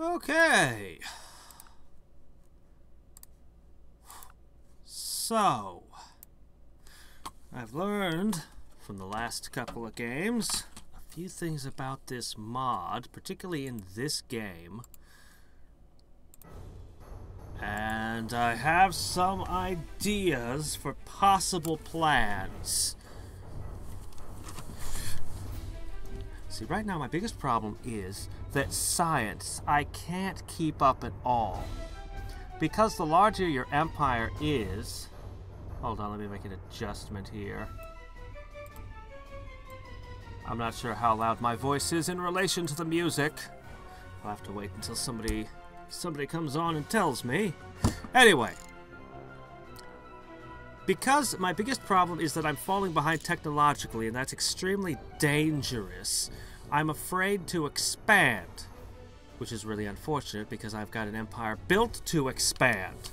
Okay. So, I've learned from the last couple of games a few things about this mod, particularly in this game. And I have some ideas for possible plans. See, right now my biggest problem is that science, I can't keep up at all. Because the larger your empire is... Hold on, let me make an adjustment here. I'm not sure how loud my voice is in relation to the music. I'll have to wait until somebody comes on and tells me. Anyway. Because my biggest problem is that I'm falling behind technologically, and that's extremely dangerous, I'm afraid to expand. Which is really unfortunate, because I've got an empire built to expand.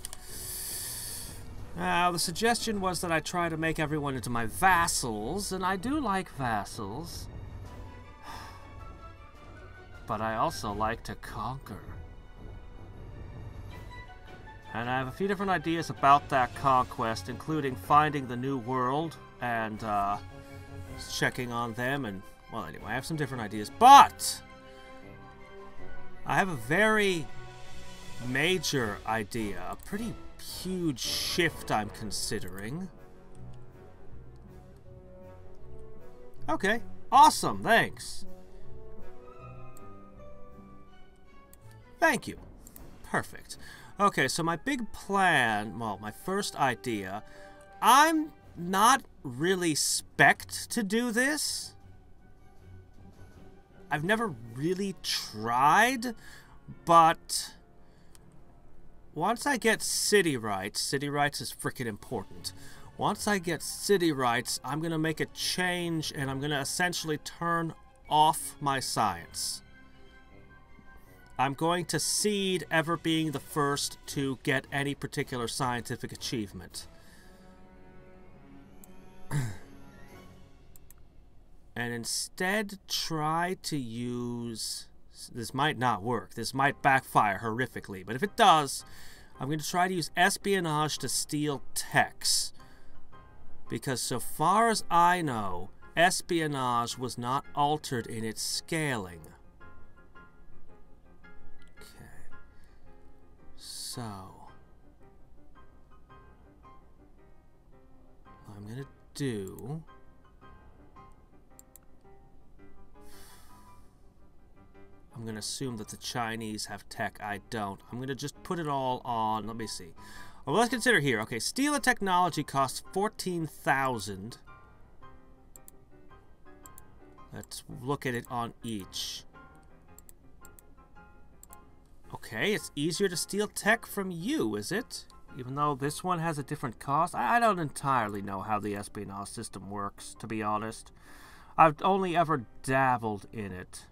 Now, the suggestion was that I try to make everyone into my vassals, and I do like vassals. But I also like to conquer. And I have a few different ideas about that conquest, including finding the new world and checking on them. And, well, anyway, I have some different ideas. But I have a very major idea, a pretty huge shift I'm considering. Okay, awesome, thanks. Thank you. Perfect. Okay, so my big plan, well, my first idea, I'm not really spec'd to do this. I've never really tried, but once I get city rights is freaking important. Once I get city rights, I'm going to make a change, and I'm going to essentially turn off my science. I'm going to cede ever being the first to get any particular scientific achievement. And instead try to use... This might not work. This might backfire horrifically. But if it does, I'm going to try to use espionage to steal techs. Because so far as I know, espionage was not altered in its scaling. Okay. So... what I'm going to do... I'm going to assume that the Chinese have tech. I don't. I'm going to just put it all on. Let me see. Well, let's consider here. Okay, steal a technology costs 14,000. Let's look at it on each. Okay, it's easier to steal tech from you, is it? Even though this one has a different cost? I don't entirely know how the espionage system works, to be honest. I've only ever dabbled in it.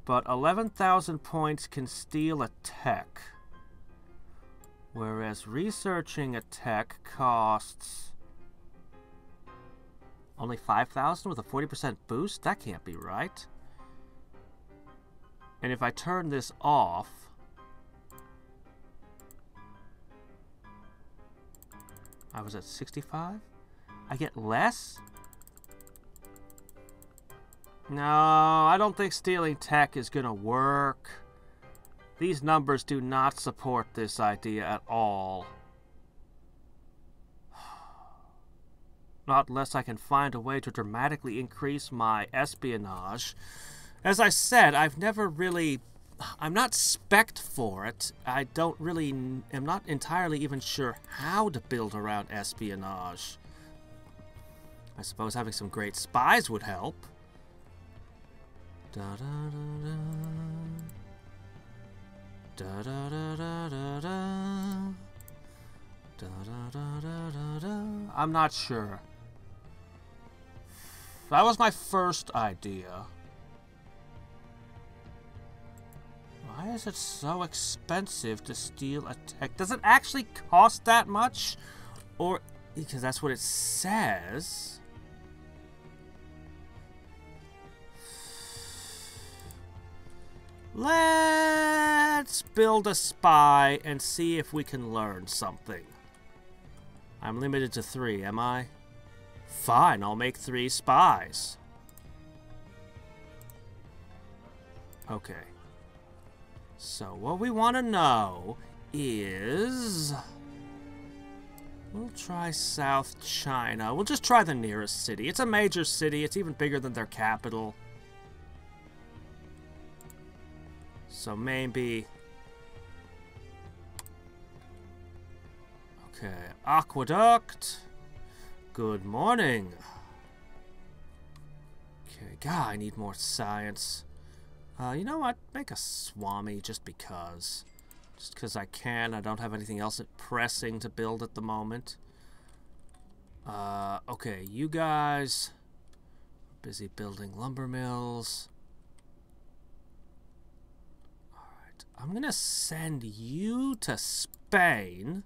But 11,000 points can steal a tech. Whereas researching a tech costs only 5,000 with a 40% boost? That can't be right. And if I turn this off... I was at 65? I get less? No, I don't think stealing tech is gonna work. These numbers do not support this idea at all. Not unless I can find a way to dramatically increase my espionage. As I said, I've never really... I'm not spec'd for it. I don't really... am not entirely even sure how to build around espionage. I suppose having some great spies would help. Da da da da da da da da da da da da. I'm not sure. That was my first idea. Why is it so expensive to steal a tech? Does it actually cost that much? Or because that's what it says. Let's build a spy and see if we can learn something. I'm limited to 3, am I? Fine, I'll make 3 spies. Okay. So what we want to know is... We'll try South China. We'll just try the nearest city. It's a major city. It's even bigger than their capital. So maybe... Okay, Aqueduct. Good morning. Okay, God, I need more science. You know what? Make a Swami just because. Just because I can. I don't have anything else pressing to build at the moment. Okay, you guys are busy building lumber mills. Alright, I'm going to send you to Spain.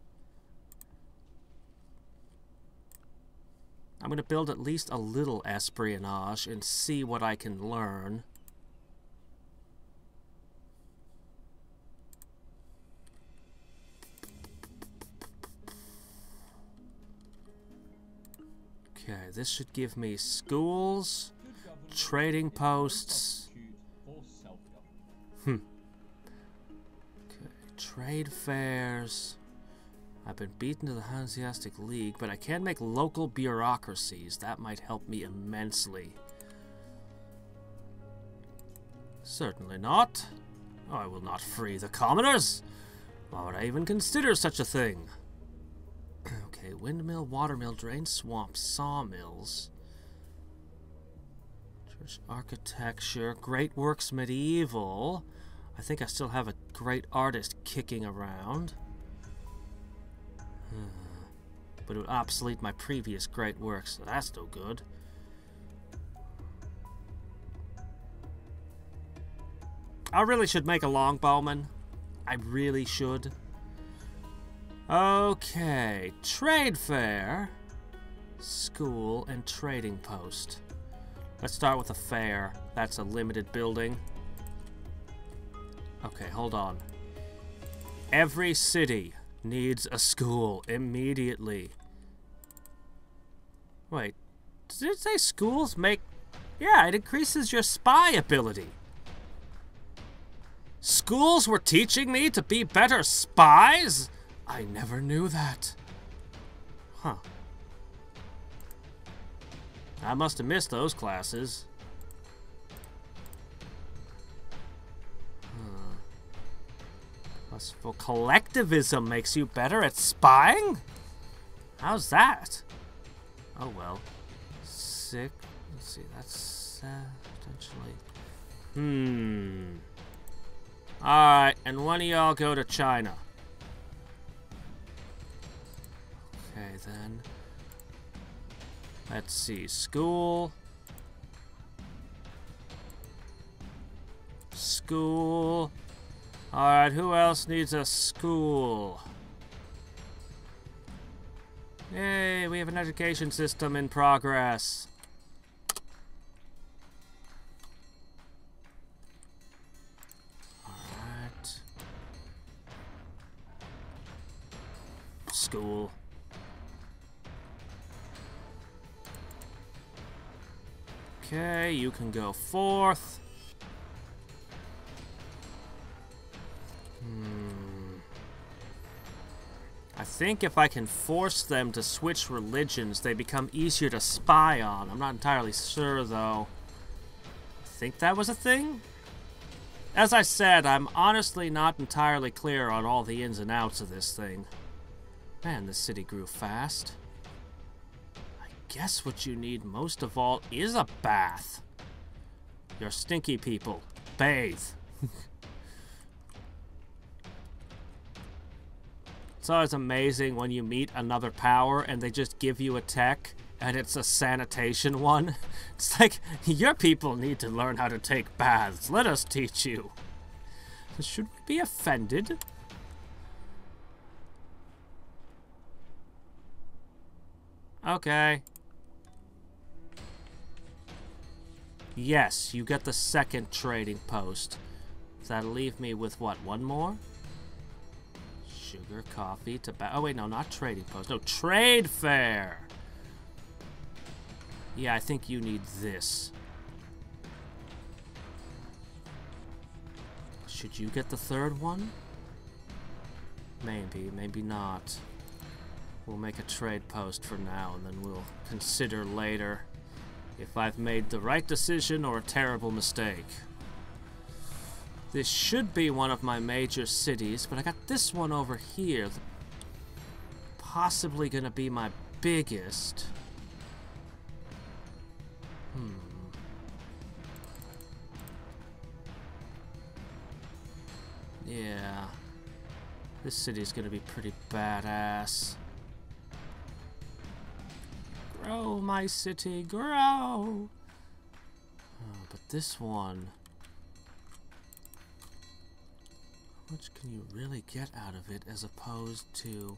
I'm going to build at least a little espionage and see what I can learn. Okay, this should give me schools, trading posts. Okay, trade fairs. I've been beaten to the Hanseatic League, but I can make local bureaucracies. That might help me immensely. Certainly not. I will not free the commoners. Why would I even consider such a thing? Okay, windmill, watermill, drain swamp, sawmills. Church architecture, great works medieval. I think I still have a great artist kicking around. But it would obsolete my previous great works, so that's no good. I really should make a longbowman. I really should. Okay, trade fair, school, and trading post. Let's start with a fair. That's a limited building. Okay, hold on. Every city needs a school immediately. Wait, did it say schools make... Yeah, it increases your spy ability. Schools were teaching me to be better spies? I never knew that. Huh. I must have missed those classes. Well, collectivism makes you better at spying? How's that? Oh well. Sick. Let's see, that's potentially... Alright, and when do y'all go to China? Okay, then. Let's see, school. School. Alright, who else needs a school? Yay, we have an education system in progress. Alright. School. Okay, you can go forth. I think if I can force them to switch religions, they become easier to spy on. I'm not entirely sure, though. I think that was a thing? As I said, I'm honestly not entirely clear on all the ins and outs of this thing. Man, this city grew fast. I guess what you need most of all is a bath. You're stinky people. Bathe. It's always amazing when you meet another power and they just give you a tech and it's a sanitation one. It's like, your people need to learn how to take baths. Let us teach you. Should we be offended? Okay. Yes, you get the second trading post. So that'll leave me with what, one more? Sugar, coffee, tobacco. Oh wait, no, not trading post. No, trade fair! Yeah, I think you need this. Should you get the third one? Maybe, maybe not. We'll make a trade post for now, and then we'll consider later if I've made the right decision or a terrible mistake. This should be one of my major cities, but I got this one over here. Possibly gonna be my biggest. Yeah. This city's gonna be pretty badass. Grow, my city, grow! Oh, but this one... How much can you really get out of it as opposed to...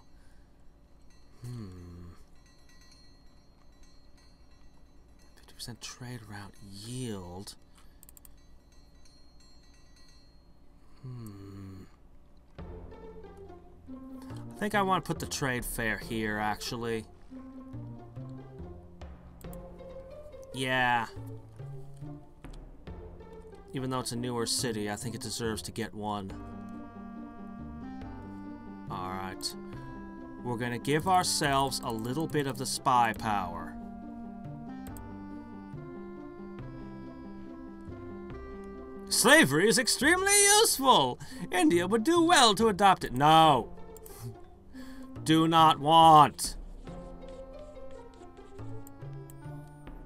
50% trade route yield. I think I want to put the trade fair here, actually. Yeah. Even though it's a newer city, I think it deserves to get one. Alright. We're gonna give ourselves a little bit of the spy power. Slavery is extremely useful! India would do well to adopt it. No! Do not want!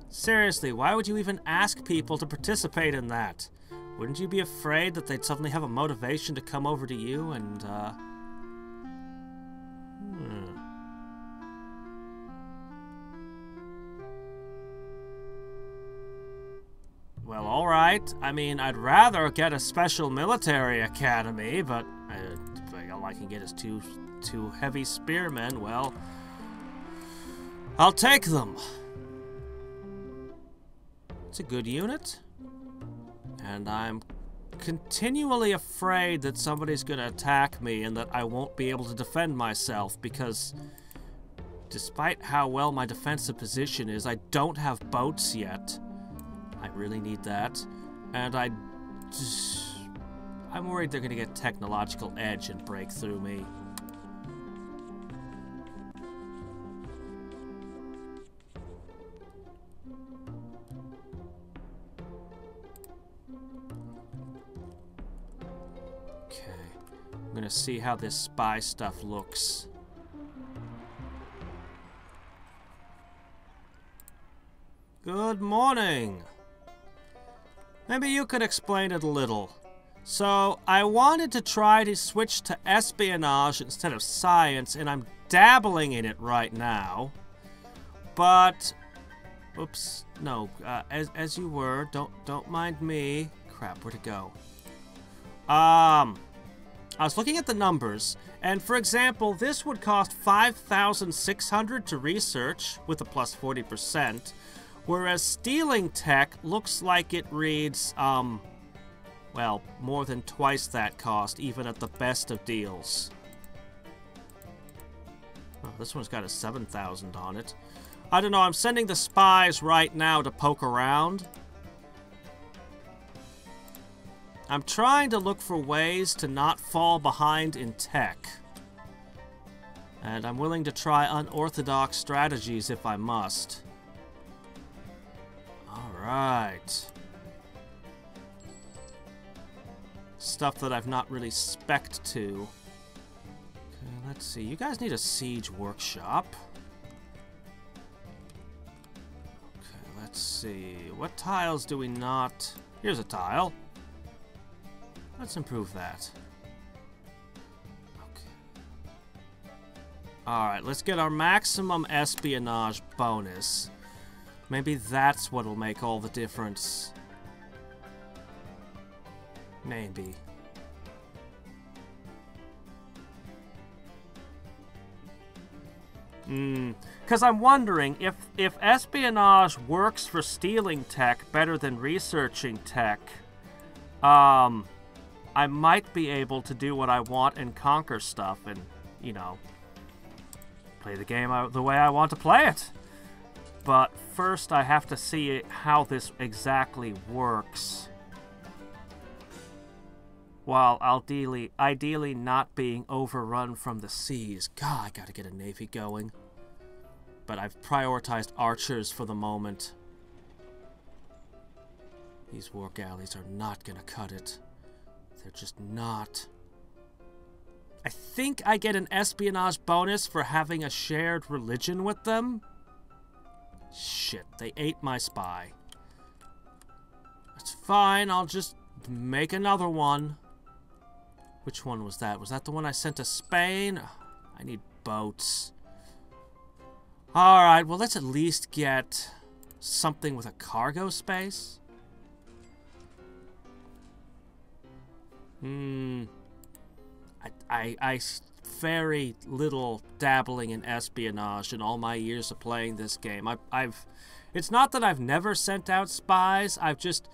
Seriously, why would you even ask people to participate in that? Wouldn't you be afraid that they'd suddenly have a motivation to come over to you and, Well, alright. I mean, I'd rather get a special military academy, but all I can get is two heavy spearmen. Well, I'll take them. It's a good unit. And I'm continually afraid that somebody's gonna attack me and that I won't be able to defend myself because despite how well my defensive position is, I don't have boats yet. I really need that. And I'm worried they're gonna get technological edge and break through me. I'm gonna see how this spy stuff looks. Good morning. Maybe you could explain it a little. So, I wanted to try to switch to espionage instead of science, and I'm dabbling in it right now. But, oops, no, as you were, don't mind me. Crap, where'd it go? I was looking at the numbers, and for example, this would cost 5,600 to research with a plus 40%, whereas stealing tech looks like it reads, well, more than twice that cost, even at the best of deals. Oh, this one's got a 7,000 on it. I don't know, I'm sending the spies right now to poke around. I'm trying to look for ways to not fall behind in tech. And I'm willing to try unorthodox strategies if I must. Alright. Stuff that I've not really spec'd to. Okay, let's see. You guys need a siege workshop. Okay, let's see. What tiles do we not... Here's a tile. Let's improve that. Okay. Alright, let's get our maximum espionage bonus. Maybe that's what'll make all the difference. Maybe. Because I'm wondering if espionage works for stealing tech better than researching tech, I might be able to do what I want and conquer stuff and, you know, play the game the way I want to play it. But first I have to see how this exactly works. While ideally not being overrun from the seas. God, I gotta get a navy going. But I've prioritized archers for the moment. These war galleys are not gonna cut it. They're just not. I think I get an espionage bonus for having a shared religion with them. Shit, they ate my spy. That's fine, I'll just make another one. Which one was that? Was that the one I sent to Spain? I need boats. Alright, well let's at least get something with a cargo space. I very little dabbling in espionage in all my years of playing this game. It's not that I've never sent out spies, I've just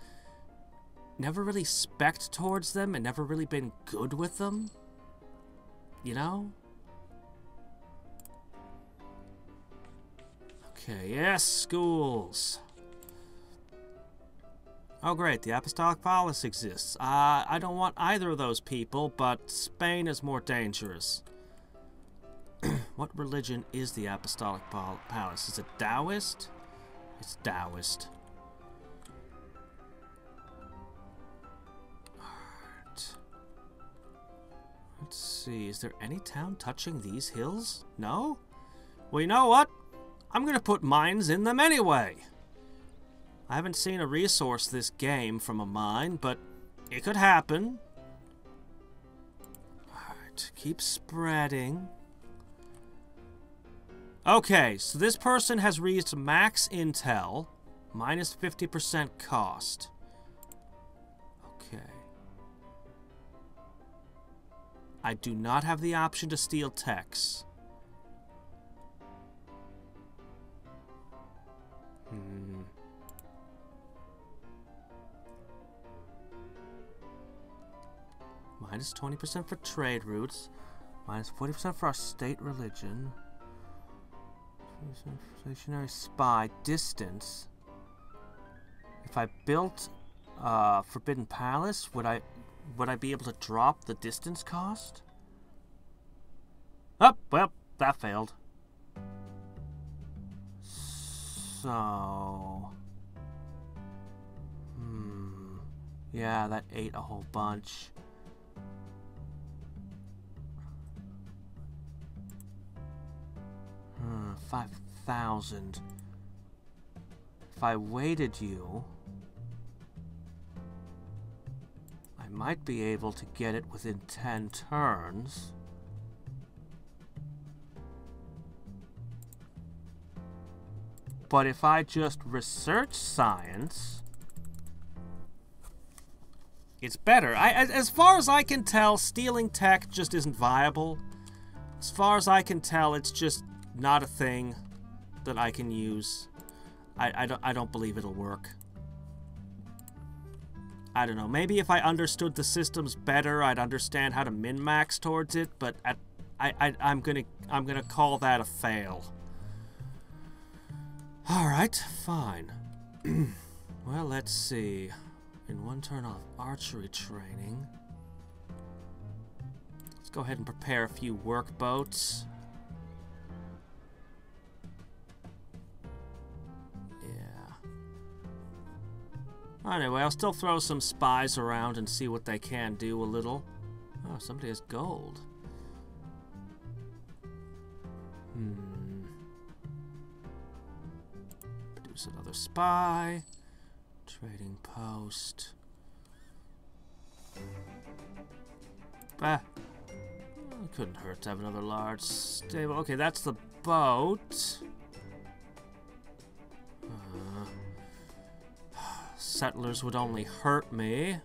never really spec'd towards them and never really been good with them. You know? Okay, yes, schools. Oh great, the Apostolic Palace exists. I don't want either of those people, but Spain is more dangerous. What religion is the Apostolic Palace? Is it Taoist? It's Taoist. Alright. Let's see, is there any town touching these hills? No? Well, you know what? I'm gonna put mines in them anyway. I haven't seen a resource this game from a mine, but it could happen. Alright, keep spreading. Okay, so this person has reached max intel, minus 50% cost. Okay. I do not have the option to steal techs. Minus 20% for trade routes. Minus 40% for our state religion. Stationary spy. Distance. If I built Forbidden Palace, would I be able to drop the distance cost? Oh, well, that failed. So... yeah, that ate a whole bunch. 5,000. If I waited you, I might be able to get it within 10 turns. But if I just research science, it's better. As far as I can tell, stealing tech just isn't viable. As far as I can tell, it's just not a thing that I can use. I don't believe it'll work. I don't know. Maybe if I understood the systems better, I'd understand how to min-max towards it. But I'm gonna call that a fail. All right, fine. Well, let's see. In one turn off archery training. Let's go ahead and prepare a few work boats. Anyway, I'll still throw some spies around and see what they can do a little. Oh, somebody has gold. Produce another spy. Trading post. Bah. It couldn't hurt to have another large stable. Okay, that's the boat. Settlers would only hurt me.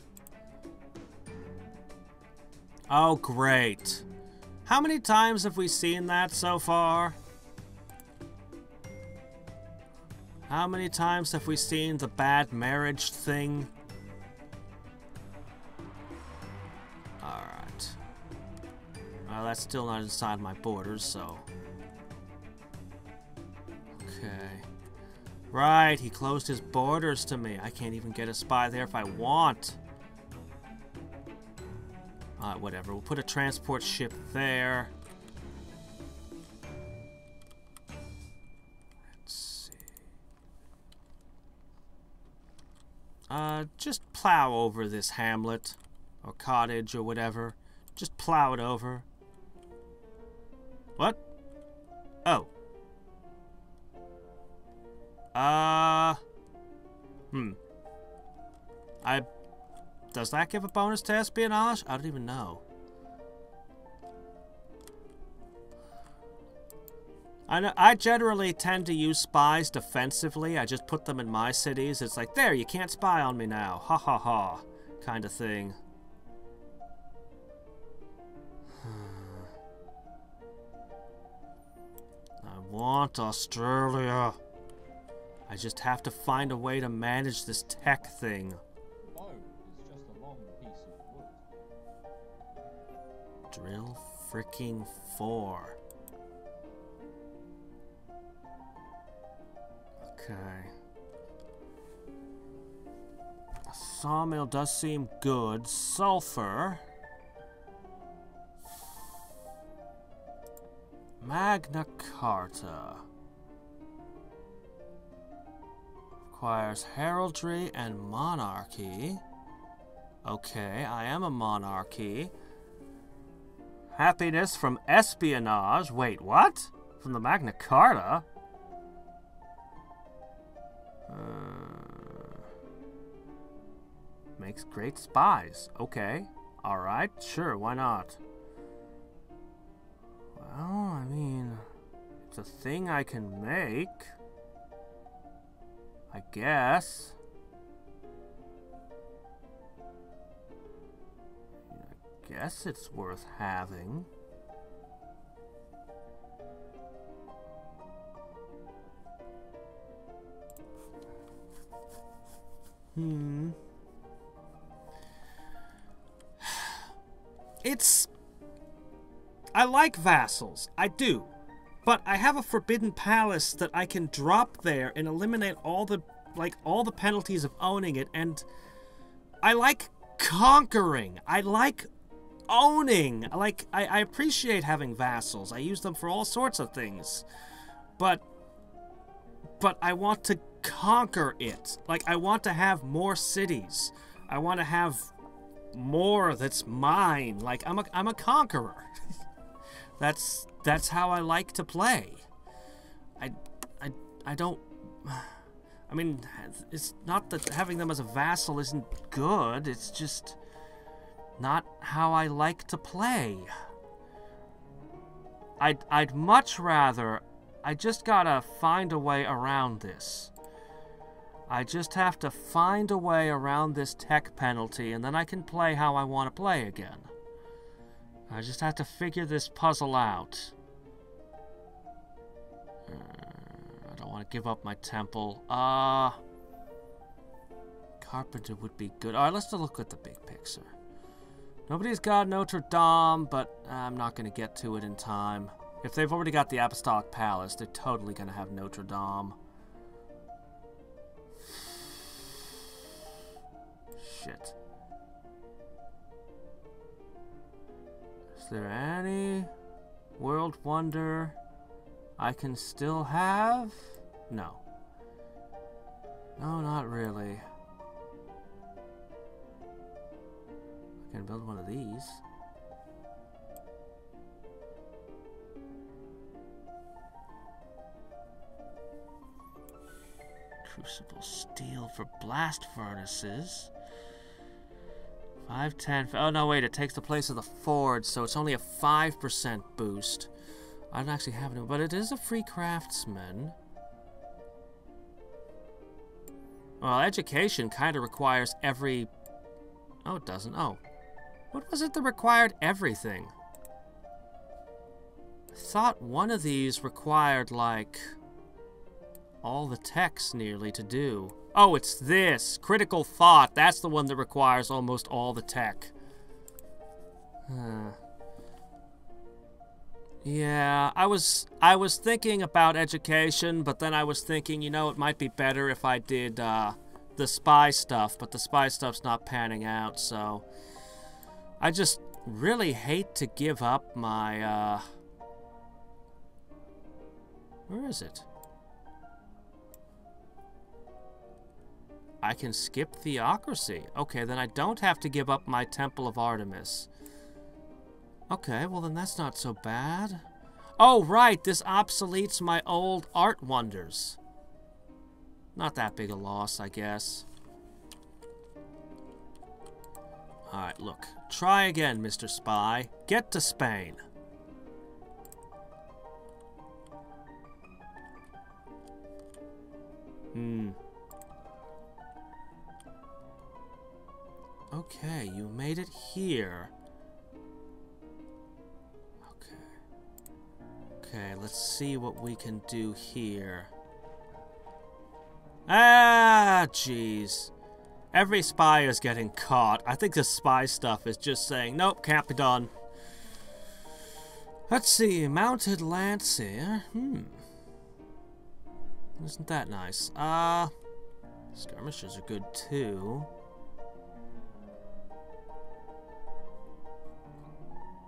Oh, great. How many times have we seen that so far? How many times have we seen the bad marriage thing? Well, that's still not inside my borders, so... Okay. Right, he closed his borders to me. I can't even get a spy there if I want. Whatever. We'll put a transport ship there. Let's see. Just plow over this hamlet. Or cottage or whatever. Just plow it over. What? Oh. Does that give a bonus to espionage? I don't even know. I generally tend to use spies defensively. I just put them in my cities. It's like, there, you can't spy on me now. Ha ha ha. Kind of thing. I want Australia. I just have to find a way to manage this tech thing. Oh, it's just a long piece of wood. Drill freaking 4. Okay. A sawmill does seem good. Sulfur. Magna Carta. Requires heraldry and monarchy. Okay, I am a monarchy. Happiness from espionage. Wait, what? From the Magna Carta? Makes great spies. Okay. Alright, sure, why not? Well, I mean, it's a thing I can make. I guess. I guess it's worth having. I like vassals. I do. But I have a forbidden palace that I can drop there and eliminate all the penalties of owning it, and I like conquering. I like owning. I appreciate having vassals. I use them for all sorts of things. But I want to conquer it. Like, I want to have more cities. I want to have more that's mine. Like, I'm a conqueror. That's how I like to play. I don't... I mean, it's not that having them as a vassal isn't good. It's just not how I like to play. I'd much rather... I just gotta find a way around this. I just have to find a way around this tech penalty, and then I can play how I want to play again. I just have to figure this puzzle out. I don't want to give up my temple. Carpenter would be good. Alright, let's look at the big picture. Nobody's got Notre Dame, but I'm not going to get to it in time. If they've already got the Apostolic Palace, they're totally going to have Notre Dame. Shit. Is there any world wonder I can still have? No. No, not really. I can build one of these. Crucible steel for blast furnaces. 510. Oh no, wait! It takes the place of the forge, so it's only a 5% boost. I don't actually have any, but it is a free craftsman. Well, education kind of requires every... Oh, it doesn't. Oh. What was it that required everything? I thought one of these required, like, all the techs nearly to do. Oh, it's this. Critical thought. That's the one that requires almost all the tech. Yeah, I was thinking about education, but then I was thinking, you know, it might be better if I did the spy stuff, but the spy stuff's not panning out, so I just really hate to give up my where is it? I can skip theocracy. Okay, then I don't have to give up my Temple of Artemis. Okay, well then that's not so bad. Oh, right, this obsoletes my old art wonders. Not that big a loss, I guess. Alright, look. Try again, Mr. Spy. Get to Spain. Okay, you made it here. Okay, let's see what we can do here. Ah, jeez. Every spy is getting caught. I think the spy stuff is just saying, nope, can't be done. Let's see, mounted lancer. Isn't that nice? Skirmishers are good too.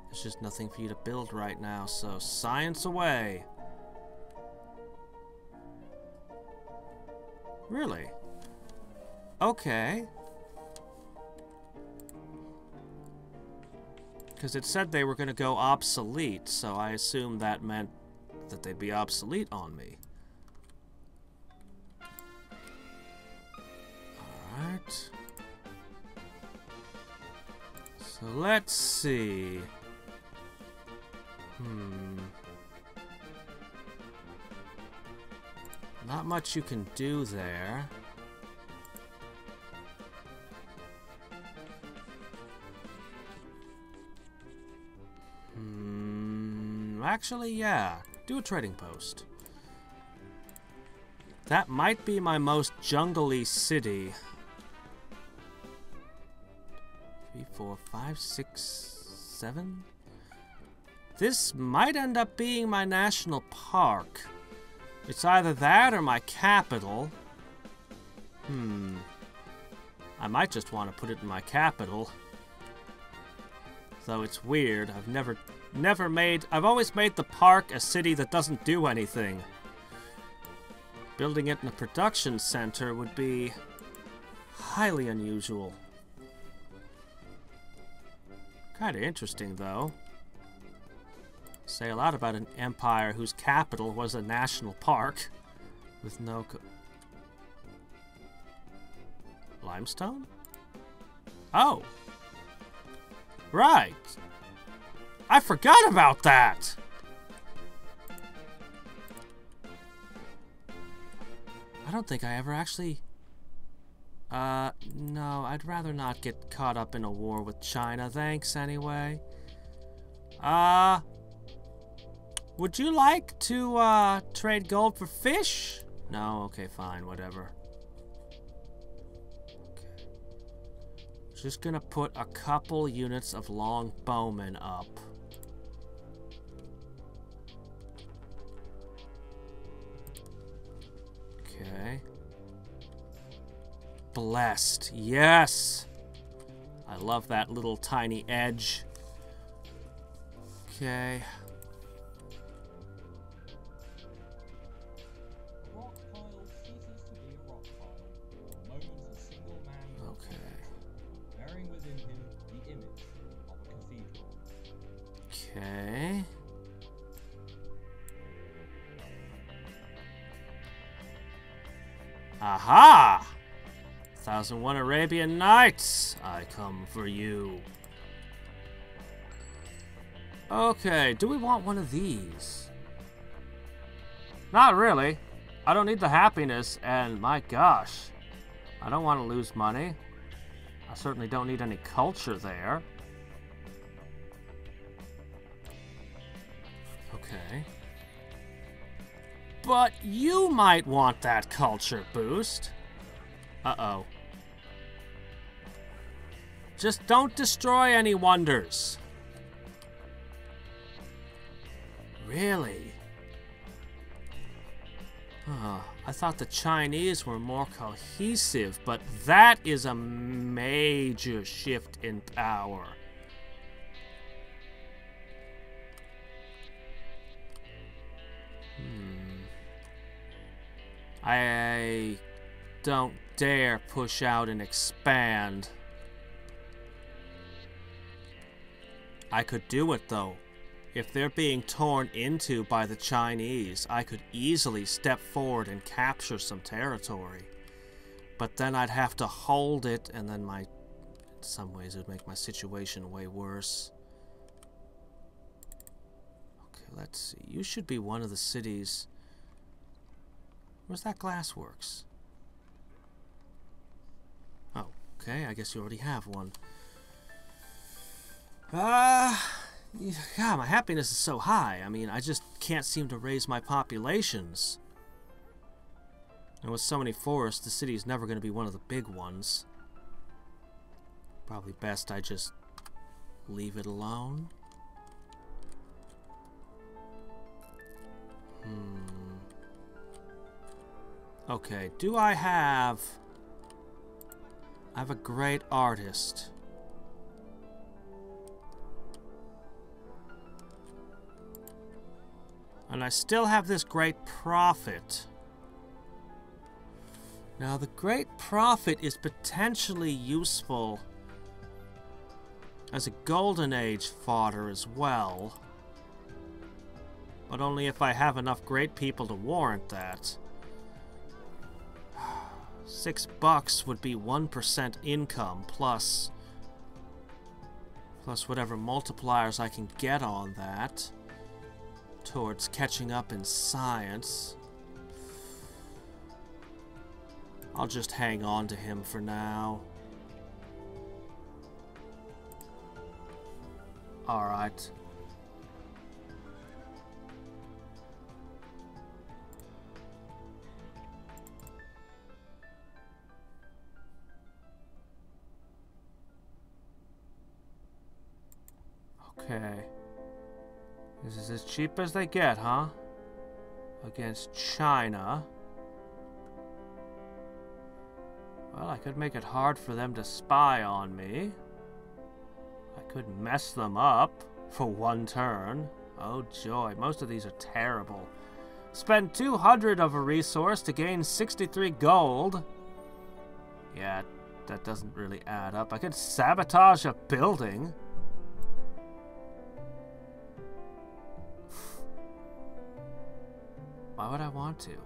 There's just nothing for you to build right now, so science away. Really? Okay. Because it said they were going to go obsolete, so I assumed that meant that they'd be obsolete on me. Alright. So let's see. Not much you can do there. Actually, yeah. Do a trading post. That might be my most jungly city. 3, 4, 5, 6, 7. This might end up being my national park. It's either that or my capital. I might just want to put it in my capital. Though it's weird. I've always made the park a city that doesn't do anything. Building it in a production center would be highly unusual. Kinda interesting, though. Say a lot about an empire whose capital was a national park with no limestone? Oh. Right. I forgot about that. I don't think I ever actually... no, I'd rather not get caught up in a war with China. Thanks, anyway. Would you like to, trade gold for fish? No? Okay, fine, whatever. Okay. Just gonna put a couple units of long bowmen up. Okay. Blessed. Yes! I love that little tiny edge. Okay. Okay. Aha! 1001 Arabian Nights, I come for you. Okay, do we want one of these? Not really. I don't need the happiness, and my gosh, I don't want to lose money. I certainly don't need any culture there. Okay. But you might want that culture boost. Uh-oh. Just don't destroy any wonders. Really? I thought the Chinese were more cohesive, but that is a major shift in power. I don't dare push out and expand. I could do it, though. If they're being torn into by the Chinese, I could easily step forward and capture some territory. But then I'd have to hold it, and then in some ways it would make my situation way worse. Okay, let's see. You should be one of the cities. Where's that glassworks? Oh, okay, I guess you already have one. God, my happiness is so high. I mean, I just can't seem to raise my populations. And with so many forests, the city is never going to be one of the big ones. Probably best I just leave it alone. Okay, do I have... I have a great artist. And I still have this great prophet. Now, the great prophet is potentially useful as a golden age fodder as well. But only if I have enough great people to warrant that. $6 would be 1% income plus whatever multipliers I can get on that towards catching up in science. I'll just hang on to him for now. Alright. Okay. This is as cheap as they get, huh? Against China. Well, I could make it hard for them to spy on me. I could mess them up for one turn. Oh joy, most of these are terrible. Spend 200 of a resource to gain 63 gold. Yeah, that doesn't really add up. I could sabotage a building. Why would I want to?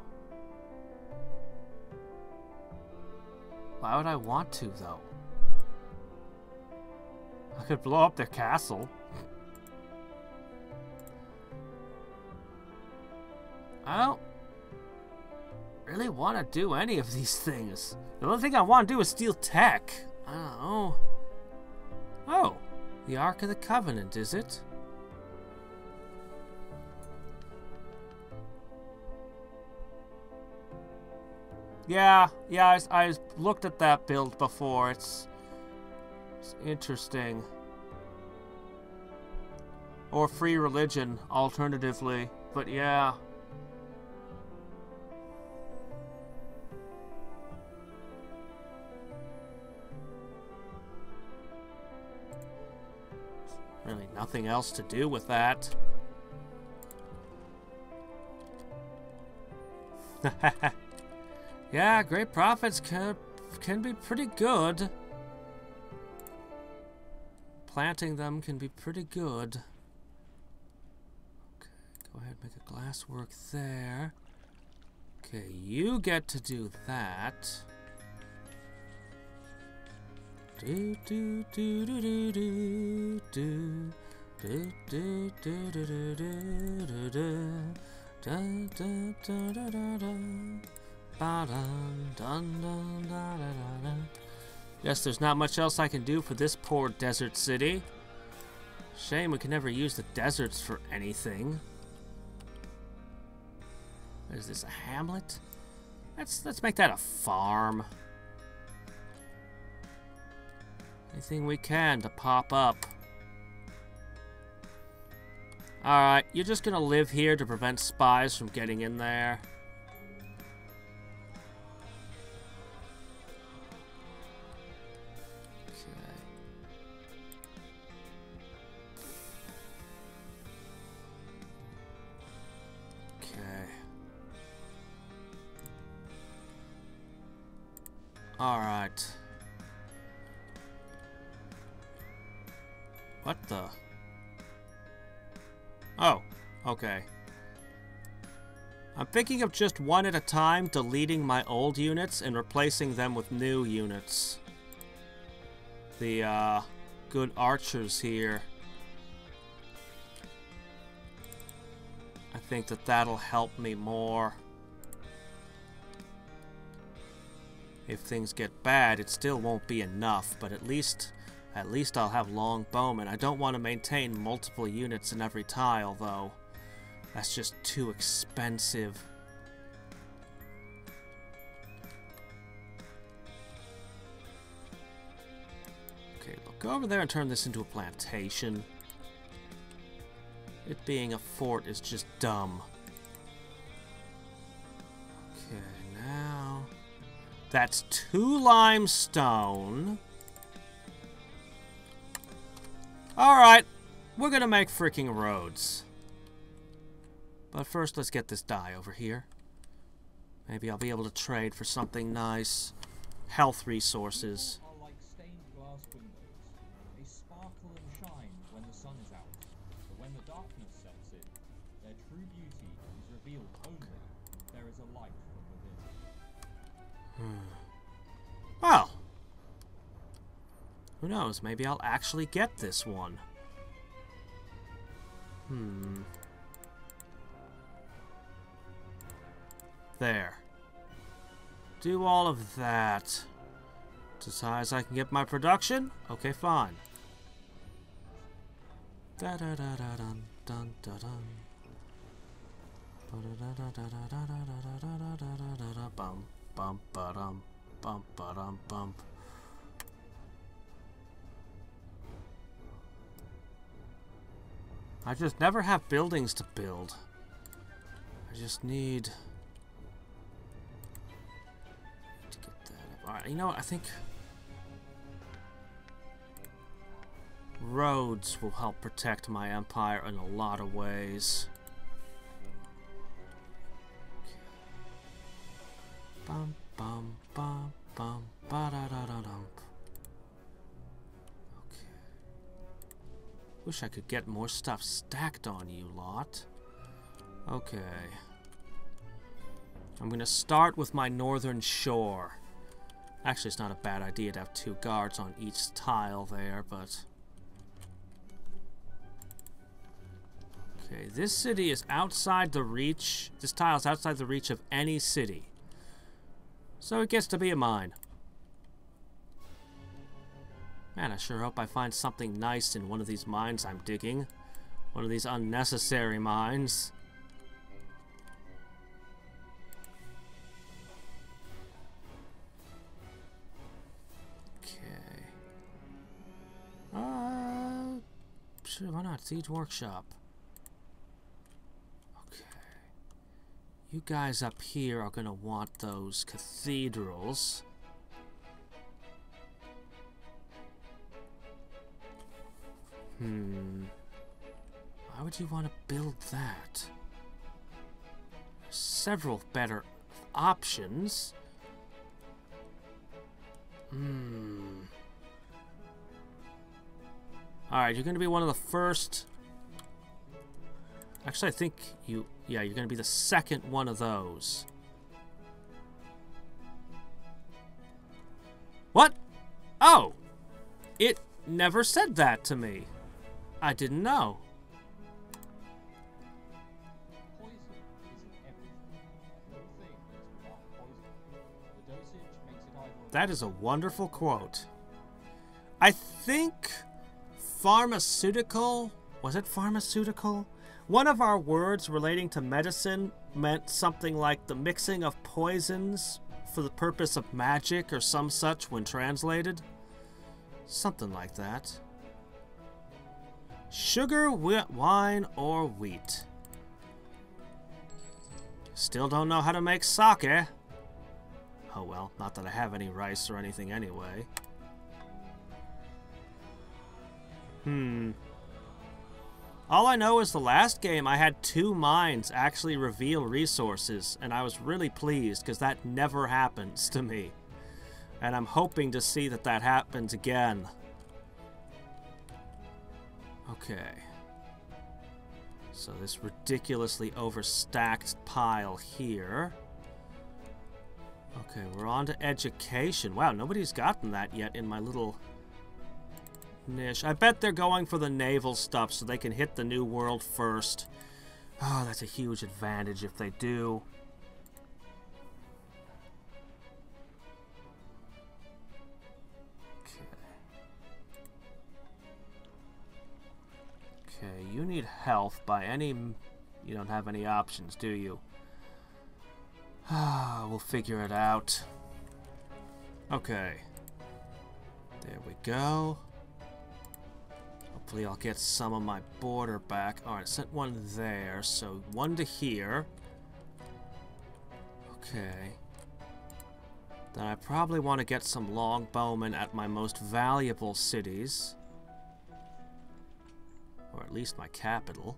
Why would I want to, though? I could blow up their castle. I don't really want to do any of these things. The only thing I want to do is steal tech. I don't know. Oh, the Ark of the Covenant, is it? Yeah, I looked at that build before. It's interesting. Or free religion, alternatively. But yeah. Really nothing else to do with that. Yeah, great profits can be pretty good. Planting them can be pretty good. Okay, go ahead and make a glasswork there. Okay, you get to do that. Do do do do do do do do do do do do do da da da da da da. Yes, there's not much else I can do for this poor desert city. Shame we can never use the deserts for anything. Is this a hamlet? Let's make that a farm. Anything we can to pop up. Alright, you're just gonna live here to prevent spies from getting in there. Alright. What the? Oh, okay. I'm thinking of just one at a time, deleting my old units and replacing them with new units. The, good archers here. I think that that'll help me more. If things get bad, it still won't be enough, but at least I'll have long bowmen. I don't want to maintain multiple units in every tile, though. That's just too expensive. Okay, look, go over there and turn this into a plantation. It being a fort is just dumb. Okay, now... That's 2 limestone. Alright, we're gonna make freaking roads. But first, let's get this dye over here. Maybe I'll be able to trade for something nice. Health resources. Are like stained glass windows. They sparkle and shine when the sun is out. But when the darkness sets in, their true beauty is revealed only. There is a light from within. Well, who knows? Maybe I'll actually get this one. There. Do all of that. As high as I can get my production? Okay, fine. Da da da da dun dun da dun. Bum bum ba dum bum ba dum bum. I just never have buildings to build. I just need to get that up. Alright, you know what? I think roads will help protect my empire in a lot of ways. Bum bum bum bum ba da da da dum. Okay. Wish I could get more stuff stacked on you lot. Okay. I'm gonna start with my northern shore. Actually, it's not a bad idea to have 2 guards on each tile there, but... Okay, this city is outside the reach... This tile is outside the reach of any city. So it gets to be a mine. Man, I sure hope I find something nice in one of these mines I'm digging. One of these unnecessary mines. Okay. Sure, why not? Siege Workshop. Okay. You guys up here are gonna want those cathedrals. Why would you want to build that? There's several better options. Alright, you're going to be one of the first... Actually, I think you... Yeah, you're going to be the second one of those. What? Oh! It never said that to me. I didn't know. Poison isn't everything. No thing is without poison. The dosage makes it either... That is a wonderful quote. I think pharmaceutical... Was it pharmaceutical? One of our words relating to medicine meant something like the mixing of poisons for the purpose of magic or some such when translated. Something like that. Sugar, wine, or wheat. Still don't know how to make sake. Oh well, not that I have any rice or anything anyway. All I know is the last game I had 2 mines actually reveal resources, and I was really pleased because that never happens to me. And I'm hoping to see that that happens again. Okay. So this ridiculously overstacked pile here. Okay, we're on to education. Wow, nobody's gotten that yet in my little niche. I bet they're going for the naval stuff so they can hit the new world first. Oh, that's a huge advantage if they do. Okay, you need health by any... You don't have any options, do you? We'll figure it out. Okay. There we go. Hopefully I'll get some of my border back. Alright, sent one there, so one to here. Okay. Then I probably want to get some longbowmen at my most valuable cities. Or at least my capital.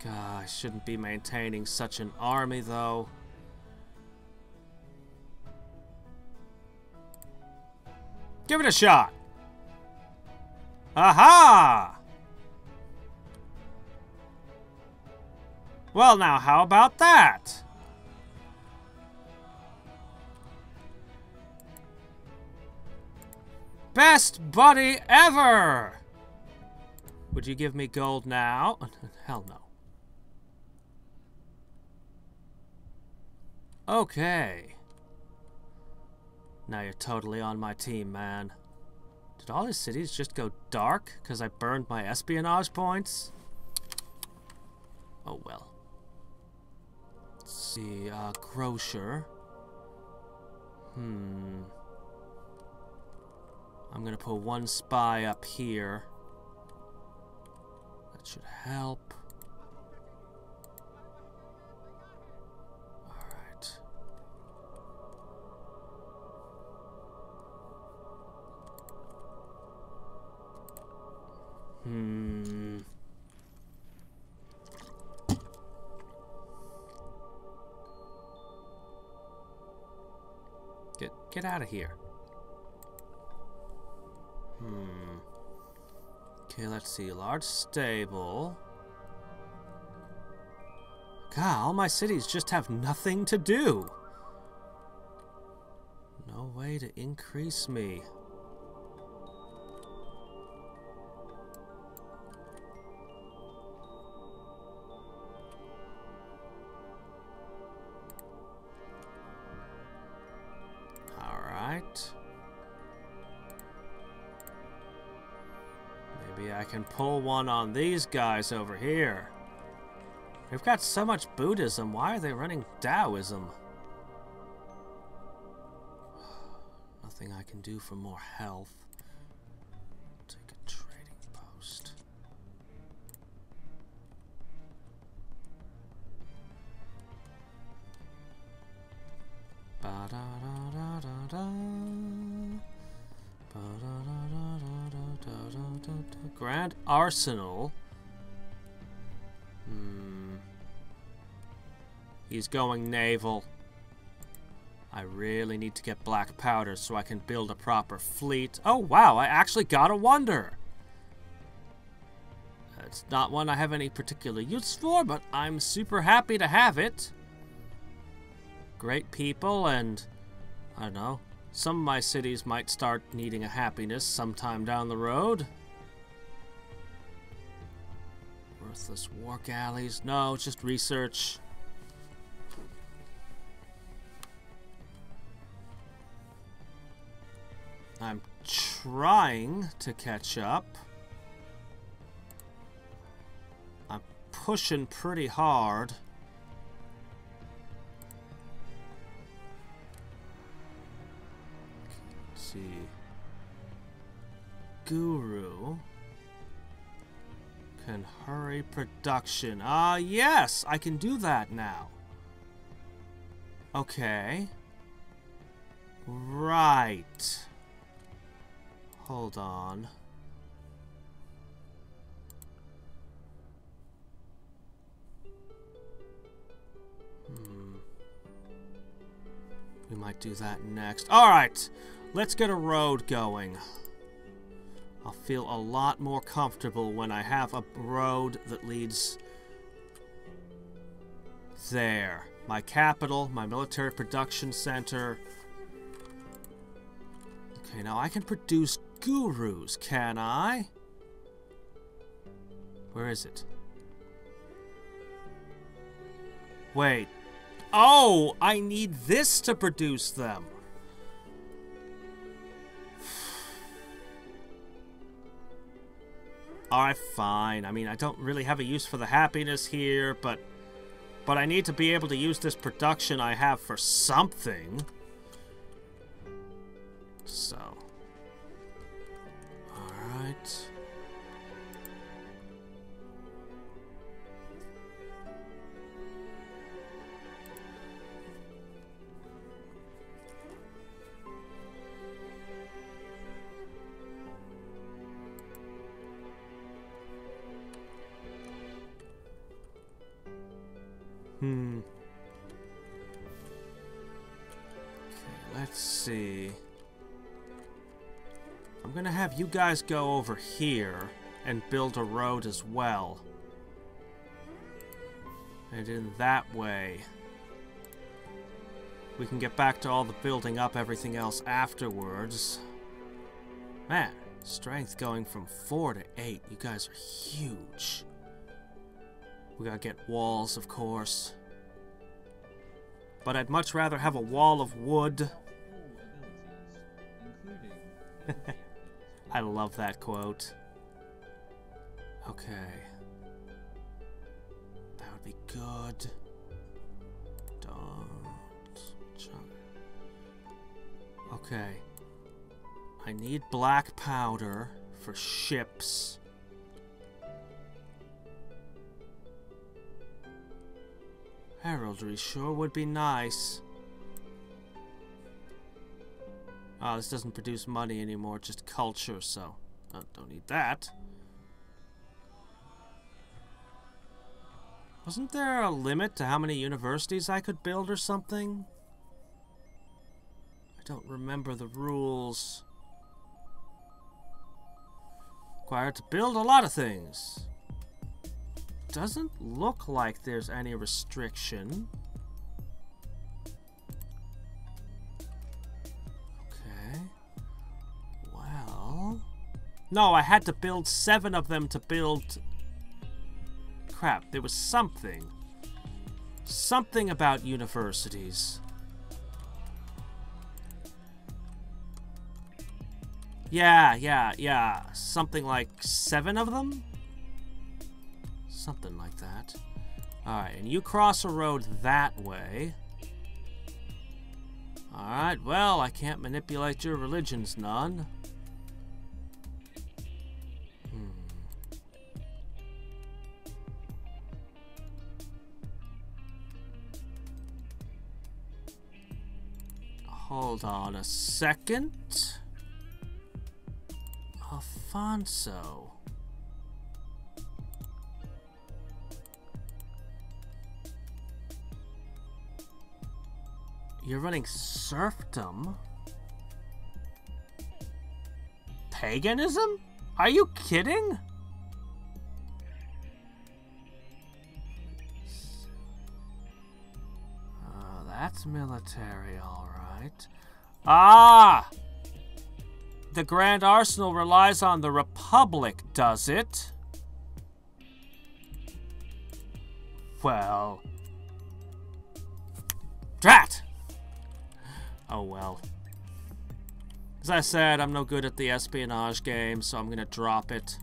God, I shouldn't be maintaining such an army, though. Give it a shot! Aha! Well, now, how about that? Best buddy ever! Would you give me gold now? Hell no. Okay. Now you're totally on my team, man. Did all his cities just go dark because I burned my espionage points? Oh well. Let's see, grocer. I'm gonna put one spy up here. That should help. Alright. Get out of here. Okay, let's see. Large stable. God, all my cities just have nothing to do. No way to increase me. Alright. Maybe I can pull one on these guys over here. They've got so much Buddhism, why are they running Taoism? Nothing I can do for more health. Take a trading post. Ba-da-da-da-da-da. Ba-da-da-da-da-da-da-da-da. Grand Arsenal. He's going naval. I really need to get black powder so I can build a proper fleet. Oh wow, I actually got a wonder. It's not one I have any particular use for, but I'm super happy to have it. Great people, and I don't know, some of my cities might start needing a happiness sometime down the road. Worthless war galleys. No, it's just research. I'm trying to catch up. I'm pushing pretty hard. guru can hurry production. Yes, I can do that now. Okay. Right. Hold on. We might do that next. Alright, let's get a road going. I'll feel a lot more comfortable when I have a road that leads there. My capital, my military production center. Okay, now I can produce gurus, can I? Where is it? Wait. Oh, I need this to produce them. Alright, fine. I mean, I don't really have a use for the happiness here, but I need to be able to use this production I have for something. So. Alright. Okay, let's see. I'm gonna have you guys go over here and build a road as well. And in that way, we can get back to all the building up everything else afterwards. Man, strength going from 4 to 8. You guys are huge. We gotta get walls, of course. But I'd much rather have a wall of wood. I love that quote. Okay. That would be good. Okay. I need black powder for ships. Heraldry sure would be nice. Oh, this doesn't produce money anymore, just culture, so don't need that. Wasn't there a limit to how many universities I could build or something? I don't remember the rules. Required to build a lot of things. Doesn't look like there's any restriction. Okay. Well... No, I had to build 7 of them to build... Crap, there was something. Something about universities. Yeah. Something like 7 of them? Something like that. Alright, and you cross a road that way. Alright, well, I can't manipulate your religions none. Hold on a second. Alfonso. You're running serfdom? Paganism? Are you kidding? Oh, that's military, all right. Ah! The Grand Arsenal relies on the Republic, does it? Well... Drat! Oh well. As I said, I'm no good at the espionage game, so I'm gonna drop it.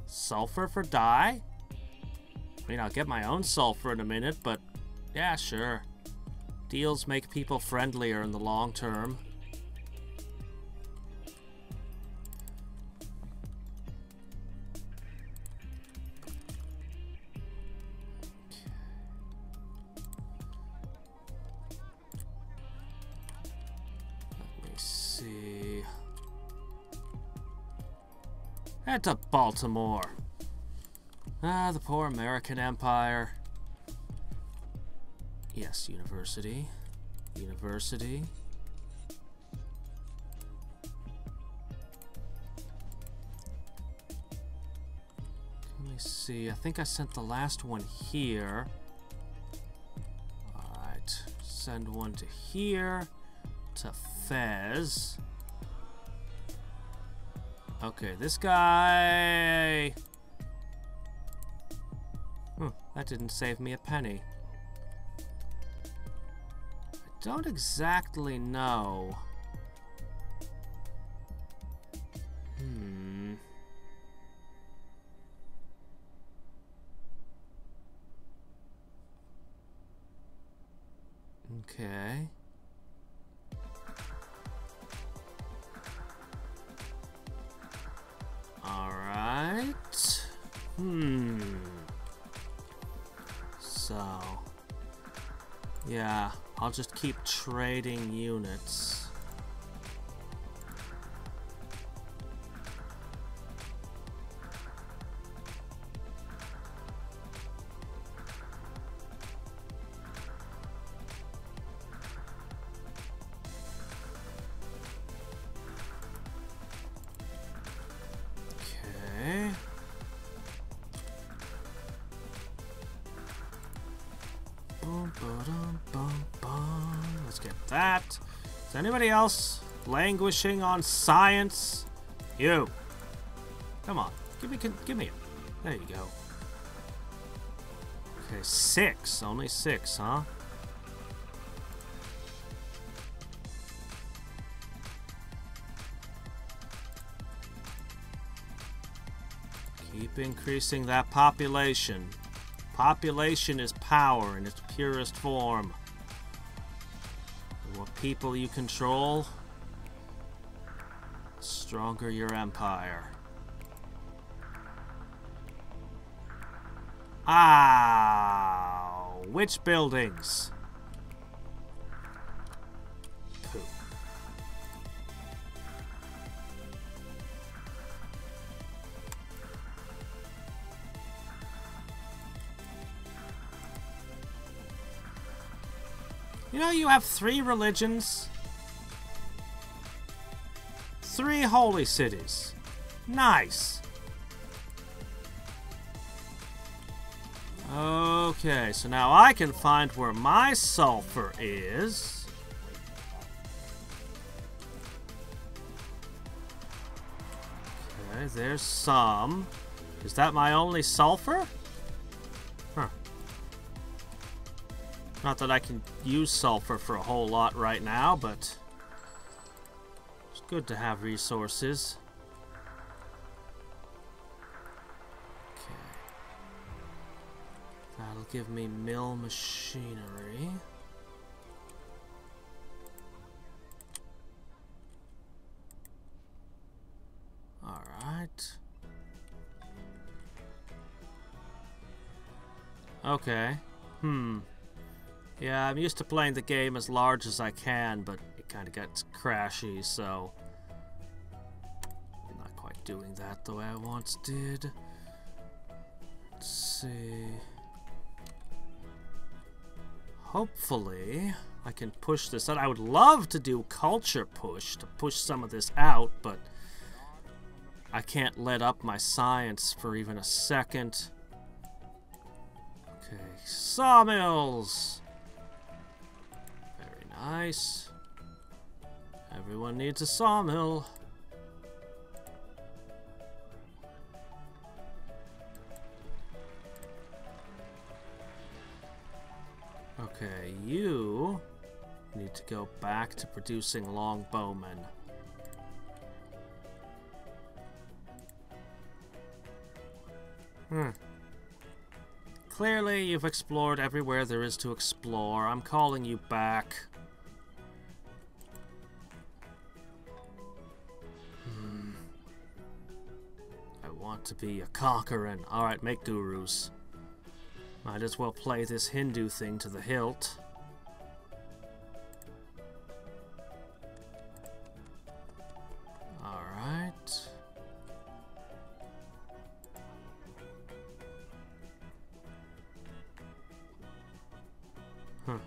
Sulfur for dye? I mean, I'll get my own sulfur in a minute, but yeah, sure. Deals make people friendlier in the long term. Let me see. Head to Baltimore. Ah, the poor American Empire. Yes, university. University. Let me see. I think I sent the last one here. Alright. Send one to here. To Fez. Okay, this guy... that didn't save me a penny. I don't exactly know. Okay. Alright. So, yeah, I'll just keep trading units. Okay. Let's get that. Is anybody else languishing on science? You. Come on. Give me it. There you go. Okay, 6. Only 6, huh? Keep increasing that population. Population is power in its purest form. The more people you control, the stronger your empire. Ah, which buildings? Pooh. You know, you have 3 religions. 3 holy cities. Nice. Okay, so now I can find where my sulfur is. Okay, there's some. Is that my only sulfur? Huh. Not that I can use sulfur for a whole lot right now, but it's good to have resources. Okay. That'll give me mill machinery. Alright. Okay. Yeah, I'm used to playing the game as large as I can, but it kind of gets crashy, so I'm not quite doing that the way I once did. Let's see. Hopefully, I can push this out. I would love to do culture push, to push some of this out, but I can't let up my science for even a second. Okay, sawmills! Nice. Everyone needs a sawmill. Okay, you need to go back to producing longbowmen. Clearly, you've explored everywhere there is to explore. I'm calling you back. I want to be a conqueror. Alright, make gurus. Might as well play this Hindu thing to the hilt. Alright. Huh.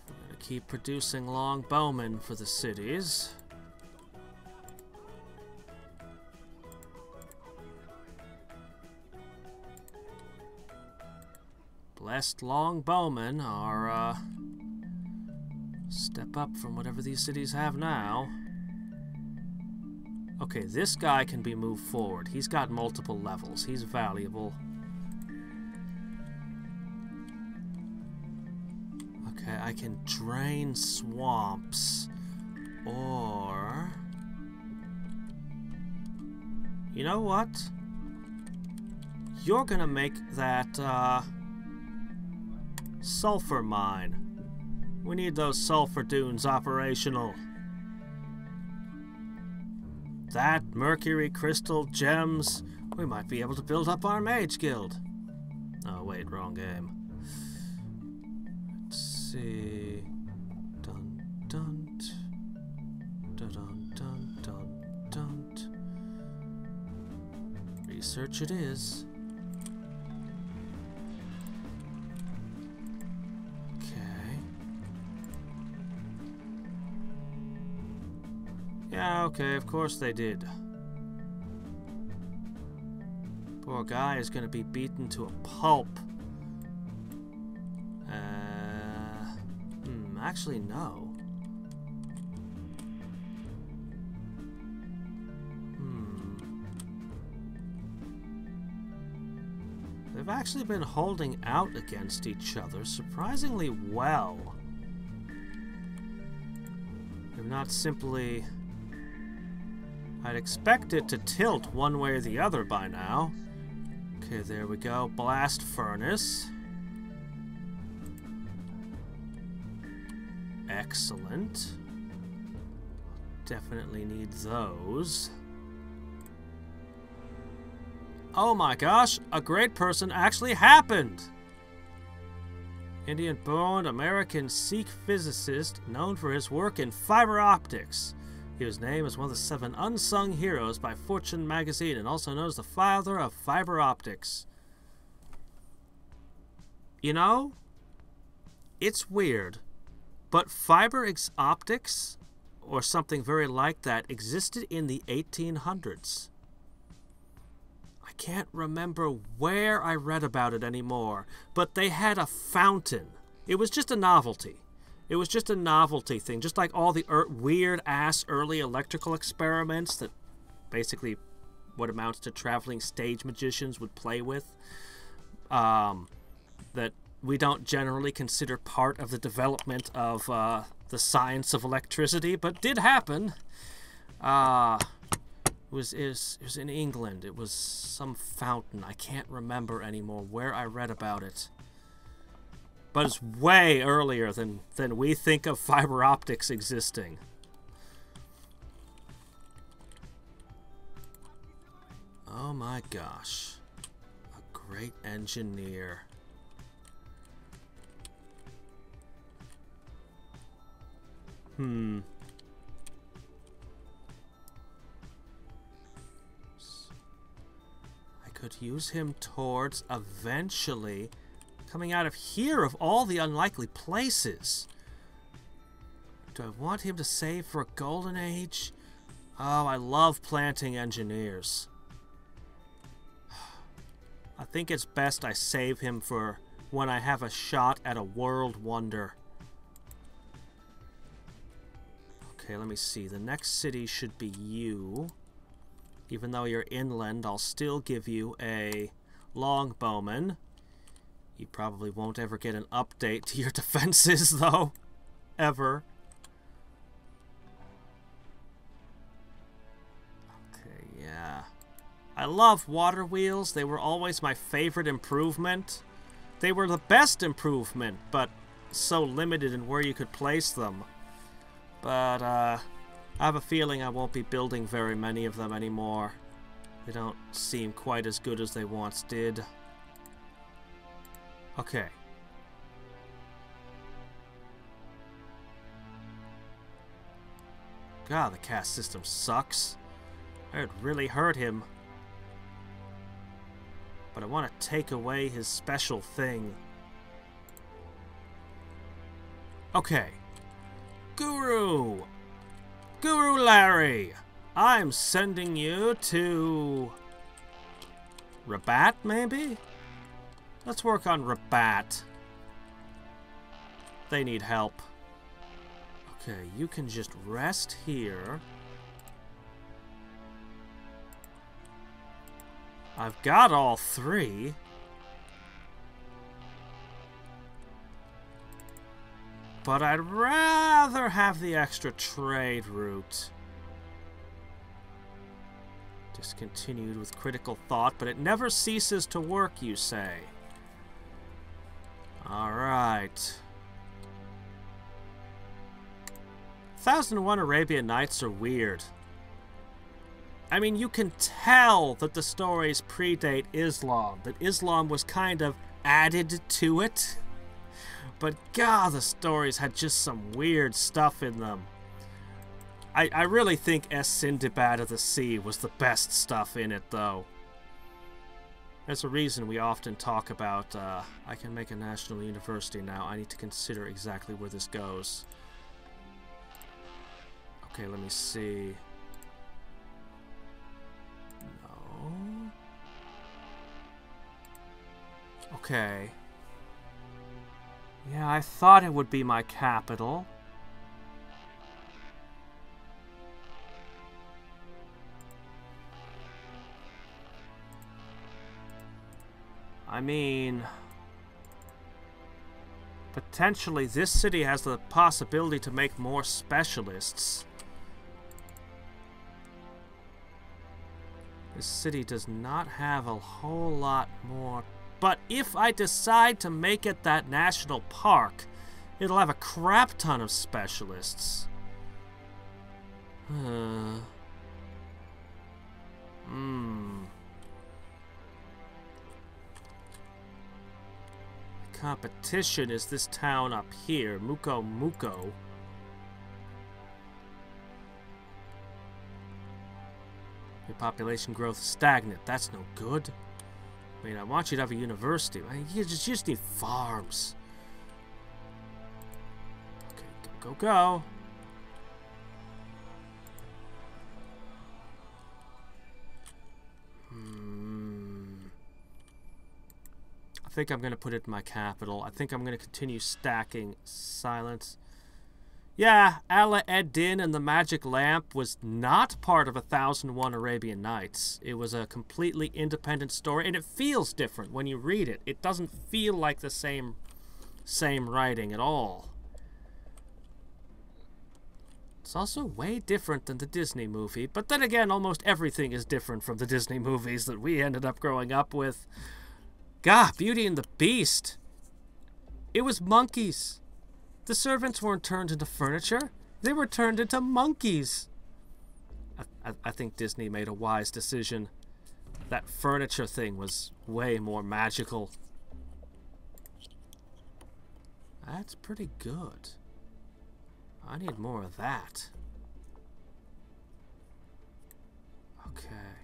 We're gonna keep producing long bowmen for the cities. Blessed long bowmen are, step up from whatever these cities have now. Okay, this guy can be moved forward. He's got multiple levels. He's valuable. Okay, I can drain swamps. Or... you know what? You're gonna make that, sulfur mine. We need those sulfur dunes operational. That, mercury, crystal, gems, we might be able to build up our mage guild. Oh wait, wrong game. Let's see. Dun dun dun dun dun dun dun. Research it is. Yeah, okay, of course they did. Poor guy is gonna be beaten to a pulp. Actually, no. They've actually been holding out against each other surprisingly well. They're not simply... I'd expect it to tilt one way or the other by now. Okay, there we go. Blast furnace. Excellent. Definitely need those. Oh my gosh, a great person actually happened! Indian-born American Sikh physicist known for his work in fiber optics. He was named as one of the 7 unsung heroes by Fortune magazine and also known as the father of fiber optics. You know, it's weird, but fiber optics, or something very like that, existed in the 1800s. I can't remember where I read about it anymore, but they had a fountain. It was just a novelty. It was just a novelty thing, just like all the weird-ass early electrical experiments that basically what amounts to traveling stage magicians would play with, that we don't generally consider part of the development of the science of electricity, but did happen. It was in England. It was some fountain. I can't remember anymore where I read about it. But it's way earlier than we think of fiber optics existing. Oh my gosh. A great engineer. I could use him towards eventually coming out of here of all the unlikely places. Do I want him to save for a golden age? Oh, I love planting engineers. I think it's best I save him for when I have a shot at a world wonder. Okay, let me see. The next city should be you. Even though you're inland, I'll still give you a longbowman. You probably won't ever get an update to your defenses, though. Ever. Okay, yeah. I love water wheels. They were always my favorite improvement. They were the best improvement, but so limited in where you could place them. But, I have a feeling I won't be building very many of them anymore. They don't seem quite as good as they once did. Okay. God, the caste system sucks. It really hurt him. But I want to take away his special thing. Okay. Guru! Guru Larry! I'm sending you to... Rabat, maybe? Let's work on Rabat. They need help. Okay, you can just rest here. I've got all three. But I'd rather have the extra trade route. Discontinued with critical thought, but it never ceases to work, you say. Alright. 1001 Arabian Nights are weird. I mean, you can tell that the stories predate Islam, that Islam was kind of added to it. But God, the stories had just some weird stuff in them. I really think Sindbad of the Sea was the best stuff in it, though. There's a reason we often talk about, I can make a national university now. I need to consider exactly where this goes. Okay, let me see. No. Okay. Yeah, I thought it would be my capital. I mean, potentially this city has the possibility to make more specialists. This city does not have a whole lot more. But if I decide to make it that national park, it'll have a crap ton of specialists. Competition is this town up here, Muko Muko. Your population growth is stagnant. That's no good. I mean, I want you to have a university. I mean, you just need farms. Okay, go, go, go. I think I'm going to put it in my capital. I think I'm going to continue stacking silence. Yeah, Ala ed-Din and the Magic Lamp was not part of 1001 Arabian Nights. It was a completely independent story, and it feels different when you read it. It doesn't feel like the same writing at all. It's also way different than the Disney movie, but then again, almost everything is different from the Disney movies that we ended up growing up with. God, Beauty and the Beast. It was monkeys. The servants weren't turned into furniture. They were turned into monkeys. I think Disney made a wise decision. That furniture thing was way more magical. That's pretty good. I need more of that. Okay.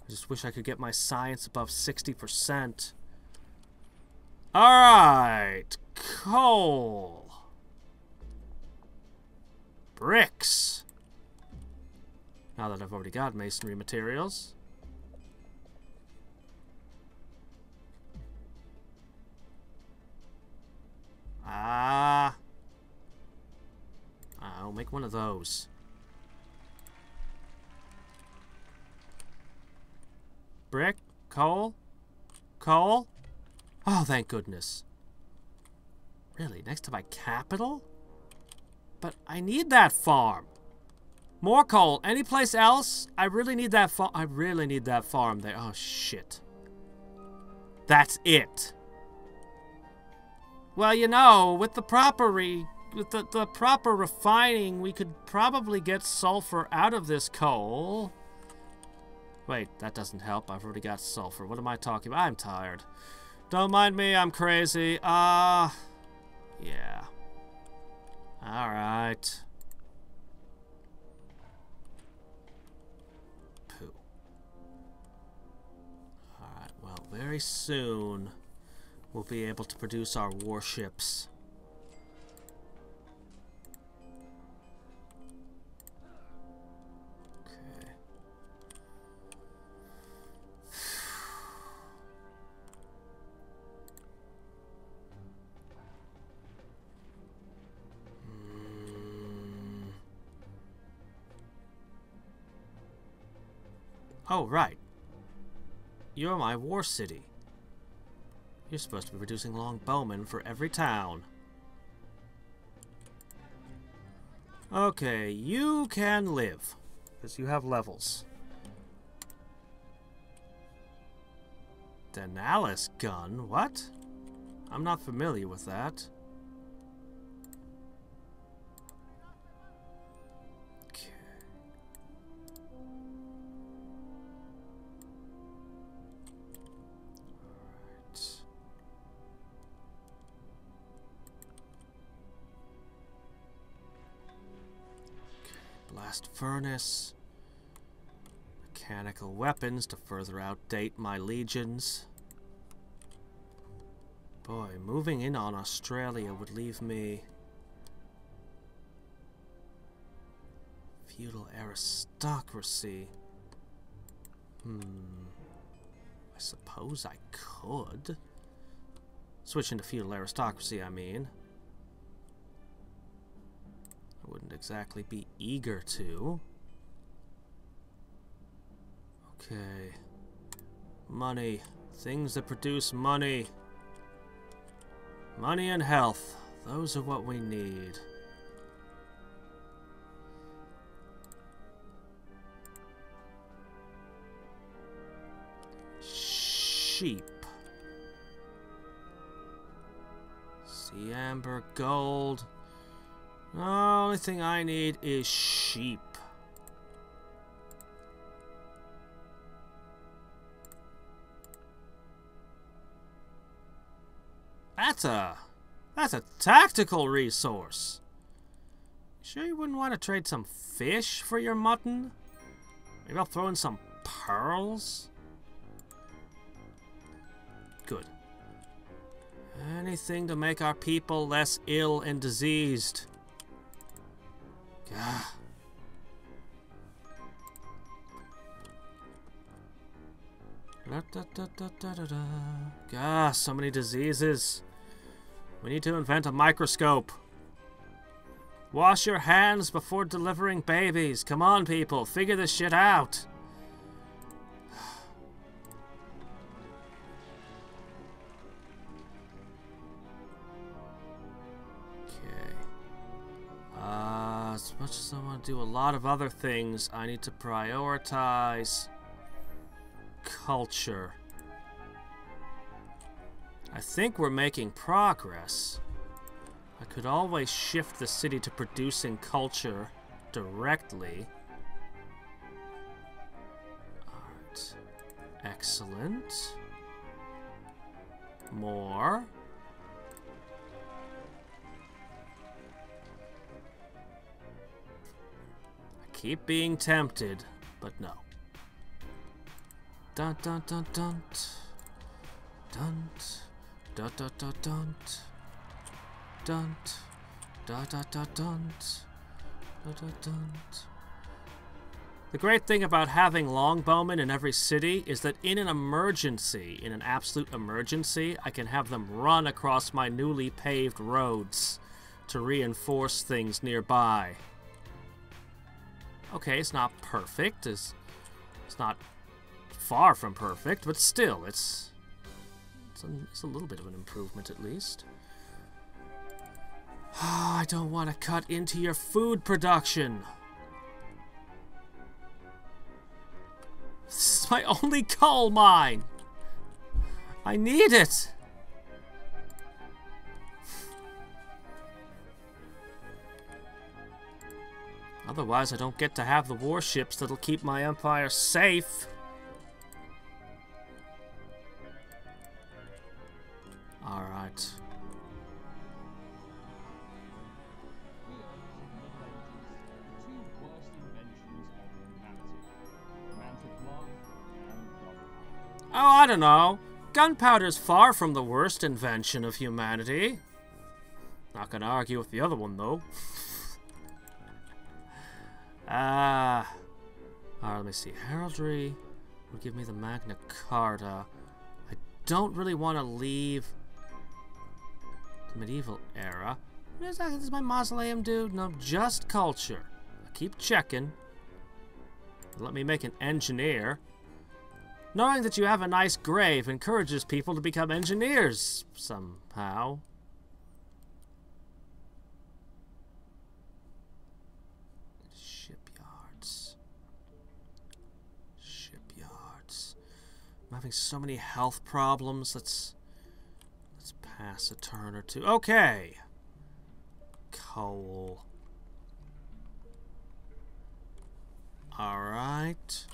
I just wish I could get my science above 60%. Alright. Coal. Bricks. Now that I've already got masonry materials. I'll make one of those. Brick? Coal? Coal? Oh, thank goodness. Really? Next to my capital? But I need that farm. More coal. Any place else? I really need that I really need that farm there. Oh, shit. That's it. Well, you know, with the proper the proper refining, we could probably get sulfur out of this coal. Wait, that doesn't help. I've already got sulfur. What am I talking about? I'm tired. Don't mind me, I'm crazy. Yeah. Alright. Pooh. Alright, well, very soon we'll be able to produce our warships. Oh, right. You're my war city. You're supposed to be producing longbowmen for every town. Okay, you can live, because you have levels. Denalis gun? What? I'm not familiar with that. Blast furnace. Mechanical weapons to further outdate my legions. Boy, moving in on Australia would leave me... Feudal aristocracy. I suppose I could. Switch into feudal aristocracy, I mean. I wouldn't exactly be eager to. Okay. Money. Things that produce money. Money and health. Those are what we need. Sheep. Sea amber, gold. The only thing I need is sheep. That's a tactical resource. Sure you wouldn't want to trade some fish for your mutton? Maybe I'll throw in some pearls? Good. Anything to make our people less ill and diseased. Gah. Gah, so many diseases. We need to invent a microscope. Wash your hands before delivering babies. Come on, people. Figure this shit out. As much as I want to do a lot of other things, I need to prioritize culture. I think we're making progress. I could always shift the city to producing culture directly. Alright. Excellent. More. Keep being tempted, but no. Dun dun dun dun dun dun dun dun dun dun dun dun dun dun dun. The great thing about having longbowmen in every city is that in an emergency, in an absolute emergency, I can have them run across my newly paved roads to reinforce things nearby. Okay, it's not perfect. It's not far from perfect, but still, it's a little bit of an improvement at least. Oh, I don't want to cut into your food production. It's my only coal mine. I need it. Otherwise, I don't get to have the warships that'll keep my empire safe. Alright. Oh, I don't know. Gunpowder's far from the worst invention of humanity. Not gonna argue with the other one, though. Alright, let me see. Heraldry will give me the Magna Carta. I don't really want to leave the medieval era. Does my mausoleum do? No, just culture. I keep checking. Let me make an engineer. Knowing that you have a nice grave encourages people to become engineers somehow. Shipyards. I'm having so many health problems. Let's pass a turn or two. Okay. Coal. Alright.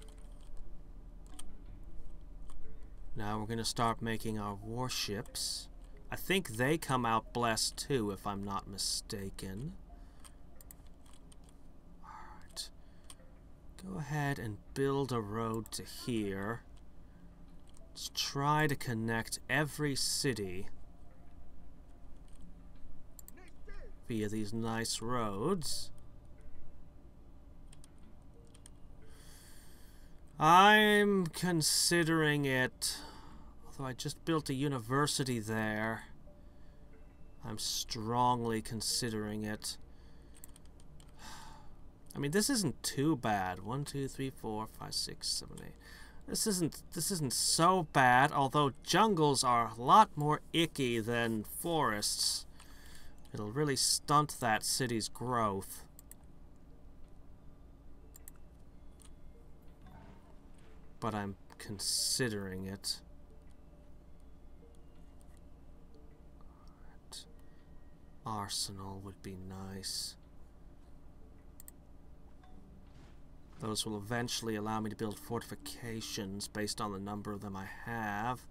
Now we're going to start making our warships. I think they come out blessed too, if I'm not mistaken. Alright. Go ahead and build a road to here. Let's try to connect every city via these nice roads. I'm considering it, although I just built a university there. I'm strongly considering it. I mean, this isn't too bad. 1, 2, 3, 4, 5, 6, 7, 8. This isn't so bad, although jungles are a lot more icky than forests. It'll really stunt that city's growth. But I'm considering it. Right. Arsenal would be nice. Those will eventually allow me to build fortifications based on the number of them I have.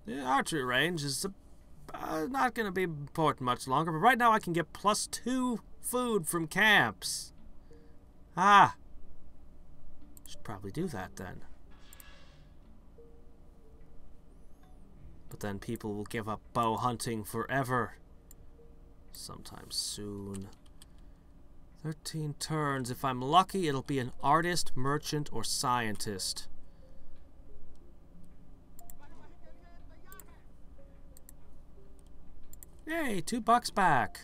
The archery range is not going to be important much longer, but right now I can get +2 food from camps. Ah! Should probably do that then. But then people will give up bow hunting forever. Sometime soon. 13 turns. If I'm lucky, it'll be an artist, merchant, or scientist. Yay, $2 back.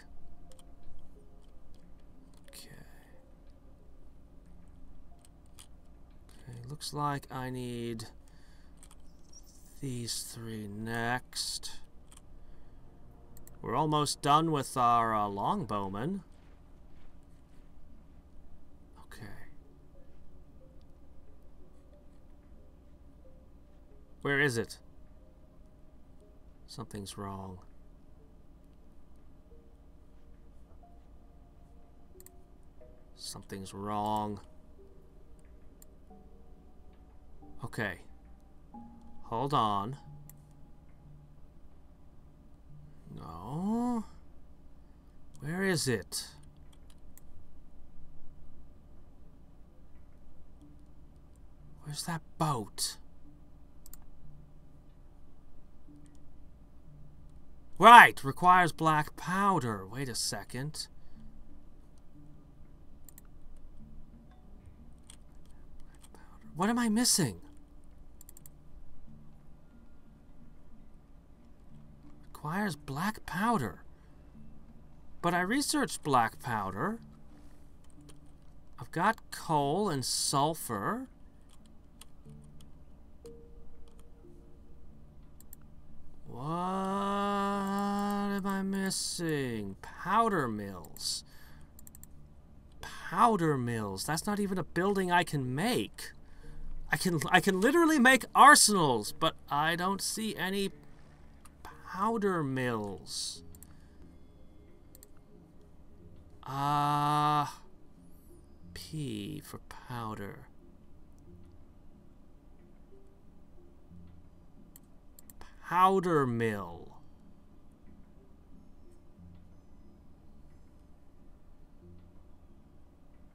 Looks like I need these 3 next. We're almost done with our longbowmen. Okay. Where is it? Something's wrong. Something's wrong. Okay. Hold on. No. Where is it? Where's that boat? Right! Requires black powder. Wait a second. What am I missing? Requires black powder. But I researched black powder. I've got coal and sulfur. What am I missing? Powder mills. powder mills. That's not even a building I can make. I can literally make arsenals, but I don't see any powder mills. P for powder. Powder mill.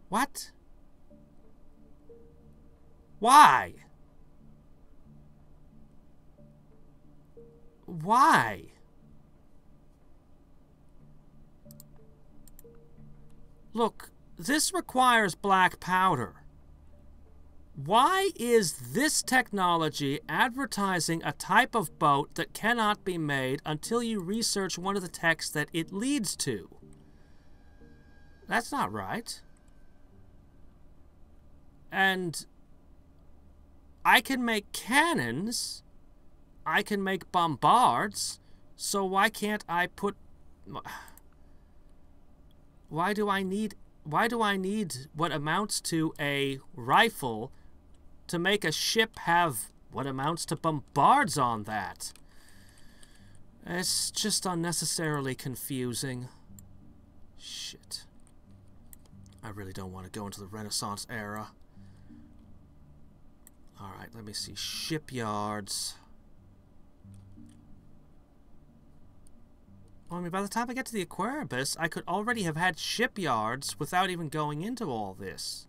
What? Why? Why? Look, this requires black powder. Why is this technology advertising a type of boat that cannot be made until you research one of the texts that it leads to? That's not right. And I can make cannons, I can make bombards, so why can't I put... Why do I need what amounts to a rifle to make a ship have what amounts to bombards on that? It's just unnecessarily confusing. Shit. I really don't want to go into the Renaissance era. Alright, let me see. Shipyards. Well, I mean, by the time I get to the Aquarius, I could already have had shipyards without even going into all this.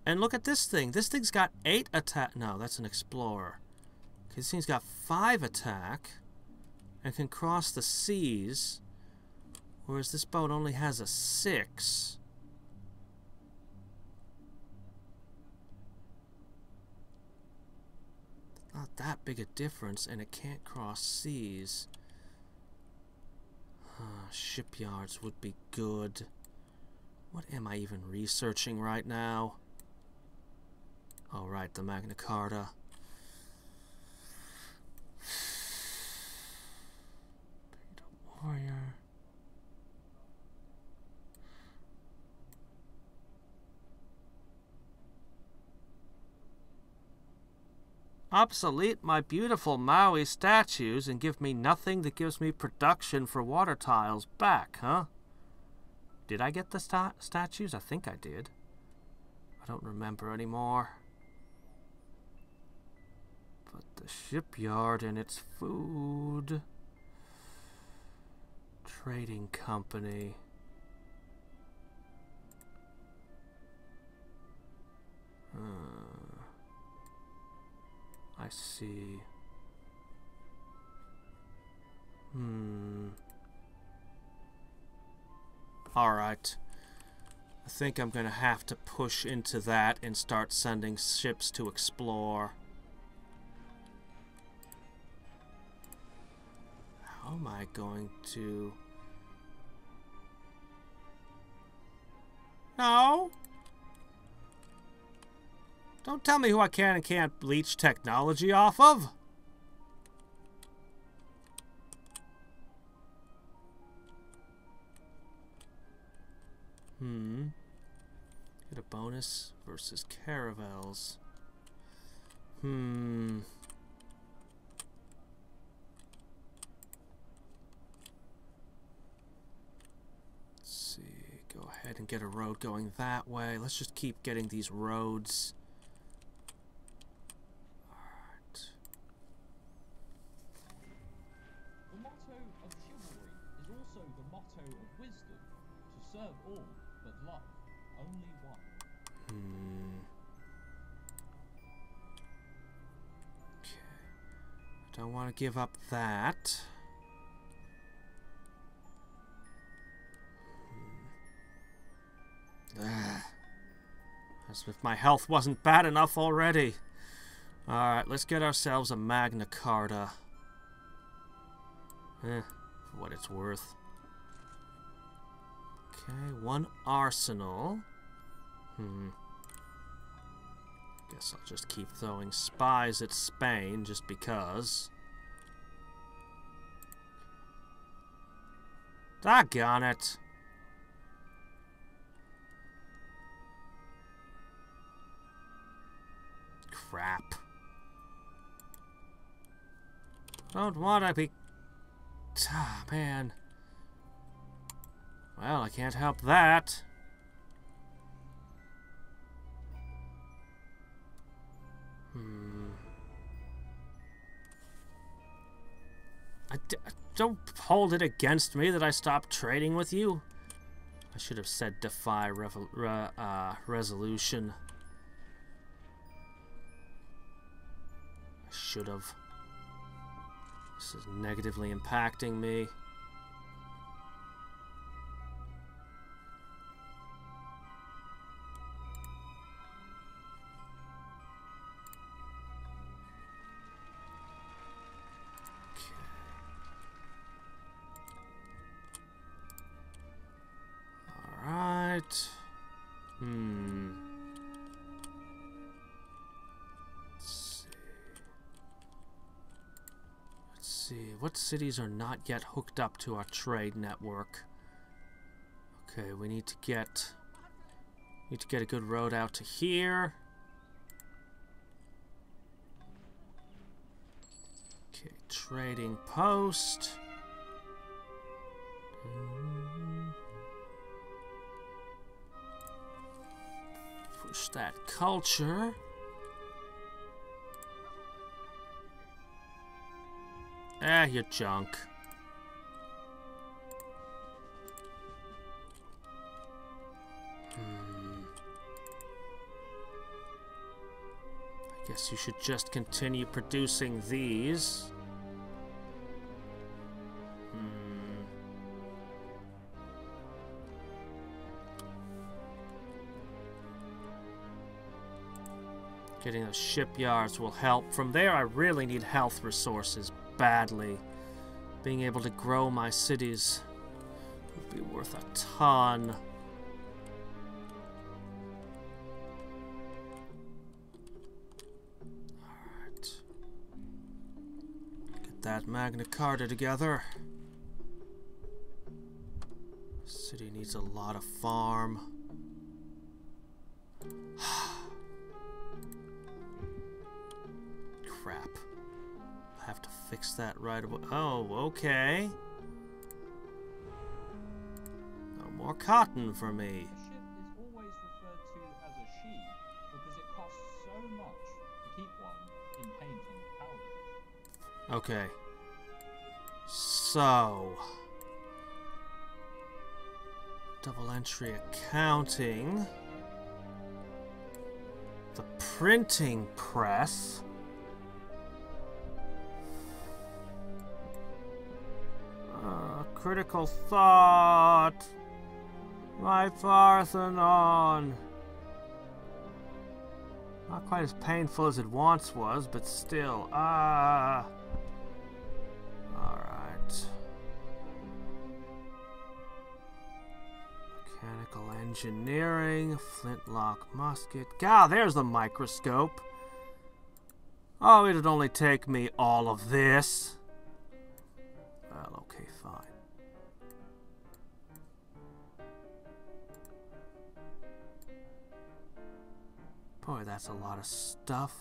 And look at this thing. This thing's got 8 attack. No, that's an explorer. Okay, this thing's got 5 attack and can cross the seas, whereas this boat only has a 6. Not that big a difference, and it can't cross seas. Shipyards would be good. What am I even researching right now? Oh, right, the Magna Carta. Warrior. Obsolete my beautiful Maui statues and give me nothing that gives me production for water tiles back, huh? Did I get the statues? I think I did. I don't remember anymore. But the shipyard and its food. Trading company. I see. Alright. I think I'm gonna have to push into that and start sending ships to explore. How am I going to... No! Don't tell me who I can and can't leech technology off of. Get a bonus versus caravels. Let's see. Go ahead and get a road going that way. Let's just keep getting these roads. Serve all, but love only one. Okay. Don't want to give up that. As if my health wasn't bad enough already. Alright, let's get ourselves a Magna Carta. For what it's worth. Okay, 1 arsenal. Guess I'll just keep throwing spies at Spain just because. Doggone it. Crap. Don't want to be... Ah, man. Well, I can't help that. Don't hold it against me that I stopped trading with you. I should have said defy resolution. I should have. This is negatively impacting me. What cities are not yet hooked up to our trade network? Okay, we need to get a good road out to here. Okay, trading post. Push that culture. Ah, you're junk. I guess you should just continue producing these. Getting those shipyards will help. From there, I really need health resources badly. Being able to grow my cities would be worth a ton. Alright. Get that Magna Carta together. City needs a lot of farm. Crap. I have to fix that right away. Oh, okay. No more cotton for me. A ship is always referred to as a she because it costs so much to keep one in paint and powder. Okay. So... double entry accounting. The printing press. Critical thought. My Parthenon. Not quite as painful as it once was, but still. Alright. Mechanical engineering. Flintlock musket. God, there's the microscope. Oh, it'd only take me all of this. Well, okay, fine. Boy, that's a lot of stuff.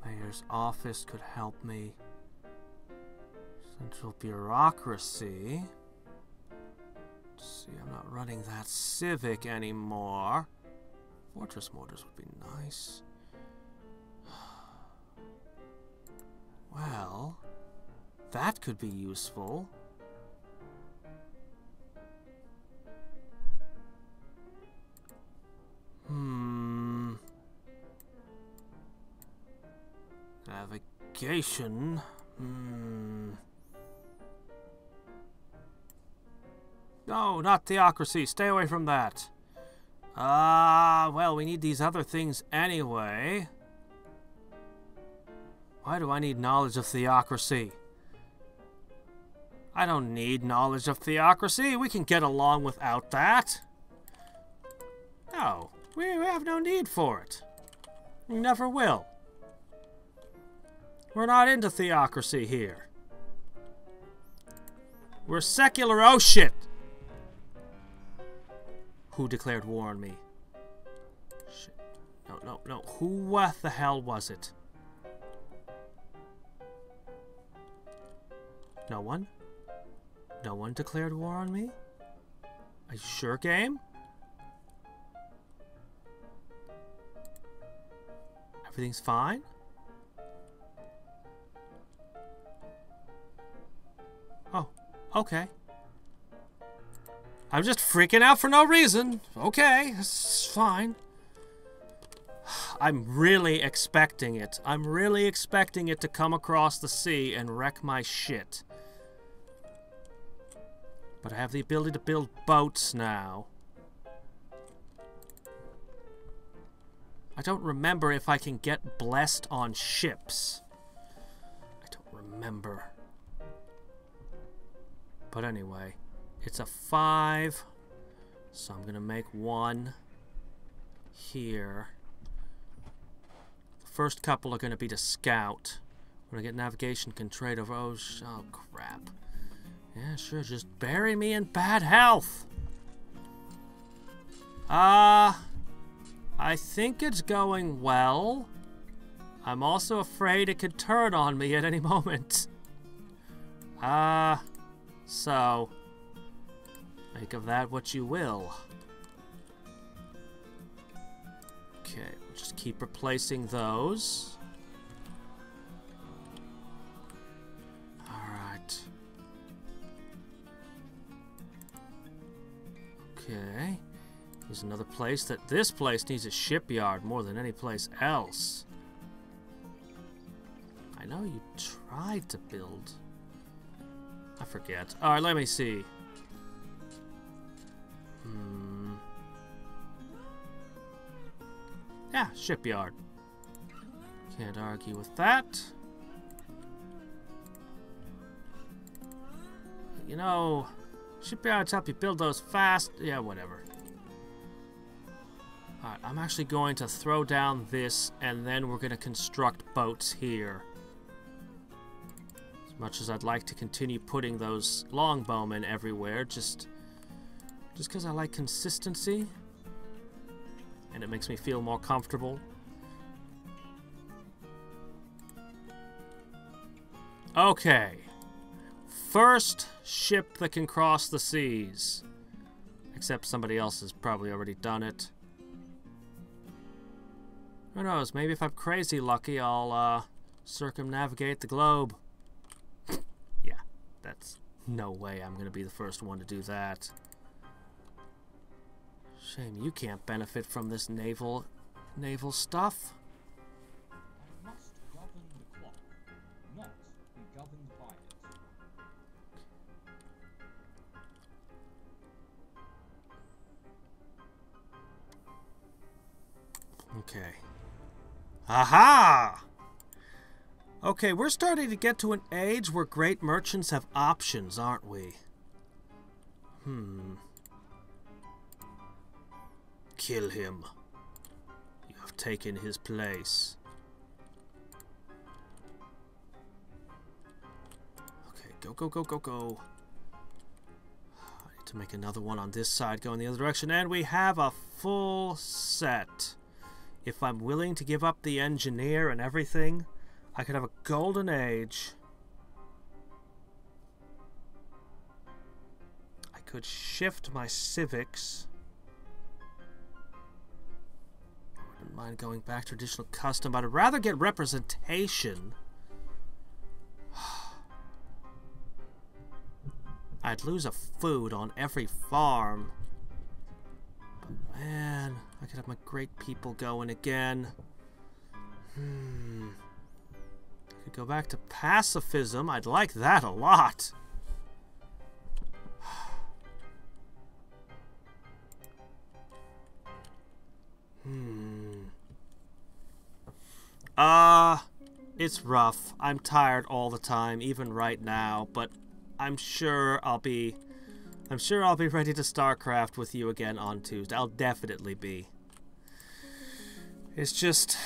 Mayor's office could help me. Central bureaucracy. Let's see, I'm not running that civic anymore. Fortress mortars would be nice. Well, that could be useful. Navigation. No, not theocracy. Stay away from that. Well, we need these other things anyway. Why do I need knowledge of theocracy? I don't need knowledge of theocracy. We can get along without that. No, we have no need for it. We never will. We're not into theocracy here. We're secular. Oh, shit. Who declared war on me? Shit. No, no, no. Who the hell was it? No one? No one declared war on me? Are you sure, game? Everything's fine? Oh, okay. I'm just freaking out for no reason. Okay, it's fine. I'm really expecting it. I'm really expecting it to come across the sea and wreck my shit. But I have the ability to build boats now. I don't remember if I can get blessed on ships. I don't remember. But anyway, it's a 5. So I'm gonna make 1 here. The first couple are gonna be to scout. When I get navigation, can trade over. Oh crap. Yeah, sure, just bury me in bad health. I think it's going well. I'm also afraid it could turn on me at any moment. So make of that what you will. Okay, we'll just keep replacing those. Alright. Okay. There's another place that this place needs a shipyard more than any place else. I know you tried to build. I forget. Alright, let me see. Yeah, shipyard. Can't argue with that. You know, shipyards help you build those fast. Yeah, whatever. Alright, I'm actually going to throw down this, and then we're going to construct boats here. As much as I'd like to continue putting those longbowmen everywhere, just because I like consistency, and it makes me feel more comfortable. Okay. First ship that can cross the seas. Except somebody else has probably already done it. Who knows, maybe if I'm crazy lucky, I'll circumnavigate the globe. Yeah, that's no way I'm gonna be the first one to do that. Shame you can't benefit from this naval stuff. I must govern the clock, not be governed by it. Okay. Aha! Okay, we're starting to get to an age where great merchants have options, aren't we? Kill him. You have taken his place. Okay, go, go, go, go, go. I need to make another one on this side going the other direction, and we have a full set. If I'm willing to give up the engineer and everything, I could have a golden age. I could shift my civics. I wouldn't mind going back to traditional custom, but I'd rather get representation. I'd lose a food on every farm. But man, I could have my great people going again. I could go back to pacifism. I'd like that a lot. It's rough. I'm tired all the time, even right now, but I'm sure I'll be ready to StarCraft with you again on Tuesday. I'll definitely be. It's just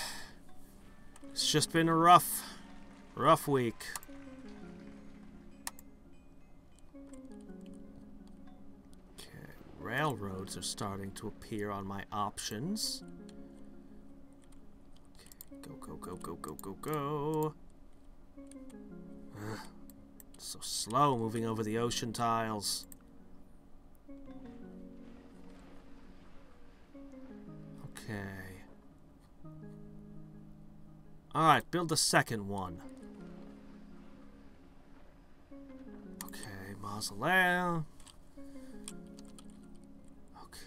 been a rough week. Okay, railroads are starting to appear on my options. Okay, go, go, go, go, go, go, go. Ugh, so slow moving over the ocean tiles. Okay. Alright, build the second one. Okay, mausoleum. Okay.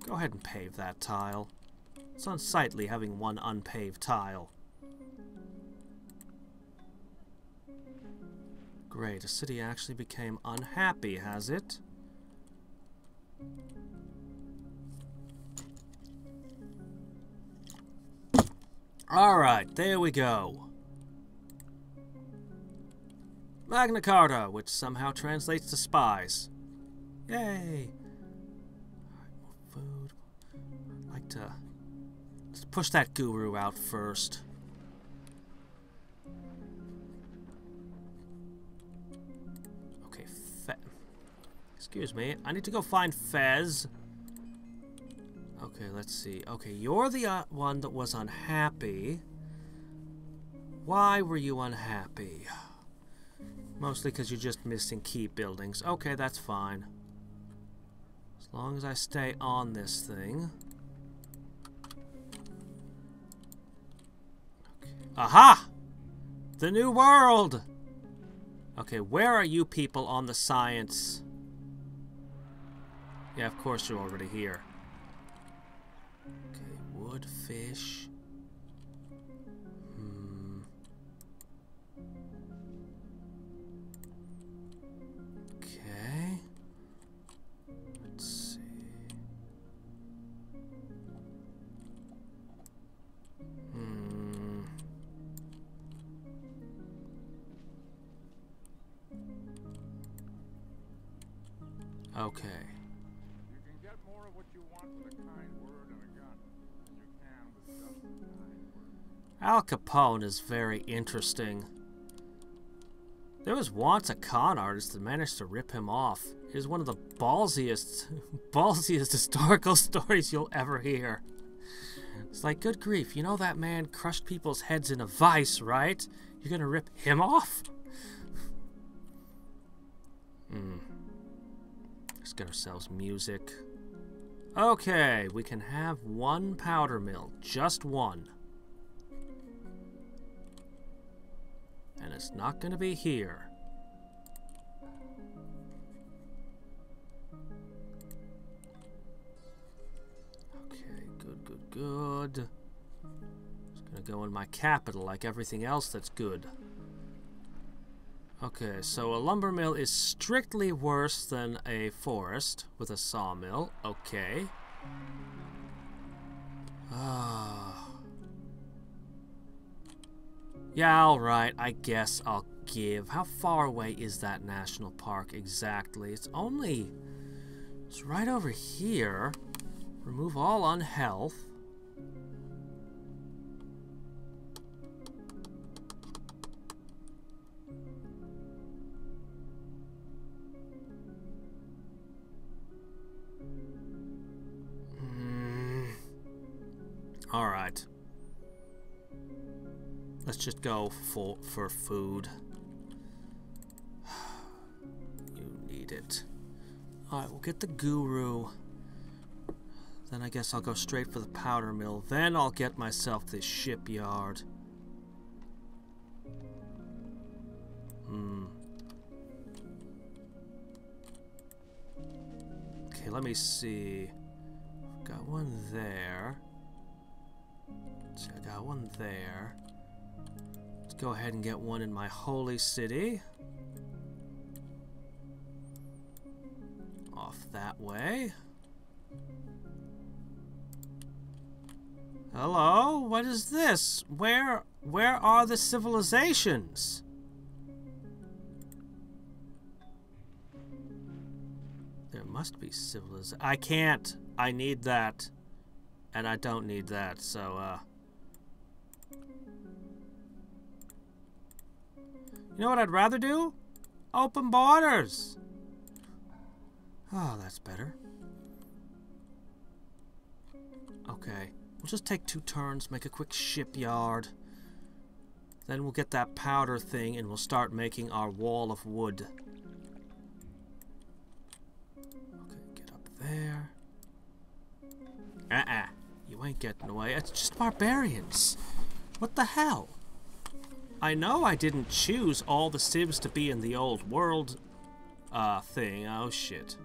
Go ahead and pave that tile. It's unsightly having one unpaved tile. Great, a city actually became unhappy, has it? Alright, there we go. Magna Carta, which somehow translates to spies. Yay! Alright, more food. I'd like to... Let's push that guru out first. Okay, excuse me, I need to go find Fez. Okay, let's see. Okay, you're the one that was unhappy. Why were you unhappy? Mostly because you're just missing key buildings. Okay, that's fine. As long as I stay on this thing. Okay. Aha! The New World! Okay, where are you people on the science? Yeah, of course you're already here. Okay, wood, fish. Okay. Let's see. Okay. You can get more of what you want with a kind word and a gun than you can with just a kind word. Al Capone is very interesting. There was once a con artist that managed to rip him off. It is one of the ballsiest historical stories you'll ever hear. It's like, good grief, you know that man crushed people's heads in a vice, right? You're gonna rip him off? Let's get ourselves music. Okay, we can have one powder mill. Just one. And it's not gonna be here. Okay, good, good, good. It's gonna go in my capital like everything else that's good. Okay, so a lumber mill is strictly worse than a forest with a sawmill. Okay. Yeah, alright, I guess I'll give. How far away is that national park exactly? It's right over here. Remove all unhealth. Alright. Let's just go for food. You need it. Alright, we'll get the guru. Then I guess I'll go straight for the powder mill. Then I'll get myself this shipyard. Okay, let me see. Got one there. So I got one there. Let's go ahead and get one in my holy city. Off that way. Hello? What is this? Where are the civilizations? There must be civilization. I can't. I need that. And I don't need that, so, You know what I'd rather do? Open borders! Oh, that's better. Okay. We'll just take 2 turns, make a quick shipyard. Then we'll get that powder thing and we'll start making our wall of wood. Okay, get up there. You ain't getting away. It's just barbarians. What the hell? I know I didn't choose all the civs to be in the old world thing. Oh, shit.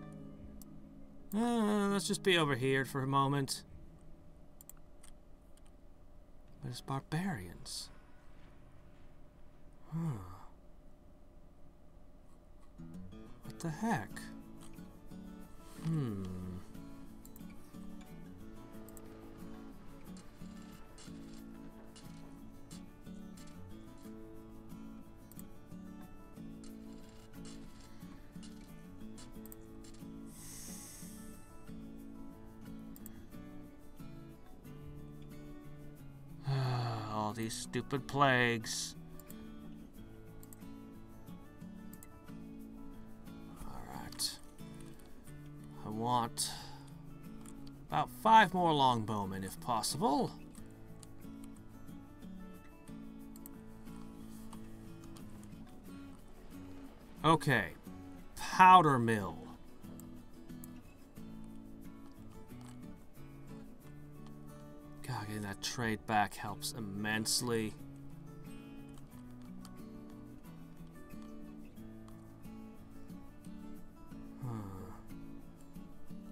Let's just be over here for a moment. There's barbarians. What the heck? All these stupid plagues. Alright. I want about 5 more longbowmen if possible. Okay. Powder mill. God, getting that trade back helps immensely.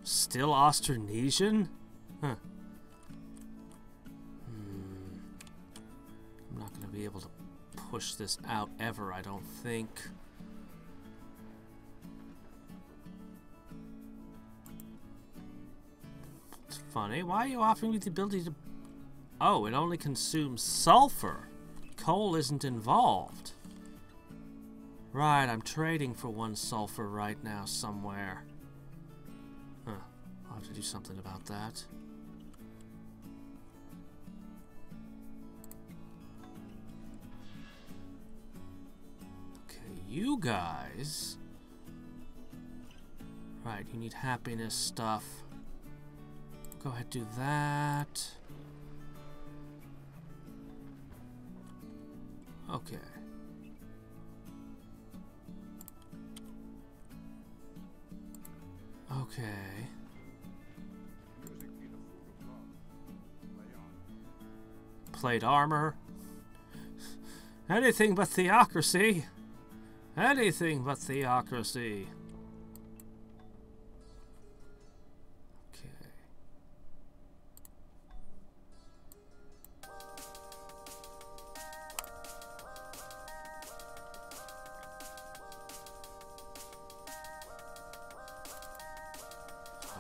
Still Austronesian? Huh. I'm not going to be able to push this out ever, I don't think. It's funny. Why are you offering me the ability to... Oh, it only consumes sulfur. Coal isn't involved. Right, I'm trading for 1 sulfur right now somewhere. Huh. I'll have to do something about that. Okay, you guys... Right, you need happiness stuff. Go ahead, do that. Okay. Okay. Plate armor. Anything but theocracy. Anything but theocracy. Okay.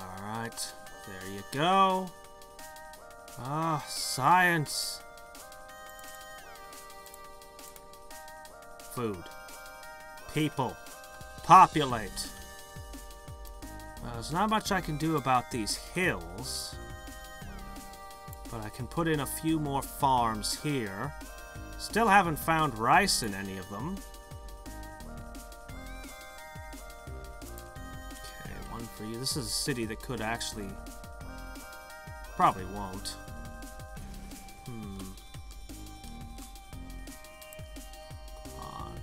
Alright. There you go. Ah, science. Food. People. Populate. Well, there's not much I can do about these hills. But I can put in a few more farms here. Still haven't found rice in any of them. Okay, 1 for you. This is a city that could actually... Probably won't.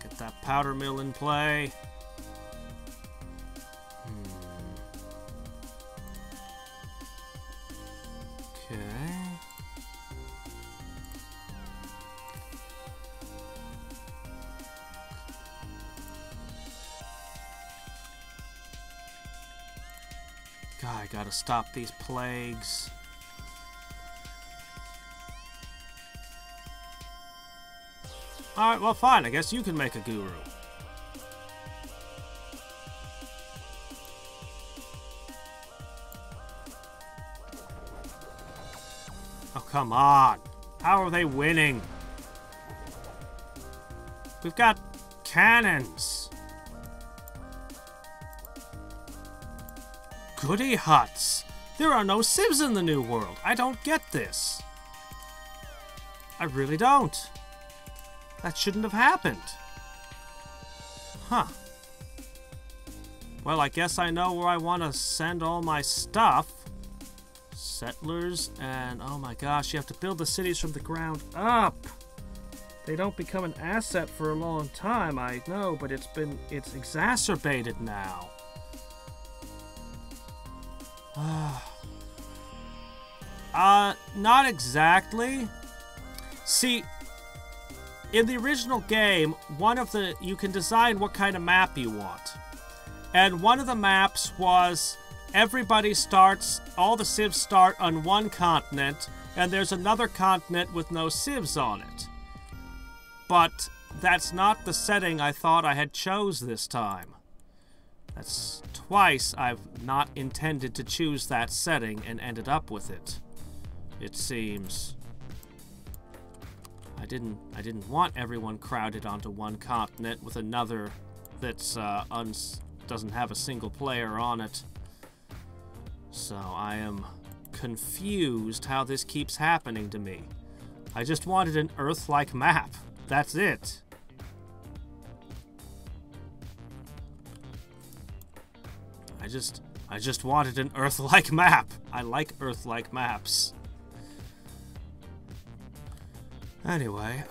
Get that powder mill in play. Okay. God, I gotta stop these plagues. Alright, well fine, I guess you can make a guru. Oh, come on. How are they winning? We've got cannons. Goody huts. There are no civs in the New World. I don't get this. I really don't. That shouldn't have happened. Huh. Well, I guess I know where I want to send all my stuff. Settlers and... oh my gosh, you have to build the cities from the ground up. They don't become an asset for a long time, I know, but it's exacerbated now. Not exactly. See, in the original game, you can design what kind of map you want. And one of the maps was all the civs start on one continent, and there's another continent with no civs on it. But that's not the setting I thought I had chose this time. That's twice I've not intended to choose that setting and ended up with it. It seems. I didn't want everyone crowded onto one continent with another that's doesn't have a single player on it. So I am confused how this keeps happening to me. I just wanted an Earth-like map. That's it. I just wanted an Earth-like map. I like Earth-like maps. Anyway,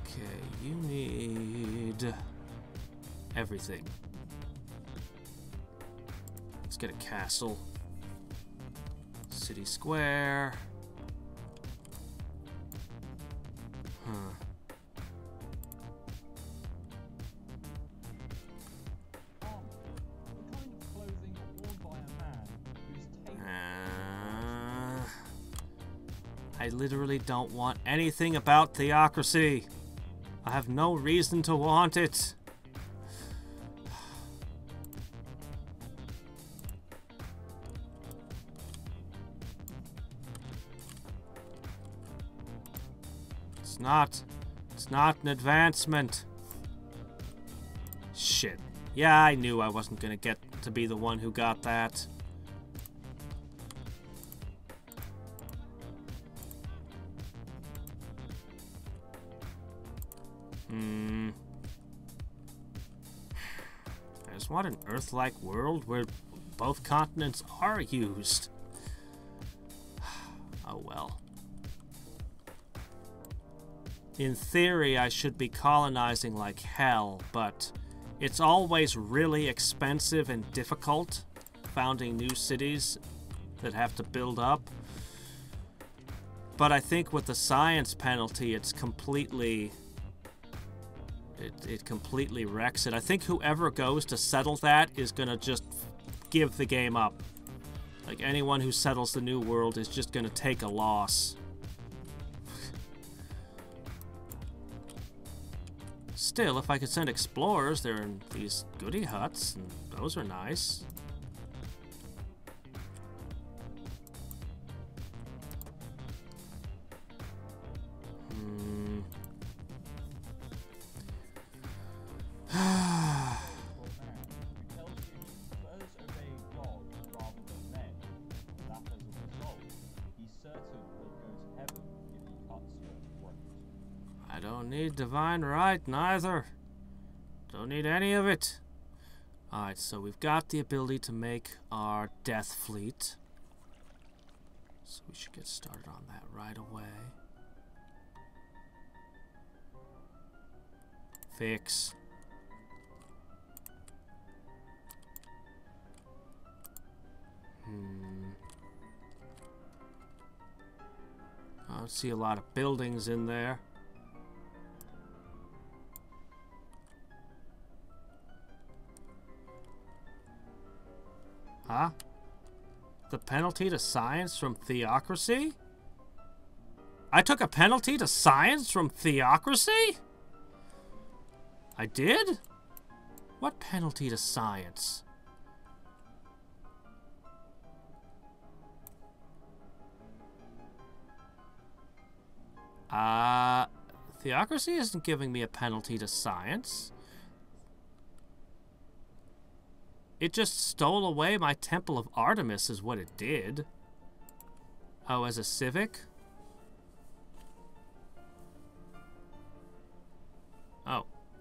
Okay, you need everything. Let's get a castle. City square. I literally don't want anything about theocracy. I have no reason to want it. It's not an advancement. Shit. Yeah, I knew I wasn't gonna get to be the one who got that. I just want an Earth-like world where both continents are used. Oh well. In theory, I should be colonizing like hell, but it's always really expensive and difficult founding new cities that have to build up. But I think with the science penalty, it's completely... It completely wrecks it. I think whoever goes to settle that is gonna just give the game up. Like, anyone who settles the new world is just gonna take a loss. Still, if I could send explorers, they're in these goodie huts, and those are nice. Divine right, neither. Don't need any of it. Alright, so we've got the ability to make our death fleet. So we should get started on that right away. Fix. I don't see a lot of buildings in there. Huh? The penalty to science from theocracy? I took a penalty to science from theocracy? I did? What penalty to science? Theocracy isn't giving me a penalty to science. It just stole away my Temple of Artemis is what it did. Oh, as a civic?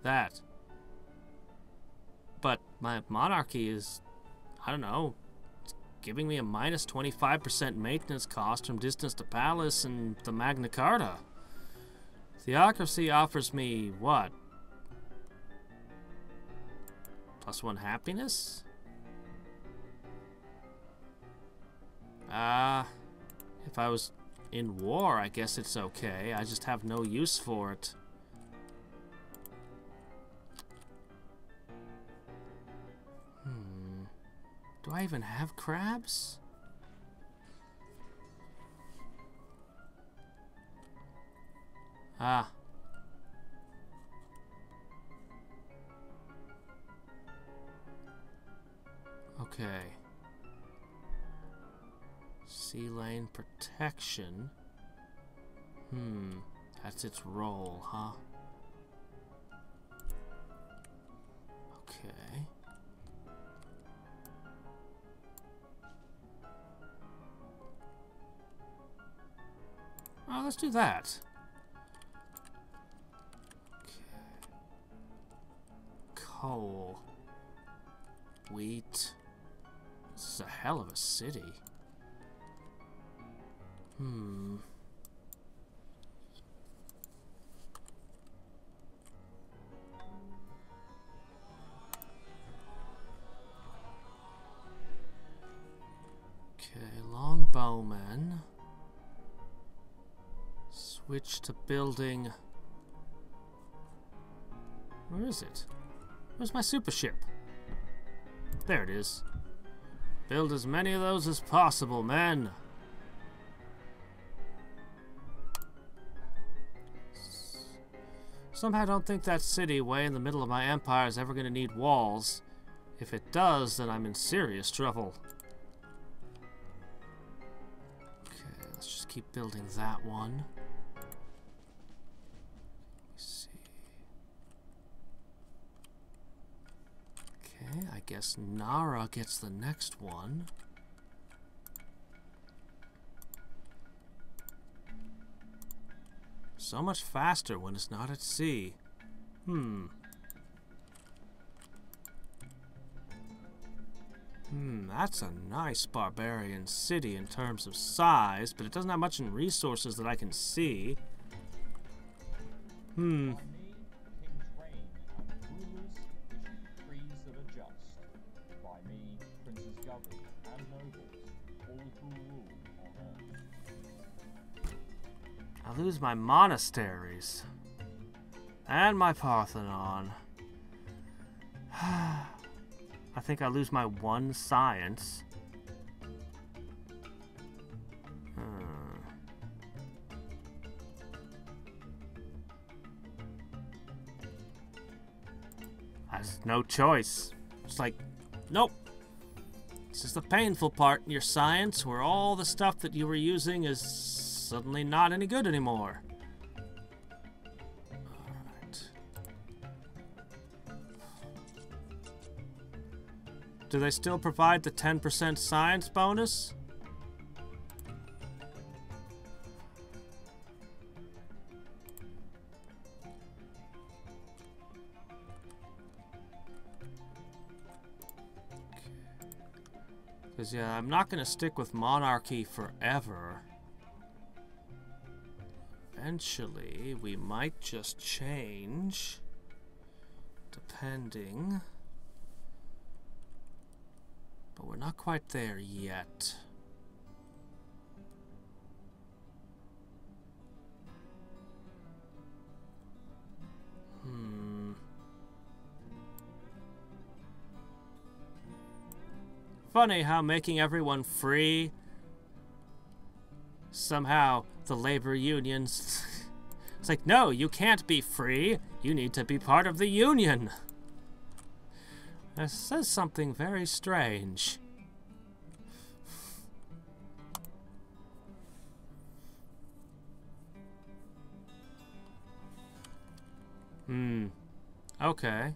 That. But my monarchy is, I don't know, it's giving me a minus 25% maintenance cost from distance to palace and the Magna Carta. Theocracy offers me, what? +1 happiness? If I was in war, I guess it's okay. I just have no use for it. Do I even have crabs? Ah. Okay. Sea lane protection. That's its role, huh? Okay. Oh, let's do that. Okay. Coal. Wheat. This is a hell of a city. Okay, longbowmen. Switch to building. Where is it? Where's my super ship? There it is. Build as many of those as possible, men. Somehow don't think that city way in the middle of my empire is ever going to need walls. If it does, then I'm in serious trouble. Okay, let's just keep building that one. Let's see. Okay, I guess Nara gets the next one. So much faster when it's not at sea. That's a nice barbarian city in terms of size, but it doesn't have much in resources that I can see. By me, the king's reign, and rulers issue decrees that are just. By me, princes govern, and nobles, all who rule on earth. I lose my monasteries. And my Parthenon. I think I lose my one science. There's no choice. It's like, nope. This is the painful part in your science where all the stuff that you were using is suddenly not any good anymore. Alright. Do they still provide the 10% science bonus? Because, yeah, I'm not going to stick with monarchy forever. Eventually, we might just change, depending. But we're not quite there yet. Funny how making everyone free, somehow the labor unions, it's like, no, you can't be free, you need to be part of the union. That says something very strange. Okay.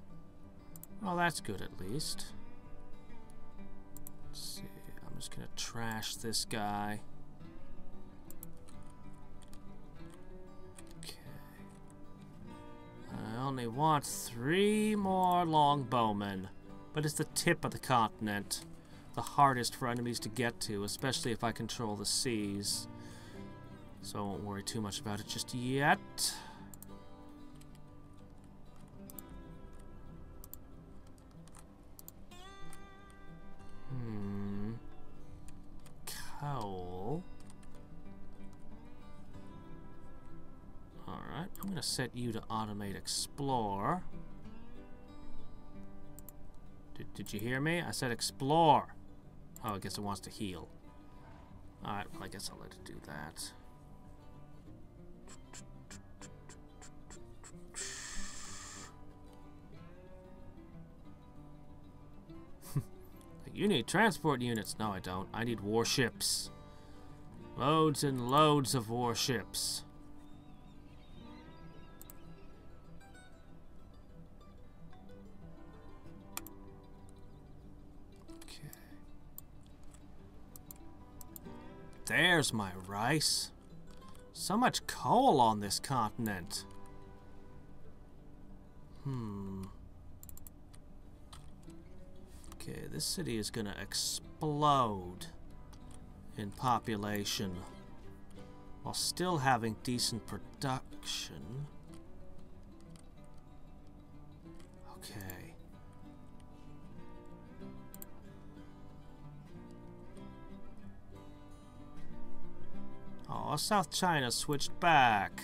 Well, that's good at least. Let's see, I'm just gonna trash this guy. Okay. I only want 3 more longbowmen. But it's the tip of the continent. The hardest for enemies to get to, especially if I control the seas. So I won't worry too much about it just yet. Coal. Alright, I'm gonna set you to automate explore. Did you hear me? I said explore. Oh, I guess it wants to heal. Alright, well I guess I'll let it do that. You need transport units. No, I don't. I need warships. Loads and loads of warships. Okay. There's my rice. So much coal on this continent. Okay, this city is gonna explode in population while still having decent production. Okay. Oh, South China switched back.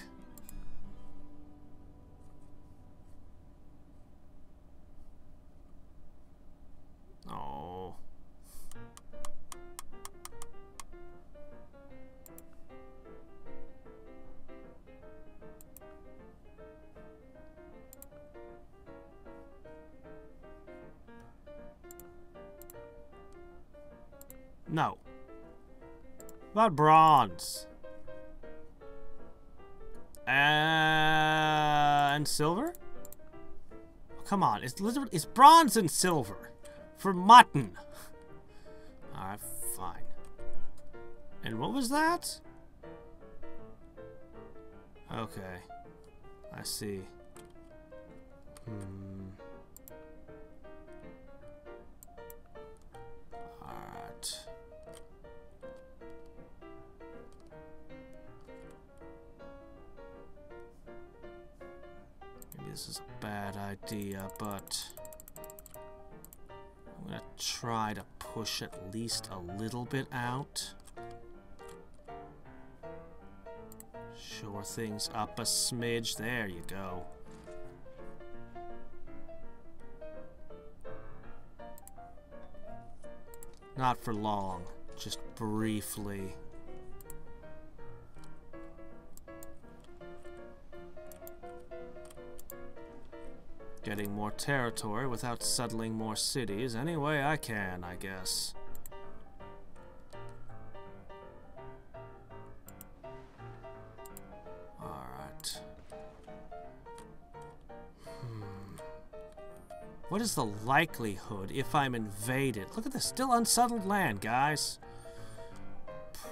No. What about bronze? And silver? Oh, come on, it's bronze and silver. For mutton. Alright, fine. And what was that? Okay. I see. Alright. Maybe this is a bad idea, but I'm gonna try to push at least a little bit out. Shore things up a smidge. There you go. Not for long, just briefly. Getting more territory without settling more cities any way I can, I guess. Alright. What is the likelihood if I'm invaded? Look at this, still unsettled land, guys.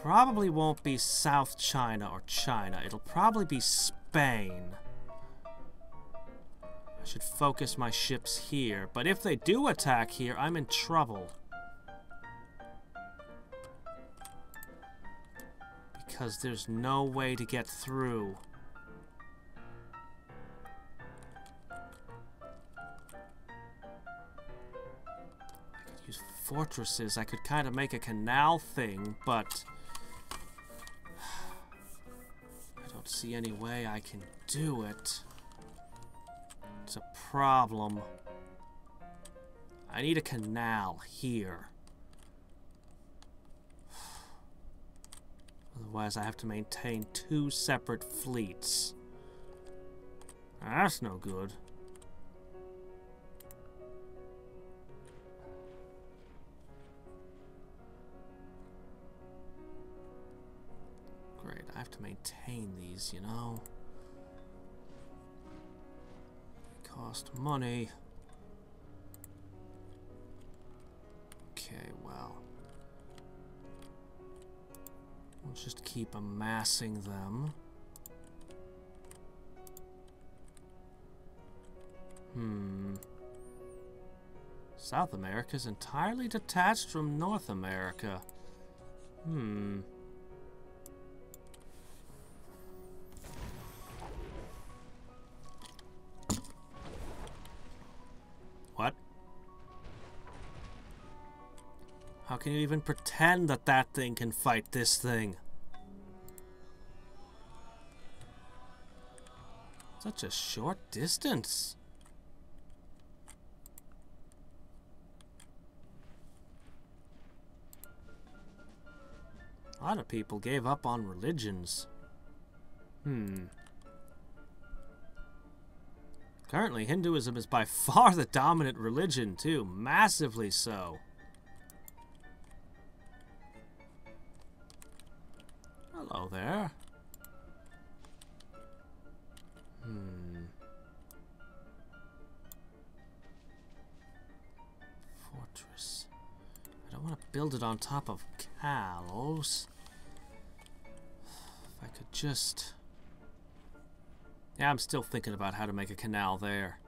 Probably won't be South China or China. It'll probably be Spain. I should focus my ships here. But if they do attack here, I'm in trouble. Because there's no way to get through. Fortresses. I could kind of make a canal thing, but I don't see any way I can do it. It's a problem. I need a canal here. Otherwise, I have to maintain 2 separate fleets. That's no good. I have to maintain these, you know. They cost money. Okay, well. We'll just keep amassing them. South America is entirely detached from North America. What? How can you even pretend that that thing can fight this thing? Such a short distance. A lot of people gave up on religions. Currently, Hinduism is by far the dominant religion, too. Massively so. Hello there. Fortress. I don't want to build it on top of cows. If I could just... Yeah, I'm still thinking about how to make a canal there.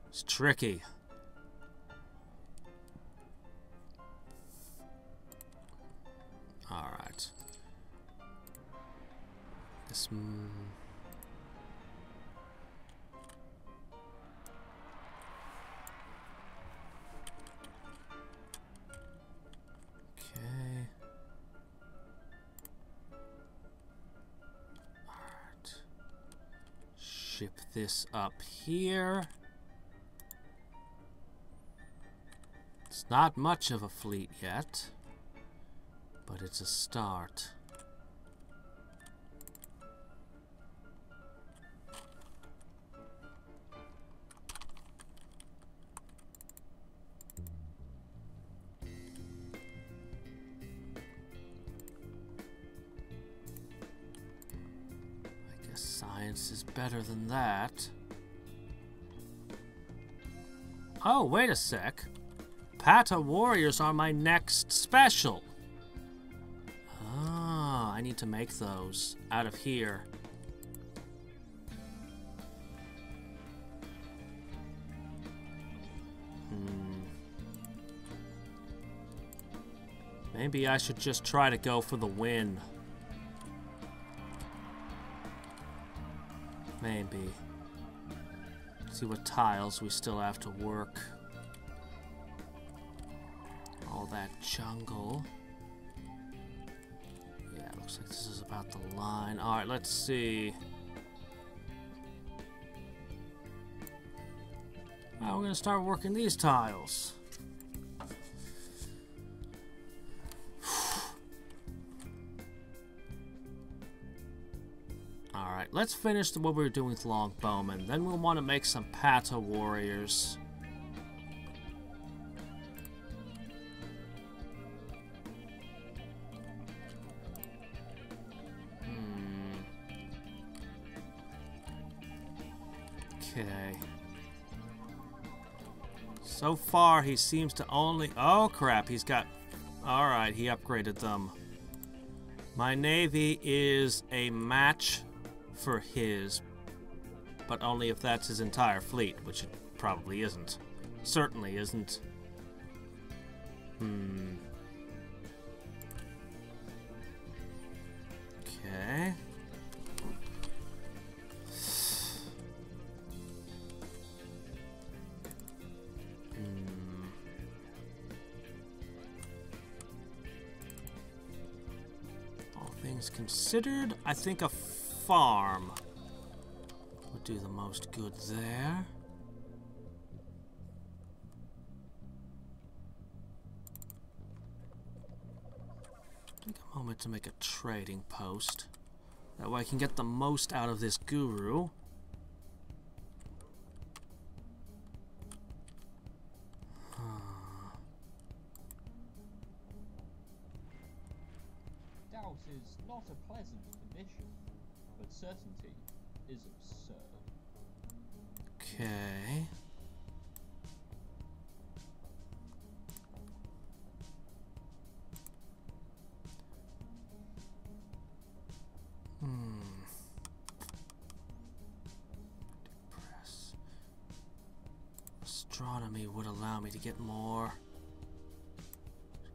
It's tricky. Alright. This... Okay. Alright. Ship this up here. It's not much of a fleet yet, but it's a start. Science is better than that. Oh, wait a sec. Pata warriors are my next special. Ah, I need to make those out of here. Maybe I should just try to go for the win. Maybe. See what tiles we still have to work. All that jungle. Yeah, looks like this is about the line. Alright, let's see. Oh, we're gonna start working these tiles. Alright, let's finish what we were doing with Longbowmen. Then we'll want to make some Pata warriors. Okay. So far, he seems to only... Oh, crap, he's got... Alright, he upgraded them. My navy is a match for his, but only if that's his entire fleet, which it probably isn't. Certainly isn't. Okay. All things considered, I think a farm would do the most good there. Take a moment to make a trading post. That way I can get the most out of this guru. Doubt is not a pleasant condition, but certainty is absurd. Okay. Depress. Astronomy would allow me to get more.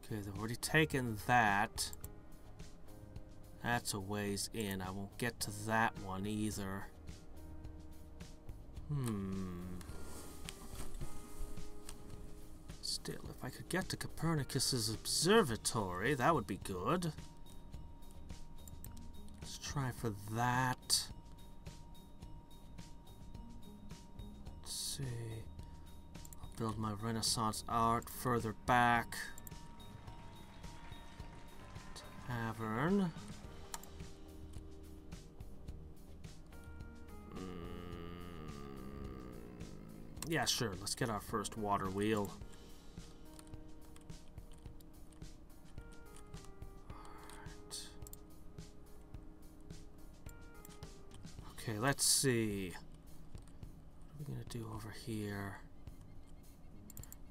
Okay, they've already taken that. That's a ways in. I won't get to that one either. Still, if I could get to Copernicus's observatory, that would be good. Let's try for that. Let's see. I'll build my Renaissance art further back. Tavern. Yeah, sure. Let's get our first water wheel. Alright. Okay, let's see. What are we gonna do over here?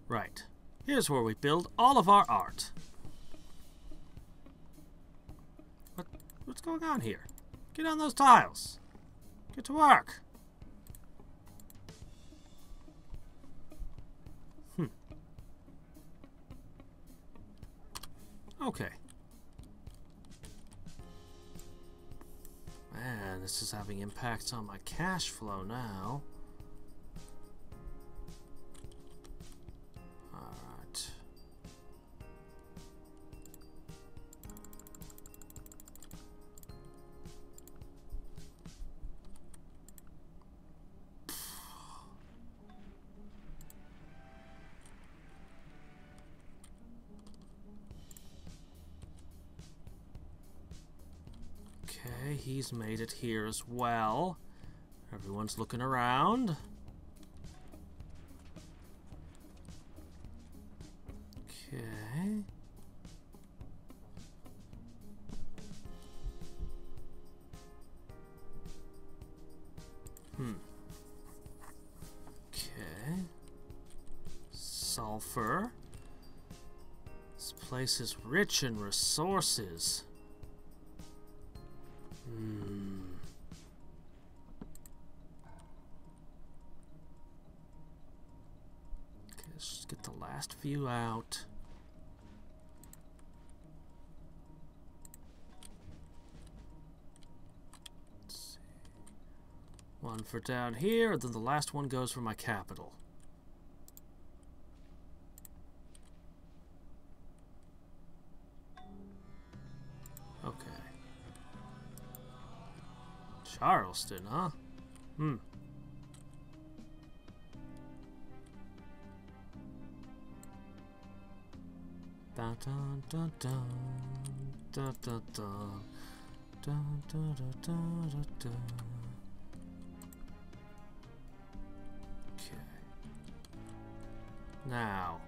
Right. Here's where we build all of our art. What's going on here? Get on those tiles. Get to work. Okay. Man, this is having impacts on my cash flow now. Alright. Okay, he's made it here as well. Everyone's looking around. Okay. Okay. Sulfur. This place is rich in resources. Okay, let's just get the last few out. Let's see. One for down here, and then the last one goes for my capital. Okay. Charleston, huh? Dun dun dun dun dun dun dun dun dun dun dun dun. Okay. Now.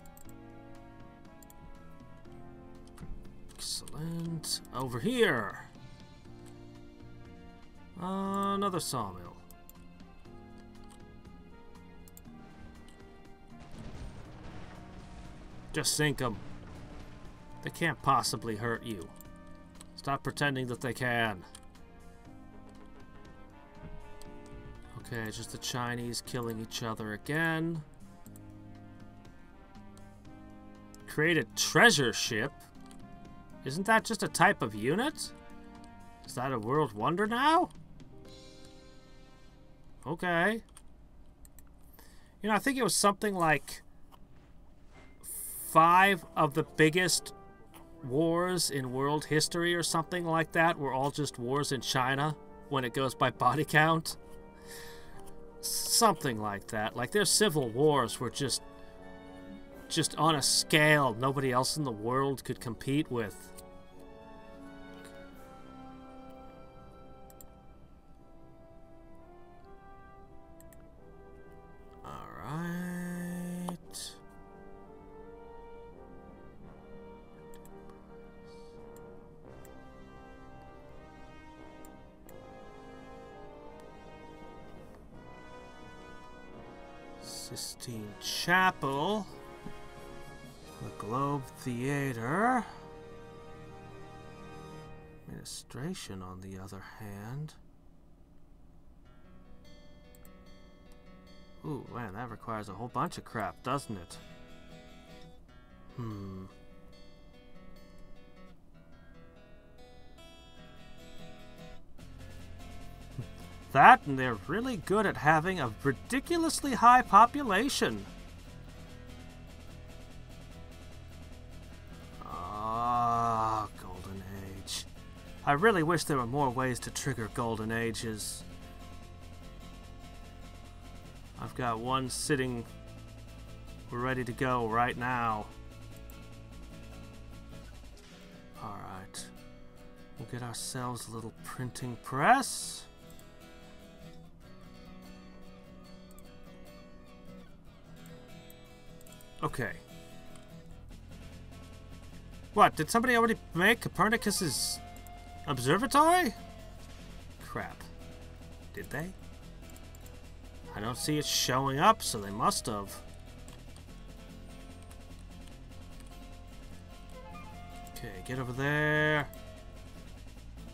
Excellent. Over here. Another sawmill. Just sink them. They can't possibly hurt you. Stop pretending that they can. Okay, just the Chinese killing each other again. Create a treasure ship? Isn't that just a type of unit? Is that a world wonder now? Okay. You know, I think it was something like 5 of the biggest wars in world history or something like that were all just wars in China when it goes by body count. Something like that. Like their civil wars were just on a scale nobody else in the world could compete with. Alright. Sistine Chapel. The Globe Theater. Administration, on the other hand. Ooh, man, that requires a whole bunch of crap, doesn't it? That, and they're really good at having a ridiculously high population. Ah, Golden Age. I really wish there were more ways to trigger Golden Ages. I've got one sitting ready to go right now. Alright. We'll get ourselves a little printing press. Okay. What, did somebody already make Copernicus's observatory? Crap. Did they? I don't see it showing up, so they must have. Okay, get over there.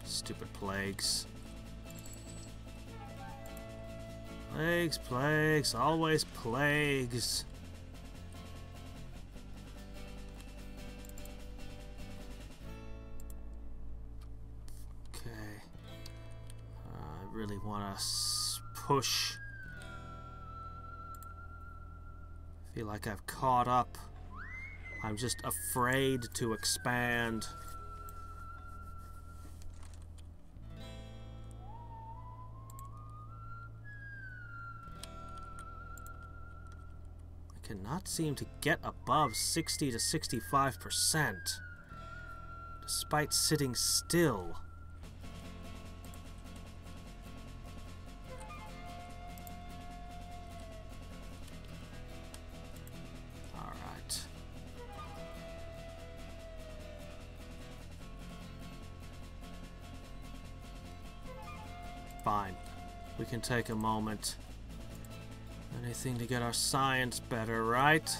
Stupid plagues. Plagues, plagues, always plagues. Okay. I really want to push. I feel like I've caught up. I'm just afraid to expand. I cannot seem to get above 60 to 65%, despite sitting still. Fine. We can take a moment. Anything to get our science better, right?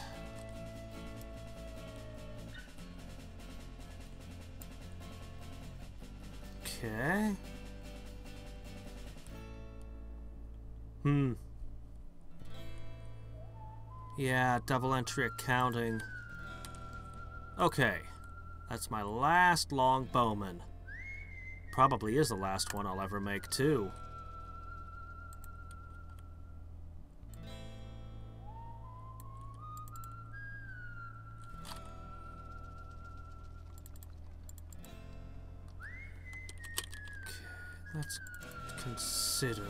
Okay. Yeah, double entry accounting. Okay. That's my last long bowman. Probably is the last one I'll ever make, too. Okay, let's consider.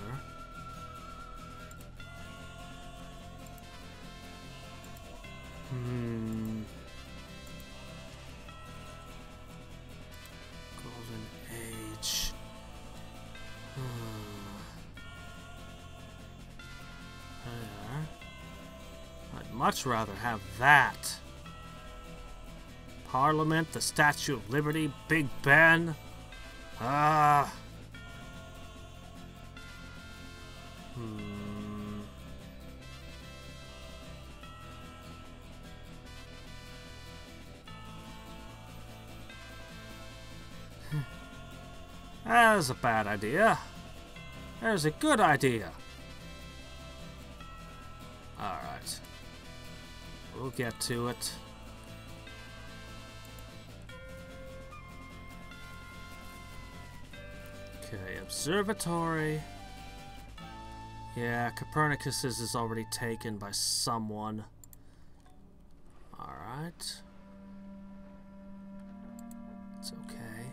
Much rather have that. Parliament, the Statue of Liberty, Big Ben. As a bad idea. There's a good idea. Alright. We'll get to it. Okay, observatory. Yeah, Copernicus's is already taken by someone. Alright. It's okay.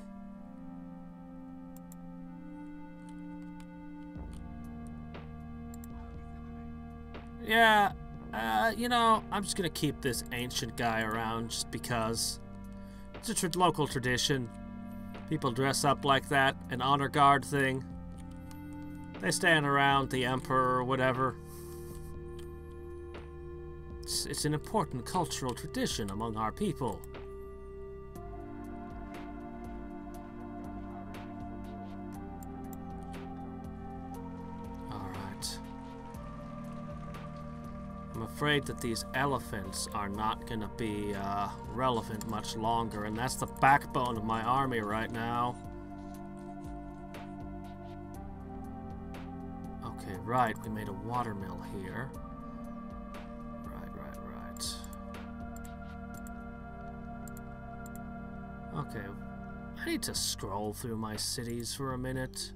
Yeah. You know, I'm just gonna keep this ancient guy around just because it's a local tradition. People dress up like that, an honor guard thing. They stand around the emperor or whatever. It's an important cultural tradition among our people. I'm afraid that these elephants are not going to be relevant much longer, and that's the backbone of my army right now. Okay, right, we made a watermill here. Okay, I need to scroll through my cities for a minute.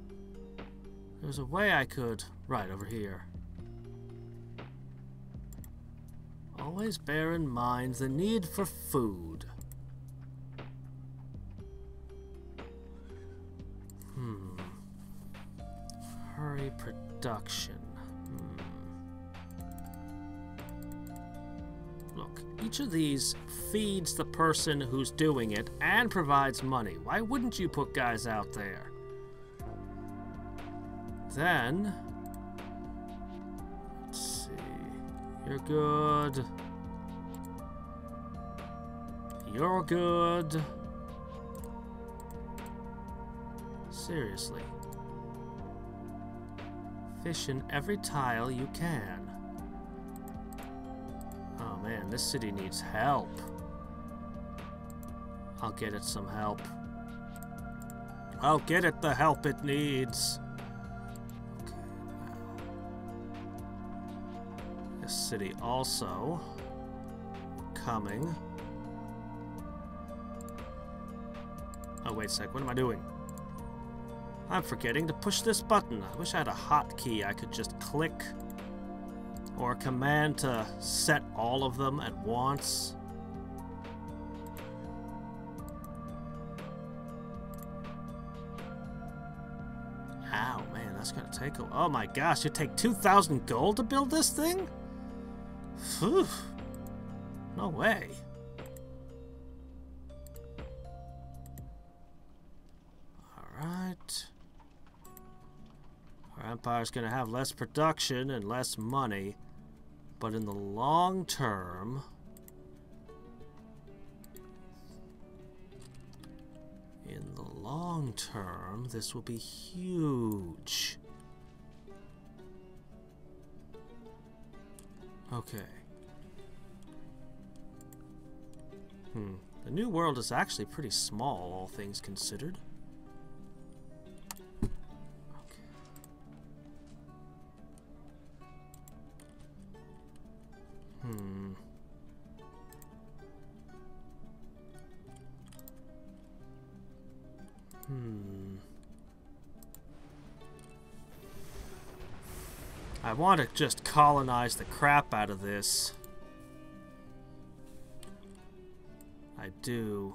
There's a way I could... Right, over here. Always bear in mind the need for food. Hurry production. Look, each of these feeds the person who's doing it and provides money. Why wouldn't you put guys out there? Then, let's see. You're good. You're good. Seriously. Fish in every tile you can. Oh man, this city needs help. I'll get it some help. I'll get it the help it needs. Okay, now. This city also coming. Oh, wait a sec, what am I doing? I'm forgetting to push this button. I wish I had a hotkey I could just click. Or a command to set all of them at once. Ow, man, that's gonna take a... Oh my gosh, it take 2,000 gold to build this thing? Phew. No way. Alright. Our empire's gonna have less production and less money, but in the long term, this will be huge. Okay. The new world is actually pretty small, all things considered. I want to just colonize the crap out of this. I do.